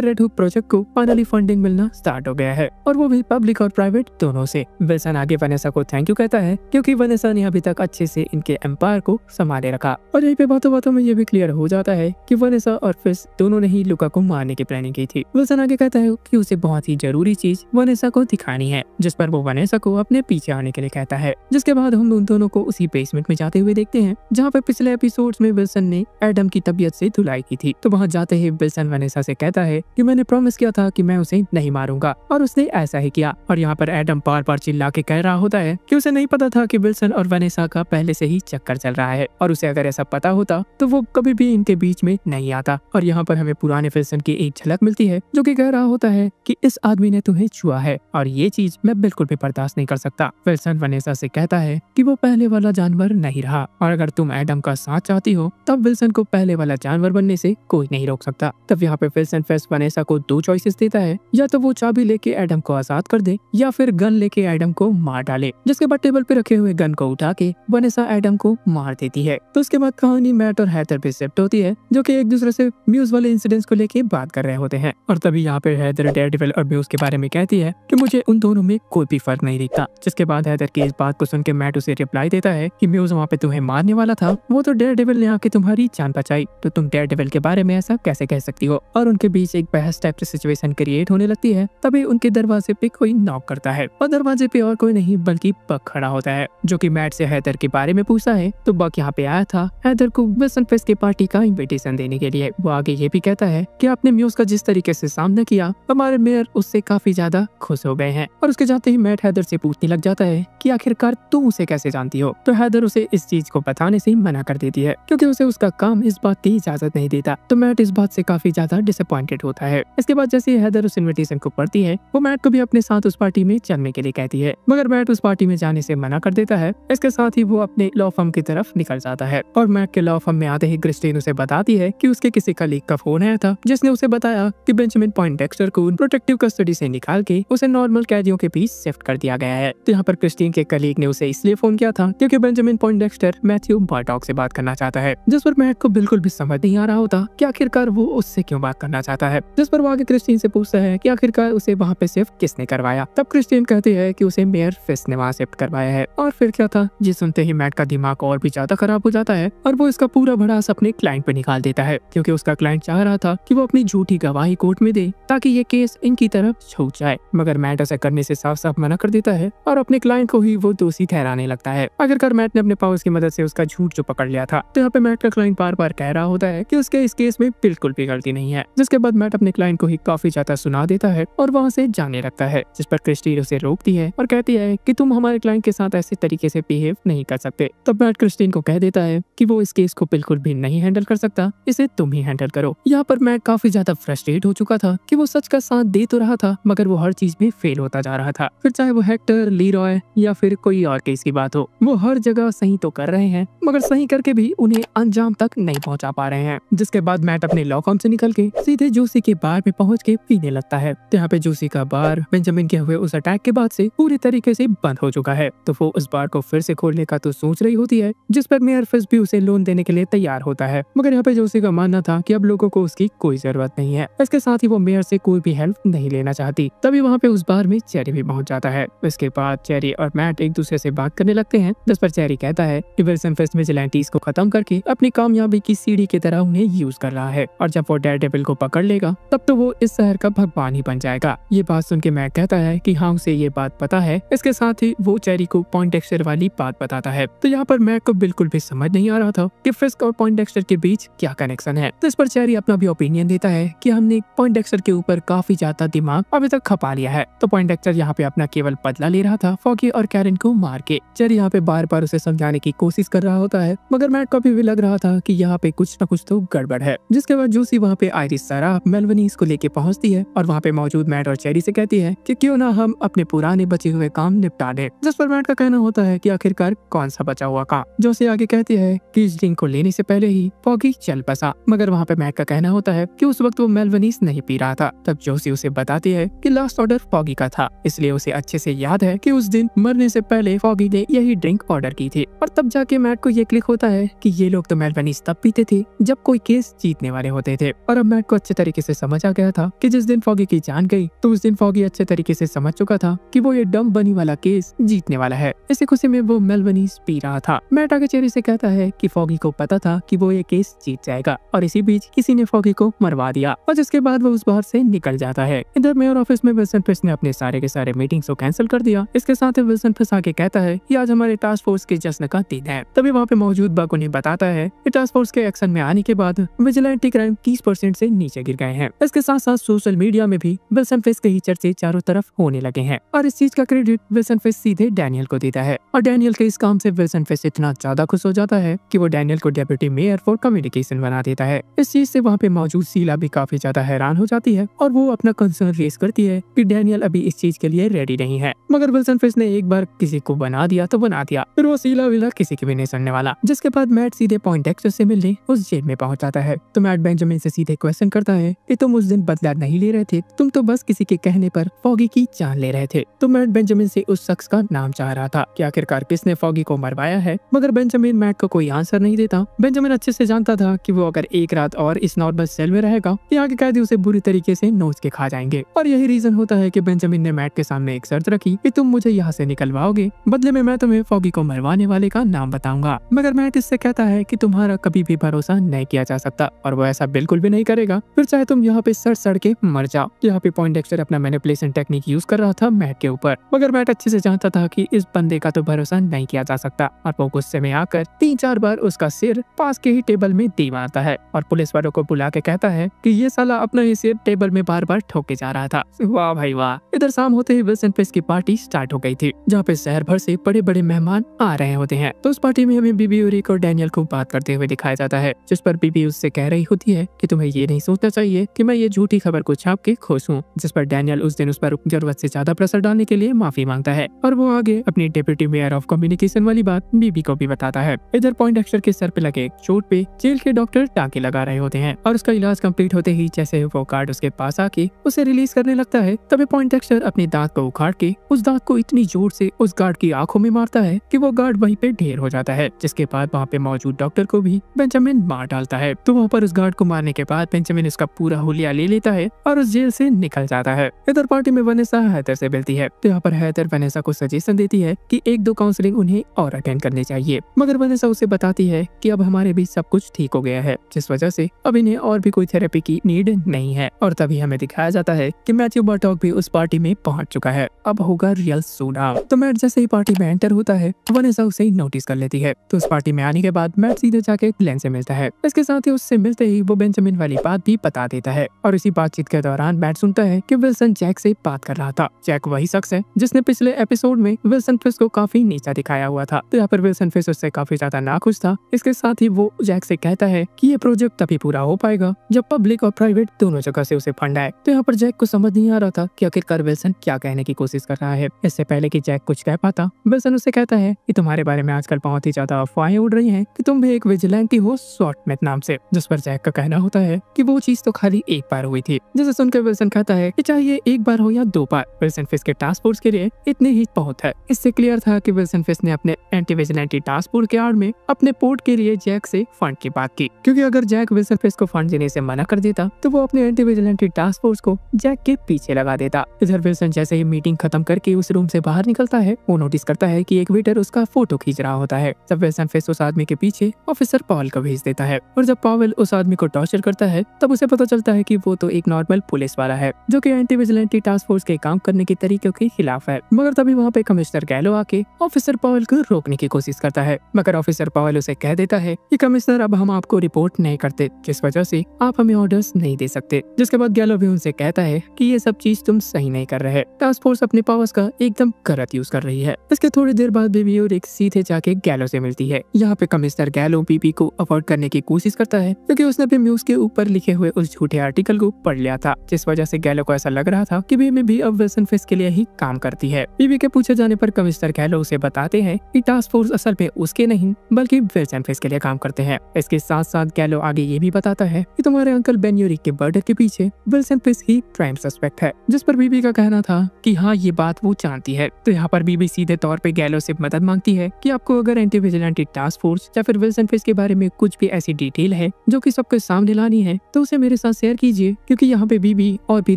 रेड हुक प्रोजेक्ट को फाइनली फंडिंग मिलना स्टार्ट हो गया है, और वो भी पब्लिक और प्राइवेट दोनों से। विल्सन आगे वनेसा को थैंक यू कहता है क्योंकि वनेसा ने अभी तक अच्छे से इनके एम्पायर को संभाले रखा। और यहीं पे बातों बातों में ये भी क्लियर हो जाता है कि वनेसा और फिश दोनों ने ही लुका को मारने की प्लानिंग की थी। विल्सन आगे कहता है कि उसे बहुत ही जरूरी चीज वनेसा को दिखानी है, जिस पर वो वनेसा को अपने पीछे आने के लिए कहता है। जिसके बाद हम उन दोनों को उसी बेसमेंट में जाते हुए देखते हैं जहाँ पे पिछले एपिसोड्स में विल्सन ने एडम की तबीयत से धुलाई की थी। तो वहाँ जाते ही विल्सन वनेसा से कहता है कि मैंने प्रॉमिस किया था कि मैं उसे नहीं मारूंगा, और उसने ऐसा ही किया। और यहाँ पर एडम बार बार चिल्ला के कह रहा होता है कि उसे नहीं पता था कि विल्सन और वनेसा का पहले से ही चक्कर चल रहा है, और उसे अगर ऐसा पता होता तो वो कभी भी इनके बीच में नहीं आता। और यहाँ पर हमें पुराने विल्सन की एक झलक मिलती है जो कि कह रहा होता है कि इस आदमी ने तुम्हें छुआ है और ये चीज मैं बिल्कुल भी बर्दाश्त नहीं कर सकता। विल्सन वनेसा से कहता है कि वो पहले वाला जानवर नहीं रहा, और अगर तुम एडम का साथ चाहती हो तब विल्सन को पहले वाला जानवर बनने से कोई नहीं रोक सकता। तब यहाँ पे विल्सन फेस वनेसा को दो चॉइसेस देता है, या तो वो चाबी लेके एडम को आजाद कर दे या फिर गन लेके एडम को मार डाले। जिसके बाद टेबल पे रखे हुए गन को उठा के वनेसा एडम को मार देती है। तो उसके बाद कहानी मैट और हैदर पे शिफ्ट होती है जो कि एक दूसरे से म्यूज वाले इंसिडेंट्स को लेके बात कर रहे होते हैं। और तभी यहाँ पे हैदर डेयरडेविल और म्यूज के बारे में कहती है कि मुझे उन दोनों में कोई भी फर्क नहीं दिखता। जिसके बाद हैदर की इस बात को सुन के मैट उसे रिप्लाई देता है कि म्यूज वहाँ पे तुम्हें मारने वाला था, वो तो डेयरडेविल ने आके तुम्हारी जान बचाई, तो तुम डेयरडेविल के बारे में ऐसा कैसे कह सकती हो। और उनके बीच एक बहस टाइप की सिचुएशन क्रिएट होने लगती है। तभी उनके दरवाजे पे कोई नॉक करता है, और दरवाजे पे और कोई नहीं बल्कि बक खड़ा होता है जो कि मैट से हैदर के बारे में पूछता है। तो बक यहाँ पे आया था हैदर को विल्सन फेस्ट की पार्टी का इन्विटेशन देने के लिए। वो आगे ये भी कहता है कि आपने म्यूज का जिस तरीके से सामना किया हमारे मेयर उससे काफी ज्यादा खुश हो गए हैं। और उसके जाते ही मैट हैदर से पूछने लग जाता है कि आखिरकार तुम उसे कैसे जानती हो। तो हैदर उसे इस चीज को बताने से मना कर देती है क्योंकि उसे उसका काम इस बात की इजाजत नहीं देता। तो मैट इस बात से काफी ज्यादा डिसअपॉइंटेड होता है। इसके बाद जैसे ही हैदर उस इन्विटेशन को पढ़ती है वो मैट को भी अपने साथ उस पार्टी में चलने के लिए कहती है, मगर मैट उस पार्टी में जाने से मना कर देता है। इसके साथ ही वो अपने लॉ फर्म की तरफ निकल जाता है, और मैट के लॉ फर्म में आते ही क्रिस्टीन उसे बताती है कि उसके किसी कलीग का फोन आया था जिसने उसे बताया कि बेंजामिन पॉइंटडेक्स्टर को प्रोटेक्टिव कस्टडी से निकाल के उसे नॉर्मल कैदियों के बीच शिफ्ट कर दिया गया है। तो यहाँ पर क्रिस्टीन के कलीग ने उसे इसलिए फोन किया था क्योंकि बेंजामिन पॉइंटडेक्स्टर मैथ्यू मर्डॉक से बात करना चाहता है, जिस पर मैट को बिल्कुल भी समझ नहीं आ रहा होता कि आखिरकार वो उससे क्यों बात करना चाहता है। जिस पर वो आगे क्रिस्टीन से पूछता है कि आखिरकार उसे वहाँ पे शिफ्ट किसने करवाया। तब क्रिस्टीन कहती है कि उसे मेयर फिश ने वहाँ शिफ्ट करवाया है। और फिर क्या था, ये सुनते ही मैट का दिमाग और भी ज्यादा खराब हो जाता है और वो इसका पूरा भड़ास अपने क्लाइंट पे निकाल देता है क्योंकि उसका क्लाइंट चाह रहा था कि वो अपनी झूठी गवाही कोर्ट में दे ताकि ये केस इनकी तरफ छूट जाए। मगर मैट ऐसा करने से साफ साफ मना कर देता है और अपने क्लाइंट को ही वो दोषी ठहराने लगता है। आखिरकार मैट ने अपने पावर्स की मदद से उसका झूठ जो पकड़ लिया था। तो यहाँ पे मैट का क्लाइंट बार बार कह रहा होता है कि उसके इस केस में बिल्कुल भी गलती नहीं है। जिसके बाद मैट अपने क्लाइंट को ही काफी ज्यादा सुना देता है और वहाँ से जाने लगता है, जिस पर क्रिस्टीन उसे रोकती है और कहती है कि तुम हमारे क्लाइंट के साथ ऐसे तरीके से बिहेव नहीं कर सकते। तब मैट क्रिस्टीन को कह देता है कि वो इस केस को बिल्कुल भी नहीं हैंडल कर सकता, इसे तुम ही हैंडल करो। यहाँ पर मैट काफी ज्यादा फ्रस्ट्रेट हो चुका था कि वो सच का साथ दे तो रहा था मगर वो हर चीज में फेल होता जा रहा था। फिर चाहे वो हेक्टर, लीरॉय या फिर कोई और केस की बात हो, वो हर जगह सही तो कर रहे हैं मगर सही करके भी उन्हें अंजाम तक नहीं पहुंचा पा रहे हैं। जिसके बाद मैट अपने लॉ फर्म से निकल के सीधे जूसी के बार में पहुंच के पीने लगता है। तो यहाँ पे जूसी का बार बेंजामिन के हुए उस अटैक के बाद से पूरी तरीके से बंद हो चुका है। तो वो उस बार को फिर से खोलने का तो सोच रही होती है, जिस पर मेयर फिश भी उसे लोन देने के लिए तैयार होता है। मगर यहाँ पे जूसी का मानना था कि अब लोगों को उसकी कोई जरूरत नहीं है। इसके साथ ही वो मेयर से कोई भी हेल्प नहीं लेना चाहती। तभी वहाँ पे उस बार में चेरी भी पहुंच जाता है। इसके बाद चेरी और मैट एक दूसरे से बात करने लगते हैं, जिस पर चेरी कहता है कि विल्सन फेस्ट विजिलेंटीज को खत्म करके अपनी कामयाबी की सीढ़ी की तरह उन्हें यूज कर रहा है और जब वो डेयरडेविल को पकड़ लेगा तब तो वो इस शहर का भगवान ही बन जाएगा। ये बात सुन के मैट कहता है कि हाँ उसे ये बात पता है। इसके साथ ही वो चेरी को पॉइंटेक्स्टर वाली बात बताता है। तो यहाँ पर मैट को बिल्कुल भी समझ नहीं आ रहा था कि फिस्क और पॉइंटेक्स्टर के बीच क्या कनेक्शन है। तो इस पर चेरी अपना भी ओपिनियन देता है कि हमने पॉइंटेक्स्टर के ऊपर काफी ज्यादा दिमाग अभी तक खपा लिया है। तो पॉइंटेक्स्टर यहाँ पे अपना केवल बदला ले रहा था फॉगी और कैरन को मार के। चेरी यहाँ पे बार बार उसे समझाने की कोशिश कर रहा होता है, मगर मैट को भी लग रहा था कि यहाँ पे कुछ न कुछ तो गड़बड़ है। जिसके बाद जूसी वहाँ पे आयरिस सारा मेलवनीस को लेके पहुँचती है और वहाँ पे मौजूद मैट और चेरी से कहती है कि क्यों ना हम अपने पुराने बचे हुए काम निपटा दें। जिस पर मैट का कहना होता है कि आखिरकार कौन सा बचा हुआ काम। जूसी आगे कहती है कि इस ड्रिंक को लेने से पहले ही फॉगी चल बसा, मगर वहाँ पे मैट का कहना होता है कि उस वक्त वो मेलवनीस नहीं पी रहा था। तब जूसी उसे बताती है कि लास्ट ऑर्डर फॉगी का था, इसलिए उसे अच्छे से याद है कि उस दिन मरने से पहले फॉगी ने यही ड्रिंक ऑर्डर की थी। और तब जाके मैट को ये क्लिक होता है कि ये लोग तो मेलवनीस तब पीते थे जब कोई केस जीतने वाले होते थे। और अब मैट को अच्छे तरीके से समझ आ गया था कि जिस दिन फॉगी की जान गई तो उस दिन फॉगी अच्छे तरीके से समझ चुका था कि वो ये डम बनी वाला केस जीतने वाला है। इसी खुशी में वो मेलवनीस पी रहा था। मैट आगे चेरी से कहता है कि फॉगी को पता था कि वो ये केस जीत जाएगा और इसी बीच किसी ने फॉगी को मरवा दिया और जिसके बाद वो उस बाहर से निकल जाता है। इधर मेयर ऑफिस में विल्सन फिस्क ने अपने सारे के सारे मीटिंग्स को कैंसिल कर दिया। इसके साथ ही विल्सन फिस्क आके कहता है कि आज हमारे टास्क फोर्स के जश्न का दिन है। तभी वहाँ पे मौजूद बग उन्हें बताता है कि टास्क फोर्स के एक्शन में आने के बाद विजिलेंटी क्राइम 30% से नीचे गिर गए हैं। इसके साथ साथ सोशल मीडिया में भी विल्सन फिस्क के ही चर्चे चारों तरफ होने लगे हैं और इस चीज का क्रेडिट विल्सन फिस्क सीधे डैनियल को देता है। और डैनियल के इस काम से विल्सन फिस्क इतना ज्यादा खुश हो जाता है कि वो डैनियल को डेप्यूटी मेयर फॉर कम्युनिकेशन बना देता है। इस चीज से वहाँ पे मौजूद शीला भी काफी ज्यादा हैरान हो जाती है और वो अपना कंसर्न रेस करती है कि डैनियल अभी इस चीज के लिए रेडी नहीं है। मगर विल्सन फिस्क ने एक बार किसी को बना दिया तो बना दिया, फिर वो शीला विला किसी की भी नहीं सुनने वाला। जिसके बाद मैट सीधे पॉइंटेक्स्टर से मिलने उस जेल में पहुंच जाता है। तो मैट बेंजामिन से सीधे क्वेश्चन करता है कि तुम उस दिन बदला नहीं ले रहे थे, तुम तो बस किसी के कहने पर फॉगी की जान ले रहे थे। तो मैट बेंजामिन से उस शख्स का नाम चाह रहा था कि आखिरकार किसने फॉगी को मरवाया है, मगर बेंजामिन मैट को कोई आंसर नहीं देता। बेंजामिन अच्छे से जानता था कि वो अगर एक रात और इस नॉर्मल सेल में रहेगा यहाँ के कैदी उसे बुरी तरीके से नोच के खा जाएंगे। और यही रीजन होता है कि बेंजामिन ने मैट के सामने एक शर्त रखी कि तुम मुझे यहाँ से निकलवाओगे, बदले में मैं तुम्हें फॉगी को मरवाने वाले का नाम बताऊंगा। मगर मैट इससे कहता है कि तुम्हारा कभी भी भरोसा नहीं किया जा सकता और वो ऐसा बिल्कुल भी नहीं करेगा, फिर चाहे तुम यहाँ पे सड़ के मर जाओ। यहाँ पे पॉइंटेक्स्टर अपना मैनिपुलेशन टेक्निक यूज कर रहा था मैट के ऊपर, मगर मैट अच्छे से जानता था कि इस बंदे का तो भरोसा नहीं किया जा सकता और वो गुस्से में आकर 3-4 बार उसका सिर पास के ही टेबल में दे मारता है और पुलिस वालों को बुला के कहता है कि ये साला अपना ही सिर टेबल में बार बार ठोके जा रहा था। वाह भाई वाह। इधर शाम होते ही विल्सन फिस्क की पार्टी स्टार्ट हो गई थी जहाँ पे शहर भर से बड़े बड़े मेहमान आ रहे होते हैं। तो उस पार्टी में हमें बीबी यूरिक और डैनियल को बात करते हुए दिखाया जाता है, जिस पर बीबी उससे कह रही होती है कि तुम्हें ये नहीं सोचना चाहिए कि मैं ये झूठी खबर को छाप के खुश हूँ। जिस पर डैनियल उस दिन उस पर जरूरत से ज्यादा प्रेशर डालने के लिए माफी मांगता है और वो आगे अपनी डेप्यूटी मेयर ऑफ कम्युनिकेशन वाली बात बीबी को भी बताता है। इधर पॉइंटेक्स्टर के सर पे लगे चोट पे जेल के डॉक्टर टाँके लगा रहे होते हैं और उसका इलाज कंप्लीट होते ही जैसे वो गार्ड उसके पास आके उसे रिलीज करने लगता है, तभी पॉइंटेक्स्टर अपने दांत को उखाड़ के उस दांत को इतनी जोर से उस गार्ड की आंखों में मारता है कि वो गार्ड वहीं पे ढेर हो जाता है। जिसके बाद वहाँ पे मौजूद डॉक्टर को भी बेंजामिन मार डालता है। तो वहाँ पर उस गार्ड को मारने के बाद बेंजामिन इसका पूरा हुलिया ले लेता है और उस जेल से निकल जाता है। इधर पार्टी में वनेसा हैदर से मिलती है, तो यहाँ पर हैदर वनेसा को सजेशन देती है कि 1-2 काउंसलिंग उन्हें और अटेंड करनी चाहिए, मगर वनेसा उसे बताती है कि अब हमारे बीच सब कुछ ठीक हो गया है, जिस वजह से अब इन्हें और भी कोई थेरेपी की नीड नहीं है। और तभी हमें दिखाया जाता है कि मैथ्यू बर्टॉक भी उस पार्टी में पहुंच चुका है। अब होगा रियल शोडाउन। तो मैट जैसे ही पार्टी में एंटर होता है वनेसा उसे नोटिस कर लेती है। तो उस पार्टी में आने के बाद मैट सीधे जाके ग्लेन से मिलता है। इसके साथ ही उससे मिलते ही वो बेंजामिन वाली बात भी बता देता है और इसी बातचीत के दौरान मैट सुनता है कि विल्सन जैक से बात कर रहा था। जैक वही शख्स है जिसने पिछले एपिसोड में विल्सन फिस्क को काफी नीचा दिखाया हुआ था। तो यहाँ पर विल्सन फिस्क उससे काफी ज्यादा नाखुश था। इसके साथ ही वो जैक से कहता है कि ये प्रोजेक्ट तभी पूरा हो पाएगा जब पब्लिक और प्राइवेट दोनों जगह से उसे फंड आए। तो यहाँ पर जैक को समझ नहीं आ रहा था कि आखिरकार विल्सन क्या कहने की कोशिश कर रहा है। इससे पहले कि जैक कुछ कह पाता, विल्सन उससे कहता है कि तुम्हारे बारे में आजकल बहुत ही ज्यादा अफवाहें उड़ रही हैं कि तुम भी एक विजिलेंटी हो स्वॉर्टमैथ नाम से। जिस पर जैक का कहना होता है कि वो चीज तो खाली एक बार हुई थी। जिसे सुनकर विल्सन कहता है कि चाहे एक बार हो या 2 बार, विल्सन फिस्क के टास्क फोर्स के लिए इतनी ही बहुत है। इससे क्लियर था कि विल्सन फिस्क ने अपने एंटी विजिलेंटी टास्क फोर्स के आड़ में अपने पोर्ट के लिए जैक से फंड की बात की, क्योंकि अगर जैक विल्सन फिस्क को फंड देने से मना कर देता तो वो अपने एंटी विजिलेंटी टास्क फोर्स को जैक के पीछे लगा देता। इधर विल्सन जैसे ही मीटिंग खत्म करके उस रूम से बाहर निकलता है, वो नोटिस करता है कि एक वेटर उसका फोटो खींच रहा होता है। जब विल्सन फिस्क उस आदमी के पीछे ऑफिसर पॉल को भेज देता है और जब पॉल पावेल उस आदमी को टॉर्चर करता है तब उसे पता चलता है कि वो तो एक नॉर्मल पुलिस वाला है जो कि एंटी विजिलेंटी टास्क फोर्स के काम करने के तरीकों के खिलाफ है। मगर तभी वहाँ पे कमिश्नर गैलो आके ऑफिसर पावेल को रोकने की कोशिश करता है, मगर ऑफिसर पावेल उसे कह देता है कि कमिश्नर अब हम आपको रिपोर्ट नहीं करते, जिस वजह से आप हमें ऑर्डर्स नहीं दे सकते। जिसके बाद गैलो भी उनसे कहता है कि ये सब चीज तुम सही नहीं कर रहे, टास्क फोर्स अपने पावर्स का एकदम गलत यूज कर रही है। इसके थोड़ी देर बाद बीबी और एक सीधे जाके गैलो से मिलती है। यहाँ पे कमिश्नर गैलो बीबी को अवॉइड करने की कोशिश करता है क्योंकि उसने भी म्यूज के ऊपर लिखे हुए उस झूठे आर्टिकल को पढ़ लिया था, जिस वजह से गैलो को ऐसा लग रहा था कि बीबी भी अब विल्सन फिस्क के लिए ही काम करती है। बीबी के पूछे जाने पर कमिश्नर गैलो उसे बताते हैं कि टास्क फोर्स असल में उसके नहीं बल्कि विल्सन फिस्क के लिए काम करते हैं। इसके साथ साथ गैलो आगे ये भी बताता है कि तुम्हारे अंकल बेन यूरिक के मर्डर के पीछे विल्सन फिस्क ही प्राइम सस्पेक्ट है, जिस पर बीबी का कहना था कि हाँ ये बात वो जानती है। तो यहाँ पर बीबी सीधे तौर पे गैलो से मदद मांगती है कि आपको अगर एंटी विजिलेंटी टास्क फोर्स या फिर विल्सन फिस्क के बारे में कुछ भी ऐसी डिटेल है जो कि सबके सामने लानी है तो उसे मेरे साथ शेयर कीजिए, क्योंकि यहाँ पे बीबी और भी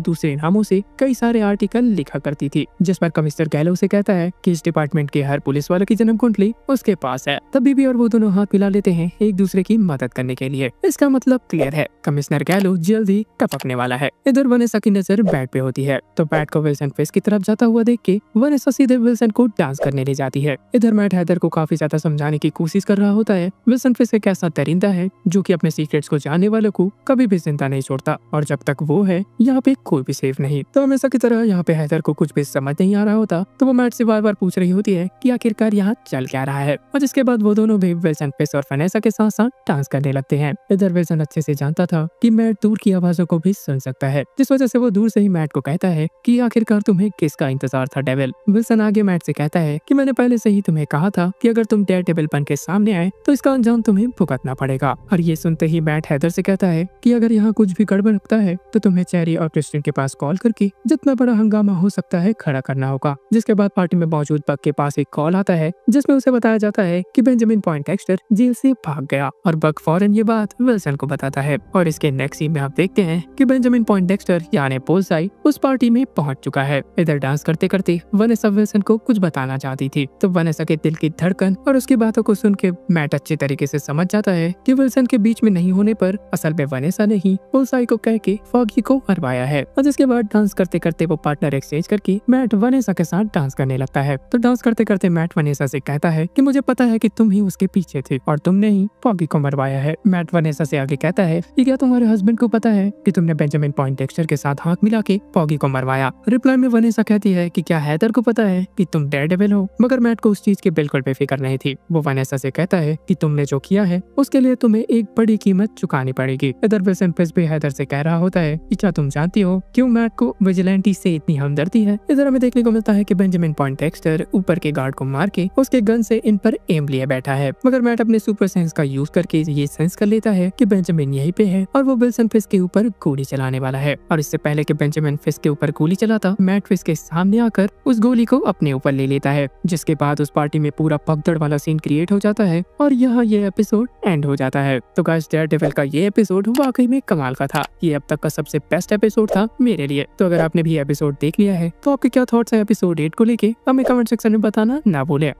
दूसरे नामों से कई सारे आर्टिकल लिखा करती थी। जिस पर कमिश्नर गैलो से कहता है कि इस डिपार्टमेंट के हर पुलिस वाले की जन्म कुंडली उसके पास है। तब बीबी और वो दोनों हाथ मिला लेते हैं एक दूसरे की मदद करने के लिए। इसका मतलब क्लियर है, कमिश्नर गैलो जल्दी टपकने वाला है। इधर वनेसा की नजर बैट पे होती है तो बैट को विल्सन फिस्क की तरफ जाता हुआ देख के वनेसा सीधे विल्सन को डांस करने ले जाती है। इधर मैट हैदर को काफी ज्यादा समझाने की कोशिश कर रहा होता है विल्सन फिस्क एक ऐसा दरिंदा है जो कि अपने सीक्रेट्स को जानने वालों को कभी भी जिंदा नहीं छोड़ता, और जब तक वो है यहाँ पे कोई भी सेफ नहीं। तो हमेशा की तरह यहाँ पे हैदर को कुछ भी समझ नहीं आ रहा होता तो वो मैट से बार बार पूछ रही होती है कि आखिरकार यहाँ चल क्या रहा है, और जिसके बाद वो दोनों भी विल्सन फिस्क और वनेसा के साथ साथ डांस करने लगते हैं। इधर विल्सन अच्छे से जानता था कि मैट दूर की आवाजों को भी सुन सकता है, जिस वजह से वो दूर से ही मैट को कहता है कि आखिरकार तुम्हें किसका इंतजार था डेविल। विल्सन आगे मैट से कहता है कि मैंने पहले से ही तुम्हें कहा था कि अगर तुम डेयरडेविल बन के सामने आए तो इसका अंजाम तुम्हें भुगतना पड़ेगा। और ये सुनते ही मैट हैदर से कहता है कि अगर यहाँ कुछ भी गड़बड़ होता है तो तुम्हें चेरी और क्रिस्टिन के पास कॉल करके जितना बड़ा हंगामा हो सकता है खड़ा करना होगा। जिसके बाद पार्टी में मौजूद बग के पास एक कॉल आता है जिसमें उसे बताया जाता है कि बेंजामिन पॉइंटेक्स्टर जेल से भाग गया, और बग फौरन ये बात विल्सन को बताता है। और इसके नेक्स्ट सीन में आप देखते हैं कि बेंजामिन पॉइंटेक्स्टर यानी बुल्सआई उस पार्टी में पहुंच चुका है। इधर डांस करते करते वनेसा विल्सन को कुछ बताना चाहती थी तो वनेसा के दिल की धड़कन और उसकी बातों को सुन के मैट अच्छे तरीके से समझ जाता है कि विल्सन के बीच में नहीं होने पर असल में वनेसा ने ही बुल्सआई को कह के फॉगी को मरवाया है। और जिसके बाद डांस करते करते वो पार्टनर एक्सचेंज करके मैट वनेसा के साथ डांस करने लगता है। तो डांस करते करते मैट वनेसा से कहता है कि मुझे पता है कि तुम ही उसके पीछे थे और तुमने ही फॉगी को मरवाया है। मैट वनेसा से आगे कहता है कि क्या तुम्हारे हस्बैंड को पता है कि तुमने बेंजामिन पॉइंटेक्स्टर के साथ हाथ मिला के फॉगी को मरवाया। रिप्लाई में वनेसा कहती है कि क्या हैदर को पता है कि तुम डेयरडेविल हो, मगर मैट को उस चीज की बिल्कुल बेफिक्र नहीं थी। वो वनेसा से कहता है कि तुमने जो किया है उसके लिए तुम्हें एक बड़ी कीमत चुकानी पड़ेगी। इधर विल्सन फिस्क भी हैदर से कह रहा होता है कि क्या तुम जानती हो क्यों मैट को विजिलेंटी से इतनी हमदर्दी है। इधर हमें देखने को मिलता है कि बेंजामिन पॉइंटेक्स्टर ऊपर के गार्ड को मार के उसके गन से इन पर एम लिए बैठा है, मगर मैट अपने सुपर सेंस का यूज करके ये सेंस कर लेता है कि बेंजामिन यहीं पे है और वो विल्सन फिस्क के ऊपर गोली चलाने वाला है। और इससे पहले कि बेंजामिन फिस्क के ऊपर गोली चलाता, मैट फिस्क के सामने आकर उस गोली को अपने ऊपर ले लेता है, जिसके बाद उस पार्टी में पूरा पगदड़ वाला सीन क्रिएट हो जाता है और यहाँ ये एपिसोड एंड हो जाता है। तो गाइस डेयरडेविल का ये एपिसोड वाकई में कमाल का था। ये अब तक का सबसे बेस्ट एपिसोड था मेरे लिए। तो अगर आपने भी एपिसोड देख लिया है तो आपके क्या थॉट्स है एपिसोड 8 को लेके हमें कमेंट सेक्शन में बताना ना भूले।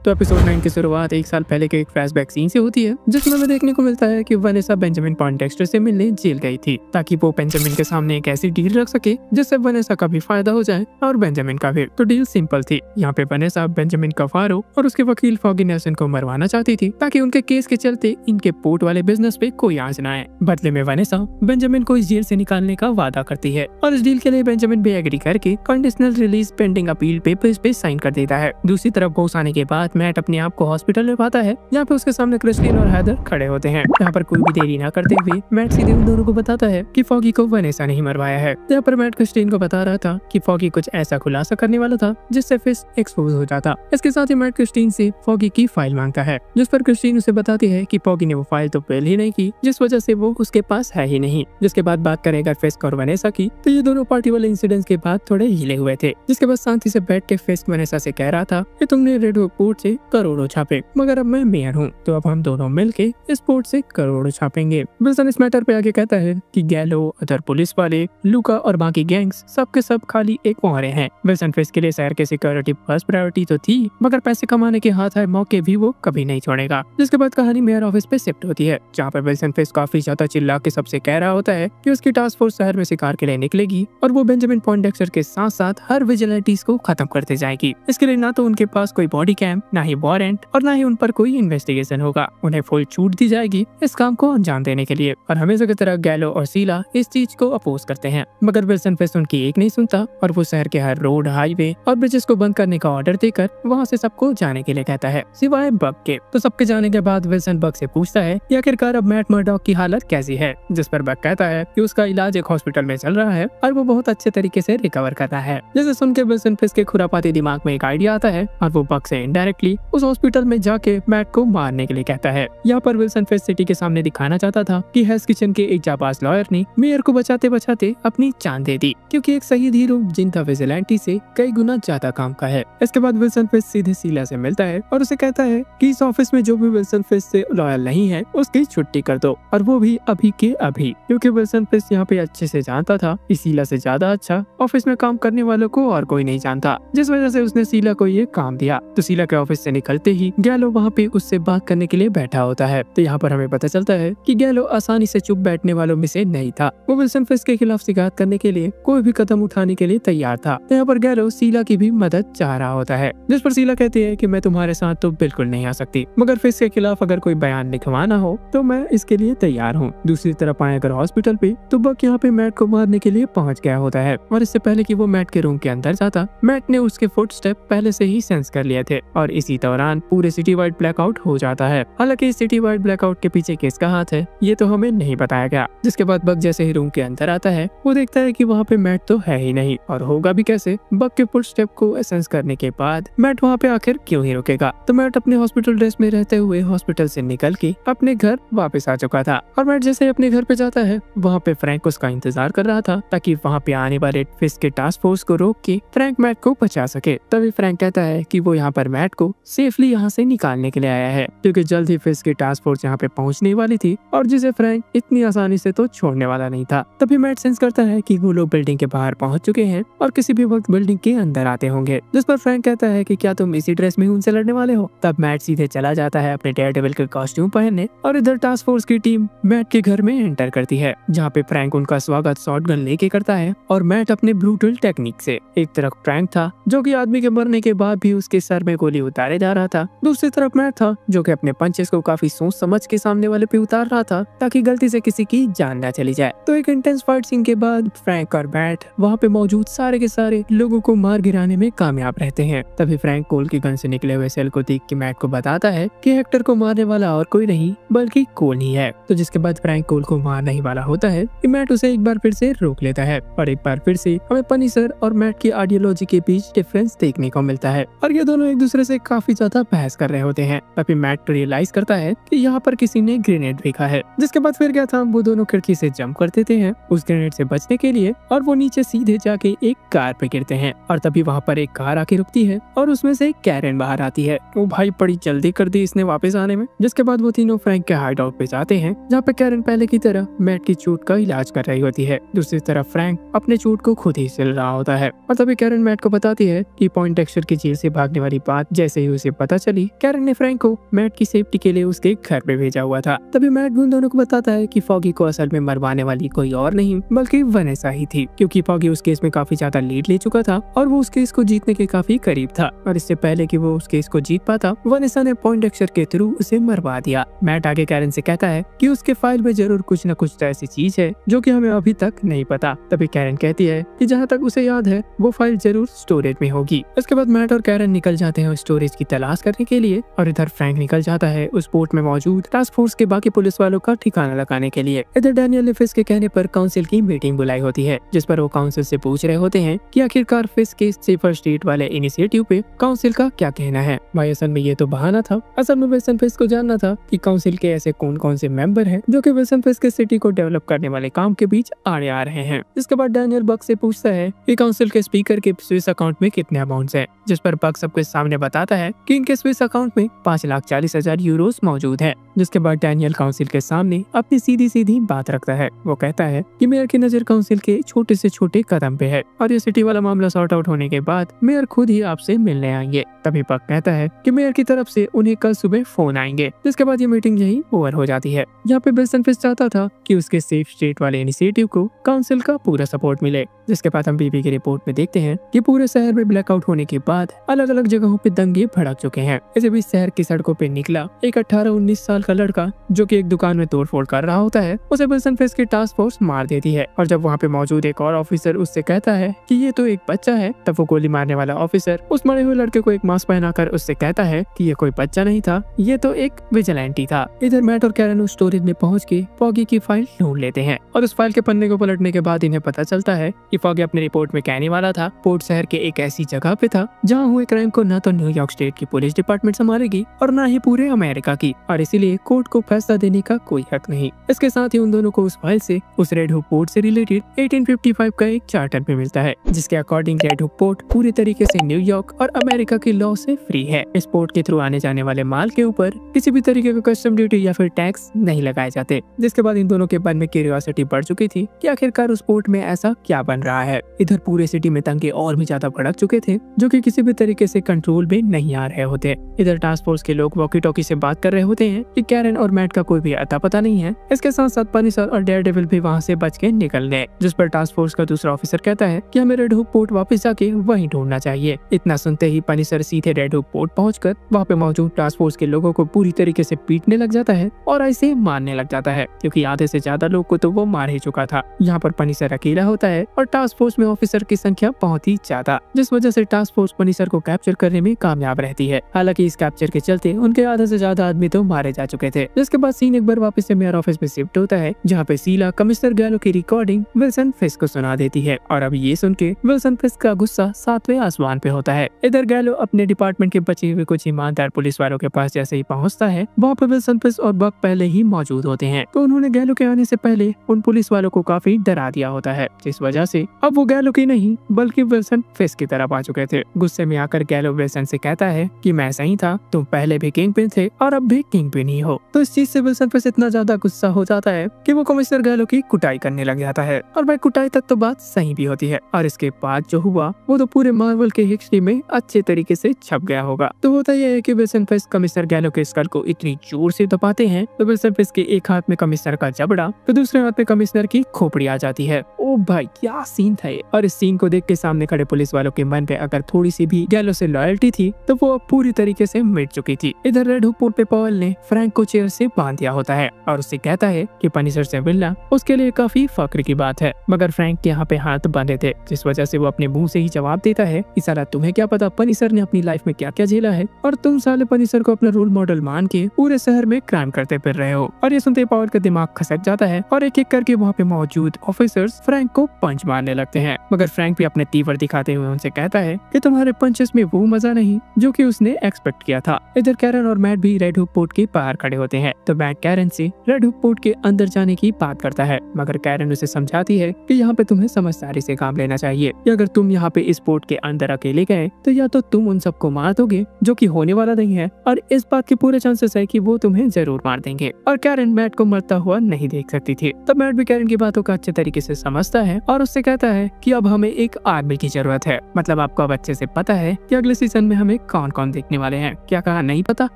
तो एपिसोड 9 की शुरुआत 1 साल पहले के एक फ्लैशबैक सीन से होती है जिसमें हमें देखने को मिलता है कि वनेसा बेंजामिन पॉइंटेक्स्टर से मिलने जेल गई थी ताकि वो बेंजामिन के सामने एक ऐसी डील रख सके जिससे वनेसा का भी फायदा हो जाए और बेंजामिन का भी। तो डील सिंपल थी। यहाँ पे वनेसा बेंजामिन कफारो और उसके वकील फॉगी नेल्सन को मरवाना चाहती थी ताकि उनके केस के चलते इनके पोर्ट वाले बिजनेस पे कोई आंच न आए। बदले में वनेसा बेंजामिन को इस जेल से निकालने का वादा करती है और इस डील के लिए बेंजामिन भी एग्री करके conditional release pending appeal papers पे साइन कर देता है। दूसरी तरफ बॉस आने के बाद मैट अपने आप को हॉस्पिटल में पाता है जहाँ पे उसके सामने क्रिस्टीन और हैदर खड़े होते हैं। यहाँ पर कोई भी देरी ना करते हुए मैट सीधे उन दोनों को बताता है कि फॉगी को वनेसा नहीं मरवाया है। यहाँ पर मैट क्रिस्टीन को बता रहा था कि फॉगी कुछ ऐसा खुलासा करने वाला था जिससे फिस्क एक्सपोज हो जाता। इसके साथ ही मैट क्रिस्टीन से फॉगी की फाइल मांगता है, जिस पर क्रिस्टीन उसे बताती है कि फॉगी ने वो फाइल तो पहले ही नहीं की, जिस वजह से वो उसके पास है ही नहीं। जिसके बाद बात करेगा फिस्क और वनेसा की, तो ये दोनों पार्टी वाले इंसिडेंट्स के बाद थोड़े हिले हुए थे। जिसके बाद शांति से बैठ के फिस्क वनेसा से कह रहा था कि तुमने रेड होप पोर्ट से करोड़ों छापे, मगर अब मैं मेयर हूँ तो अब हम दोनों मिलके इस पोर्ट से करोड़ों छापेंगे। विल्सन इस मैटर पे आगे कहता है कि गैलो, अदर पुलिस वाले, लूका और बाकी गैंग्स सब के सब खाली एक मोहरे हैं। विल्सन फिस्क के लिए शहर के सिक्योरिटी फर्स्ट प्रायोरिटी तो थी, मगर पैसे कमाने के हाथ आए मौके भी वो कभी नहीं छोड़ेगा। जिसके बाद कहानी मेयर ऑफिस पे शिफ्ट होती है, जहाँ पे विल्सन फिस्क काफी ज्यादा चिल्ला के सबसे कह रहा होता है कि उसकी टास्क फोर्स शहर में शिकार के लिए निकलेगी और वो बेंजामिन पॉइंडेक्सटर के साथ साथ हर विजिलेंटीज को खत्म करते जाएगी। इसके लिए ना तो उनके पास कोई बॉडी कैम, ना ही वारंट और ना ही उन पर कोई इन्वेस्टिगेशन होगा। उन्हें फुल छूट दी जाएगी इस काम को अंजाम देने के लिए। और हमेशा की तरह गैलो और सीला इस चीज को अपोज करते हैं, मगर विल्सन फिस्क उनकी एक नहीं सुनता और वो शहर के हर रोड, हाईवे और ब्रिजेस को बंद करने का ऑर्डर देकर वहाँ से सबको जाने के लिए कहता है, सिवाय बग के। तो सबके जाने के बाद विल्सन बग से पूछता है कि आखिरकार अब मैट मर्डॉक की हालत कैसी है, जिस पर बग कहता है कि उसका इलाज एक हॉस्पिटल में चल रहा है और वो बहुत अच्छे तरीके से रिकवर कर रहा है। जिसे सुन के विल्सन फिस्क के खुरापाती दिमाग में एक आइडिया आता है और वो बग से इनडायरेक्टली उस हॉस्पिटल में जाके मैट को मारने के लिए कहता है। यहाँ पर विल्सन फिस्क सिटी के सामने दिखाना चाहता था कि हेल्स किचन के एक जाबाज लॉयर ने मेयर को बचाते बचाते अपनी जान दे दी, क्योंकि एक शहीद हीरो जिनका विजिलेंटी से कई गुना ज्यादा काम का है। इसके बाद विल्सन फिस्क सीधे सीला से मिलता है और उसे कहता है कि इस ऑफिस में जो भी विल्सन फिस्क से लॉयल नहीं है उसकी छुट्टी कर दो, और वो भी अभी के अभी, क्योंकि विल्सन फिस्क यहाँ पे अच्छे से जानता था कि सीला से ज्यादा अच्छा ऑफिस में काम करने वालों को और कोई नहीं जानता, जिस वजह से उसने सीला को ये काम दिया। तो सीला के ऑफिस से निकलते ही गैलो वहाँ पे उससे बात करने के लिए बैठा होता है। तो यहाँ पर हमें पता चलता है कि गैलो आसानी से चुप बैठने वालों में से नहीं था, वो विल्सन फिस्क के खिलाफ शिकायत करने के लिए कोई भी कदम उठाने के लिए तैयार था। तो यहाँ पर गैलो सीला की भी मदद चाह रहा होता है, जिस पर सीला कहती है कि मैं तुम्हारे साथ तो बिल्कुल नहीं आ सकती, मगर फिस्क के खिलाफ अगर कोई बयान लिखवाना हो तो मैं इसके लिए तैयार हूँ। दूसरी तरफ आए अगर हॉस्पिटल पे, तो बक यहाँ पे मैट को मारने के लिए पहुंच गया होता है, और इससे पहले कि वो मैट के रूम के अंदर जाता, मैट ने उसके फुटस्टेप पहले से ही सेंस कर लिए थे और इसी दौरान पूरे सिटी वाइड ब्लैकआउट हो जाता है। हालांकि इस सिटी वाइड ब्लैकआउट के पीछे किसका हाथ है ये तो हमें नहीं बताया गया। जिसके बाद बक जैसे ही रूम के अंदर आता है, वो देखता है कि वहाँ पे मैट तो है ही नहीं, और होगा भी कैसे। बक के फुटस्टेप को सेंस करने के बाद मैट वहाँ पे आखिर क्यों ही रुकेगा। तो मैट अपने हॉस्पिटल ड्रेस में रहते हुए हॉस्पिटल से निकल के अपने घर वापस आ चुका था, और मैट जैसे ही अपने घर पे जाता है, वहाँ पे फ्रैंक उसका इंतजार कर रहा था ताकि वहाँ पे आने वाले फिस्क के टास्क फोर्स को रोक के फ्रैंक मैट को बचा सके। तभी फ्रैंक कहता है कि वो यहाँ पर मैट को सेफली यहाँ से निकालने के लिए आया है, क्योंकि जल्द ही फिस्क की टास्क फोर्स यहाँ पे पहुँचने वाली थी और जिसे फ्रैंक इतनी आसानी से तो छोड़ने वाला नहीं था। तभी मैट सेंस करता है कि वो लोग बिल्डिंग के बाहर पहुँच चुके हैं और किसी भी वक्त बिल्डिंग के अंदर आते होंगे, जिस पर फ्रैंक कहता है कि क्या तुम इसी ड्रेस में उनसे लड़ने वाले हो। तब मैट सीधे चला जाता है अपने डेयरडेविल के कॉस्ट्यूम पहनने, और इधर टास्क फोर्स की टीम मैट के घर में एंटर करती है, जहाँ पे फ्रैंक उनका स्वागत शॉटगन लेके करता है, और मैट अपने ब्रूटल टेक्निक से। एक तरफ फ्रैंक था जो कि आदमी के मरने के बाद भी उसके सर में गोली उतारे जा रहा था, दूसरी तरफ मैट था जो कि अपने पंचेस को काफी सोच समझ के सामने वाले पे उतार रहा था ताकि गलती से किसी की जान न चली जाए। तो एक इंटेंस फाइट सीन के बाद फ्रैंक और मैट वहाँ पे मौजूद सारे के सारे लोगों को मार गिराने में कामयाब रहते हैं। तभी फ्रैंक कोल की गन से निकले हुए सेल को देख के मैट को बताता है कि हेक्टर को मारने वाला और कोई नहीं बल्कि कोल ही है। तो जिसके बाद फ्रैंक कोल को मारने ही वाला होता है कि मैट उसे एक बार फिर से रोक लेता है, और एक बार फिर से हमें पनिशर और मैट की आइडियोलॉजी के बीच डिफरेंस देखने को मिलता है, और ये दोनों एक दूसरे से काफी ज्यादा बहस कर रहे होते हैं। तभी मैट रियलाइज करता है कि यहाँ पर किसी ने ग्रेनेड फेंका है। जिसके बाद फिर क्या था, वो दोनों खिड़की से जंप कर देते हैं उस ग्रेनेड से बचने के लिए, और वो नीचे सीधे जाके एक कार पे गिरते हैं। और तभी वहाँ पर एक कार आके रुकती है और उसमें से कैरन बाहर आती है। वो भाई बड़ी जल्दी कर दी इसने वापस आने में। जिसके बाद वो तीनों फ्रैंक के हाइड आउट पे जाते हैं, जहाँ पे कैरन पहले की तरह मैट की चोट का इलाज कर रही होती है। दूसरी तरफ फ्रैंक अपने चोट को खुद ही सिल रहा होता है, और तभी कैरन मैट को बताती है कि पॉइंडेक्सटर की जेल से भागने वाली बात जैसे ही उसे पता चली, कैरन ने फ्रैंक को मैट की सेफ्टी के लिए उसके घर पे भेजा हुआ था। तभी मैट उन दोनों को बताता है कि फॉगी को असल में मरवाने वाली कोई और नहीं बल्कि वनेसा ही थी, क्योंकि फॉगी उस केस में काफी ज्यादा लीड ले चुका था और वो उस केस को जीतने के काफी करीब था, और इससे पहले कि वो उस केस को जीत पाता, वनेसा ने पॉइंडेक्सटर के थ्रू उसे मरवा दिया। मैट आगे कैरन से कहता है कि उसके फाइल में जरूर कुछ न कुछ तो ऐसी चीज है जो कि हमें अभी तक नहीं पता। तभी कैरन कहती है कि जहाँ तक उसे याद है वो फाइल जरूर स्टोरेज में होगी। इसके बाद मैट और कैरन निकल जाते हैं स्टोरेज की तलाश करने के लिए, और इधर फ्रैंक निकल जाता है उस पोर्ट में मौजूद टास्क फोर्स के बाकी पुलिस वालों का ठिकाना लगाने के लिए। इधर डैनियल ने फिस्क के कहने पर काउंसिल की मीटिंग बुलाई होती है, जिस पर वो काउंसिल से पूछ रहे होते हैं कि आखिरकार फिस्क के सेफर स्ट्रीट वाले इनिशिएटिव पे काउंसिल का क्या कहना है। भाई असल में ये तो बहाना था, असल में विल्सन फिस्क को जानना था कि काउंसिल के ऐसे कौन कौन से मेंबर हैं जो कि विल्सन फिस्क के सिटी को डेवलप करने वाले काम के बीच आड़े आ रहे हैं। इसके बाद डैनियल बक से पूछता है कि काउंसिल के स्पीकर के स्विस अकाउंट में कितने अमाउंट्स हैं, जिस पर बक सबके सामने बता बताता है कि इनके स्विस अकाउंट में 5,40,000 यूरोस मौजूद है। जिसके बाद डैनियल काउंसिल के सामने अपनी सीधी सीधी बात रखता है। वो कहता है कि मेयर की नजर काउंसिल के छोटे से छोटे कदम पे है और ये सिटी वाला मामला सॉर्ट आउट होने के बाद मेयर खुद ही आपसे मिलने आएंगे। तभी पक कहता है कि मेयर की तरफ से उन्हें कल सुबह फोन आएंगे। जिसके बाद ये मीटिंग यही ओवर हो जाती है। यहाँ पे विल्सन फिश चाहता था कि उसके सेफ स्टेट वाले इनिशिएटिव को काउंसिल का पूरा सपोर्ट मिले। जिसके बाद हम बीबी की रिपोर्ट में देखते हैं कि पूरे शहर में ब्लैकआउट होने के बाद अलग अलग जगहों पे दंगे भड़क चुके हैं। इसी बीच शहर की सड़कों पे निकला एक 18-19 साल का लड़का जो कि एक दुकान में तोड़फोड़ कर रहा होता है। उसे विल्सन फिश की टास्क फोर्स मार देती है और जब वहाँ पे मौजूद एक और ऑफिसर उससे कहता है कि ये तो एक बच्चा है, तब वो गोली मारने वाला ऑफिसर उस मरे हुए लड़के को एक मास्क पहनाकर उससे कहता है कि ये कोई बच्चा नहीं था, ये तो एक विजिलेंटी था। इधर मैट और कैरन उस स्टोरेज में पहुंच के फॉगी की फाइल ढूंढ लेते हैं और उस फाइल के पन्ने को पलटने के बाद इन्हें पता चलता है कि फॉगी अपने रिपोर्ट में कहने वाला था पोर्ट शहर के एक ऐसी जगह पे था जहाँ हुए क्राइम को न तो न्यूयॉर्क स्टेट की पुलिस डिपार्टमेंट संभालेगी और न ही पूरे अमेरिका की, और इसीलिए कोर्ट को फैसला देने का कोई हक नहीं। इसके साथ ही उन दोनों को उस फाइल से उस रेड हुक पोर्ट से रिलेटेड 1855 का एक चार्टर भी मिलता है जिसके अकॉर्डिंग रेड हुक पोर्ट पूरी तरीके से न्यूयॉर्क और अमेरिका की लॉ से फ्री है। इस पोर्ट के थ्रू आने जाने वाले माल के ऊपर किसी भी तरीके का कस्टम ड्यूटी या फिर टैक्स नहीं लगाए जाते। जिसके बाद इन दोनों के मन में क्यूरियोसिटी बढ़ चुकी थी कि आखिरकार उस पोर्ट में ऐसा क्या बन रहा है। इधर पूरे सिटी में दंगे और भी ज्यादा भड़क चुके थे जो कि किसी भी तरीके से कंट्रोल में नहीं आ रहे होते। इधर टास्क फोर्स के लोग वॉकी टॉकी से बात कर रहे होते हैं कि कैरन और मैट का कोई भी अता पता नहीं है। इसके साथ साथ पनिशर और डेयरडेविल भी वहाँ से बच के निकल गए। जिस पर टास्क फोर्स का दूसरा ऑफिसर कहता है कि हमें रेड हुक पोर्ट वापस जाके वहीं ढूंढना चाहिए। इतना सुनते ही पनिशर सीधे रेड हुक पोर्ट पहुंचकर वहाँ पे मौजूद टास्क फोर्स के लोगों को पूरी तरीके से पीटने लग जाता है और ऐसे मारने लग जाता है क्योंकि आधे से ज्यादा लोग को तो वो मार ही चुका था। यहाँ पर पनिशर अकेला होता है और टास्क फोर्स में ऑफिसर की संख्या बहुत ही ज्यादा, जिस वजह से टास्क फोर्स पनिशर को कैप्चर करने में कामयाब रहती है। हालांकि इस कैप्चर के चलते उनके आधे से ज्यादा आदमी तो मारे जा चुके थे। जिसके बाद सीन एक बार वापस से मेयर ऑफिस में शिफ्ट होता है जहाँ पे शीला कमिश्नर गैलो की रिकॉर्डिंग विल्सन फिश को सुना देती है और अब ये सुन के विल्सन फिश का गुस्सा 7वें आसमान पे होता है। इधर गैलो अपने डिपार्टमेंट के बचे हुए कुछ ईमानदार पुलिस वालों के पास जैसे ही पहुंचता है वहाँ पे विल्सन फिश और बक पहले ही मौजूद होते हैं। तो उन्होंने गैलो के आने से पहले उन पुलिस वालों को काफी डरा दिया होता है, जिस वजह से अब वो गैलो की नहीं बल्कि विल्सन फिश की तरफ आ चुके थे। गुस्से में आकर गैलो विल्सन से कहता है कि मैं सही था, तुम पहले भी किंग पिन थे और अब भी किंग पिन ही हो। तो इस चीज से विल्सन फिश इतना ज्यादा गुस्सा हो जाता है कि वो कमिश्नर गैलो की कुटाई करने लग जाता है और भाई कुटाई तक तो बात सही भी होती है और इसके बाद जो हुआ वो तो पूरे मार्वल के हिस्ट्री में अच्छे तरीके से छप गया होगा। तो होता यह है कि विल्सन फिश कमिश्नर गैलो के स्कल को इतनी जोर से दबाते हैं तो विल्सन फिश के एक हाथ में कमिश्नर का जबड़ा तो दूसरे हाथ में कमिश्नर की खोपड़ी आ जाती है। ओ भाई क्या सीन था ये। और इस सीन को देख के सामने खड़े पुलिस वालों के मन पे अगर थोड़ी सी भी गैलो से लॉयल्टी थी तो वो पूरी तरीके से मिट चुकी थी। इधर रेड हुक पोर्ट पे पॉल ने फ्रैंक को चेयर से बांध दिया होता है और उससे कहता है कि पनिशर से मिलना उसके लिए काफी फक्र की बात है, मगर फ्रैंक के यहाँ पे हाथ बंधे थे जिस वजह से वो अपने मुंह से ही जवाब देता है कि साला तुम्हें क्या पता पनिशर ने अपनी लाइफ में क्या क्या झेला है और तुम साले पनिशर को अपना रोल मॉडल मान के पूरे शहर में क्राइम करते फिर रहे हो। और ये सुनते पॉल का दिमाग खसक जाता है और एक एक करके वहाँ पे मौजूद ऑफिसर्स फ्रैंक को पंच मारने लगते हैं, मगर फ्रैंक भी अपने तीवर दिखाते हुए उनसे कहता है कि तुम्हारे पंचेस में वो मजा नहीं जो कि उसने एक्सपेक्ट किया था। इधर कैरन और मैट भी रेड हुक पोर्ट के बाहर खड़े होते हैं तो मैट कैरन से रेड हुक पोर्ट के अंदर जाने की बात करता है, मगर कैरन उसे समझाती है कि यहाँ पे तुम्हें समझदारी से काम लेना चाहिए कि अगर तुम यहाँ पे इस पोर्ट के अंदर अकेले गए तो या तो तुम उन सबको मार दोगे जो कि होने वाला नहीं है और इस बात के पूरे चांसेस है कि वो तुम्हें जरूर मार देंगे। और कैरन मैट को मरता हुआ नहीं देख सकती थी। तब मैट भी कैरन की बातों का अच्छे तरीके से समझता है और उससे कहता है कि अब हमें एक आर्मी की जरूरत है, मतलब आपको अब अच्छे से पता है कि अगले सीजन में हमें कौन कौन देखने वाले हैं। क्या कहा नहीं पता,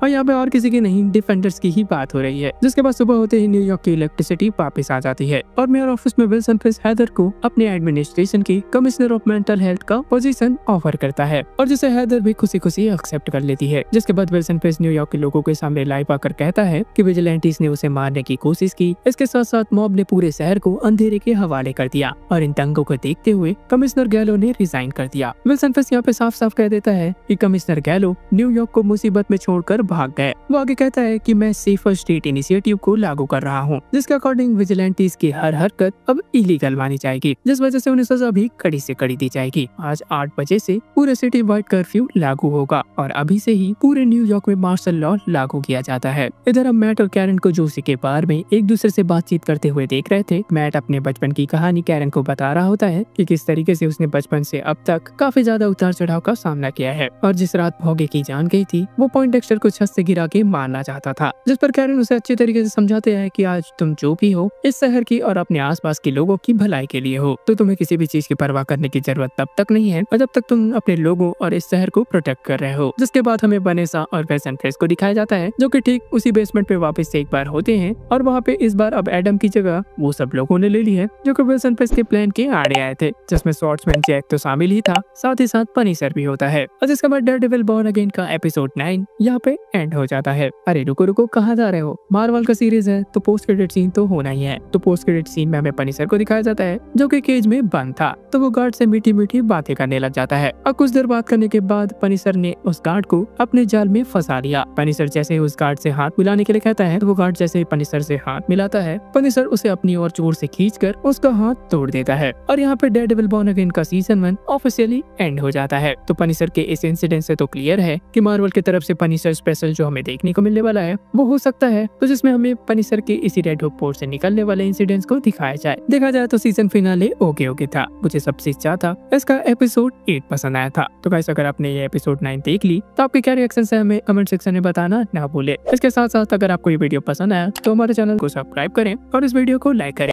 और यहाँ पे और किसी की नहीं डिफेंडर्स की ही बात हो रही है। जिसके बाद सुबह होते ही न्यूयॉर्क की इलेक्ट्रिसिटी वापस आ जाती है और मेयर ऑफिस में विल्सन फिश हैदर को अपने एडमिनिस्ट्रेशन की कमिश्नर ऑफ मेंटल हेल्थ का पोजीशन ऑफर करता है और जिसे हैदर भी खुशी खुशी एक्सेप्ट कर लेती है। जिसके बाद विल्सन फिश न्यूयॉर्क के लोगों के सामने लाइव आकर कहता है कि विजिलेंटीज ने उसे मारने की कोशिश की, इसके साथ साथ मॉब ने पूरे शहर को अंधेरे के हवाले कर दिया और इन दंगों को देखते हुए कमिश्नर गैलो ने रिजाइन कर दिया। विल्सन फिश यहाँ पे साफ साफ कह देता है कि कमिश्नर गैलो न्यूयॉर्क को मुसीबत में छोड़कर भाग गए। वो आगे कहता है कि मैं सेफर स्टेट इनिशिएटिव को लागू कर रहा हूँ जिसके अकॉर्डिंग विजिलेंटीज की हर हरकत अब इलीगल मानी जाएगी, जिस वजह से उन्हें सजा भी कड़ी से कड़ी दी जाएगी। आज 8 बजे से पूरे सिटी वाइड कर्फ्यू लागू होगा और अभी से ही पूरे न्यूयॉर्क में मार्शल लॉ लागू किया जाता है। इधर हम मैट और कैरन को जोशी के बार में एक दूसरे से बातचीत करते हुए देख रहे थे। मैट अपने बचपन की कहानी कैरन को बता रहा होता है कि किस तरीके से उसने बचपन से अब तक काफी ज्यादा उतार चढ़ाव का सामना किया है और जिस रात भोगे की जान गई थी वो पॉइंटेक्स्टर को छत से गिरा के मारना चाहता था, जिस पर कैरन उसे अच्छे तरीके से समझाते हैं कि आज तुम जो भी हो इस शहर की और अपने आसपास के लोगों की भलाई के लिए हो, तो तुम्हें किसी भी चीज की परवाह करने की जरूरत तब तक नहीं है और जब तक तुम अपने लोगों और इस शहर को प्रोटेक्ट कर रहे हो। जिसके बाद हमें वनेसा और वेसन फ्रेश को दिखाया जाता है जो कि ठीक उसी बेसमेंट पे वापस से एक बार होते हैं और वहाँ पे इस बार अब एडम की जगह वो सब लोगों ने ले ली है जो कि वेसन फ्रेश के प्लान के आड़े आए थे, जिसमें स्वॉर्ड्समैन जैक तो शामिल ही था, साथ ही साथ पनिशर भी होता है। और जिसके बाद डेयरडेविल बॉर्न अगेन का एपिसोड 9 यहाँ पे एंड हो जाता है। अरे रुको रुको, कहाँ जा रहे हो? मार्वल का सीरीज है तो पोस्ट क्रेडिट सीन तो होना ही है। तो पोस्ट क्रेडिट सीन में हमें पनिशर को दिखाया जाता है जो कि केज में बंद था, तो वो गार्ड से मीठी मीठी बातें करने लग जाता है और कुछ देर बात करने के बाद पनिशर ने उस गार्ड को अपने जाल में फंसा लिया। पनिशर जैसे ही उस गार्ड से हाथ मिलाने के लिए कहता है तो वो गार्ड जैसे ही पनिशर से हाथ मिलाता है, पनिशर उसे अपनी ओर जोर से खींचकर उसका हाथ तोड़ देता है और यहाँ पे डेयरडेविल बॉर्न अगेन का सीजन 1 ऑफिशियली एंड हो जाता है। तो पनिशर के इस इंसिडेंट से तो क्लियर है कि मार्वल की तरफ से पनिशर स्पेशल जो हमें देखने को मिलने वाला है वो हो सकता है, तो जिसमें हमें पनिशर के इसी रेड होप पोर्ट से निकलने वाले इंसिडेंट्स को दिखाया जाए। देखा जाए तो सीजन फिनाले ओके था, मुझे सबसे ज्यादा इसका एपिसोड 8 पसंद आया था। तो गाइस अगर आपने ये एपिसोड 9 देख ली तो आपके क्या रिएक्शन है हमें कमेंट सेक्शन में बताना ना भूले। इसके साथ साथ अगर आपको ये वीडियो पसंद आया तो हमारे चैनल को सब्सक्राइब करें और इस वीडियो को लाइक करें।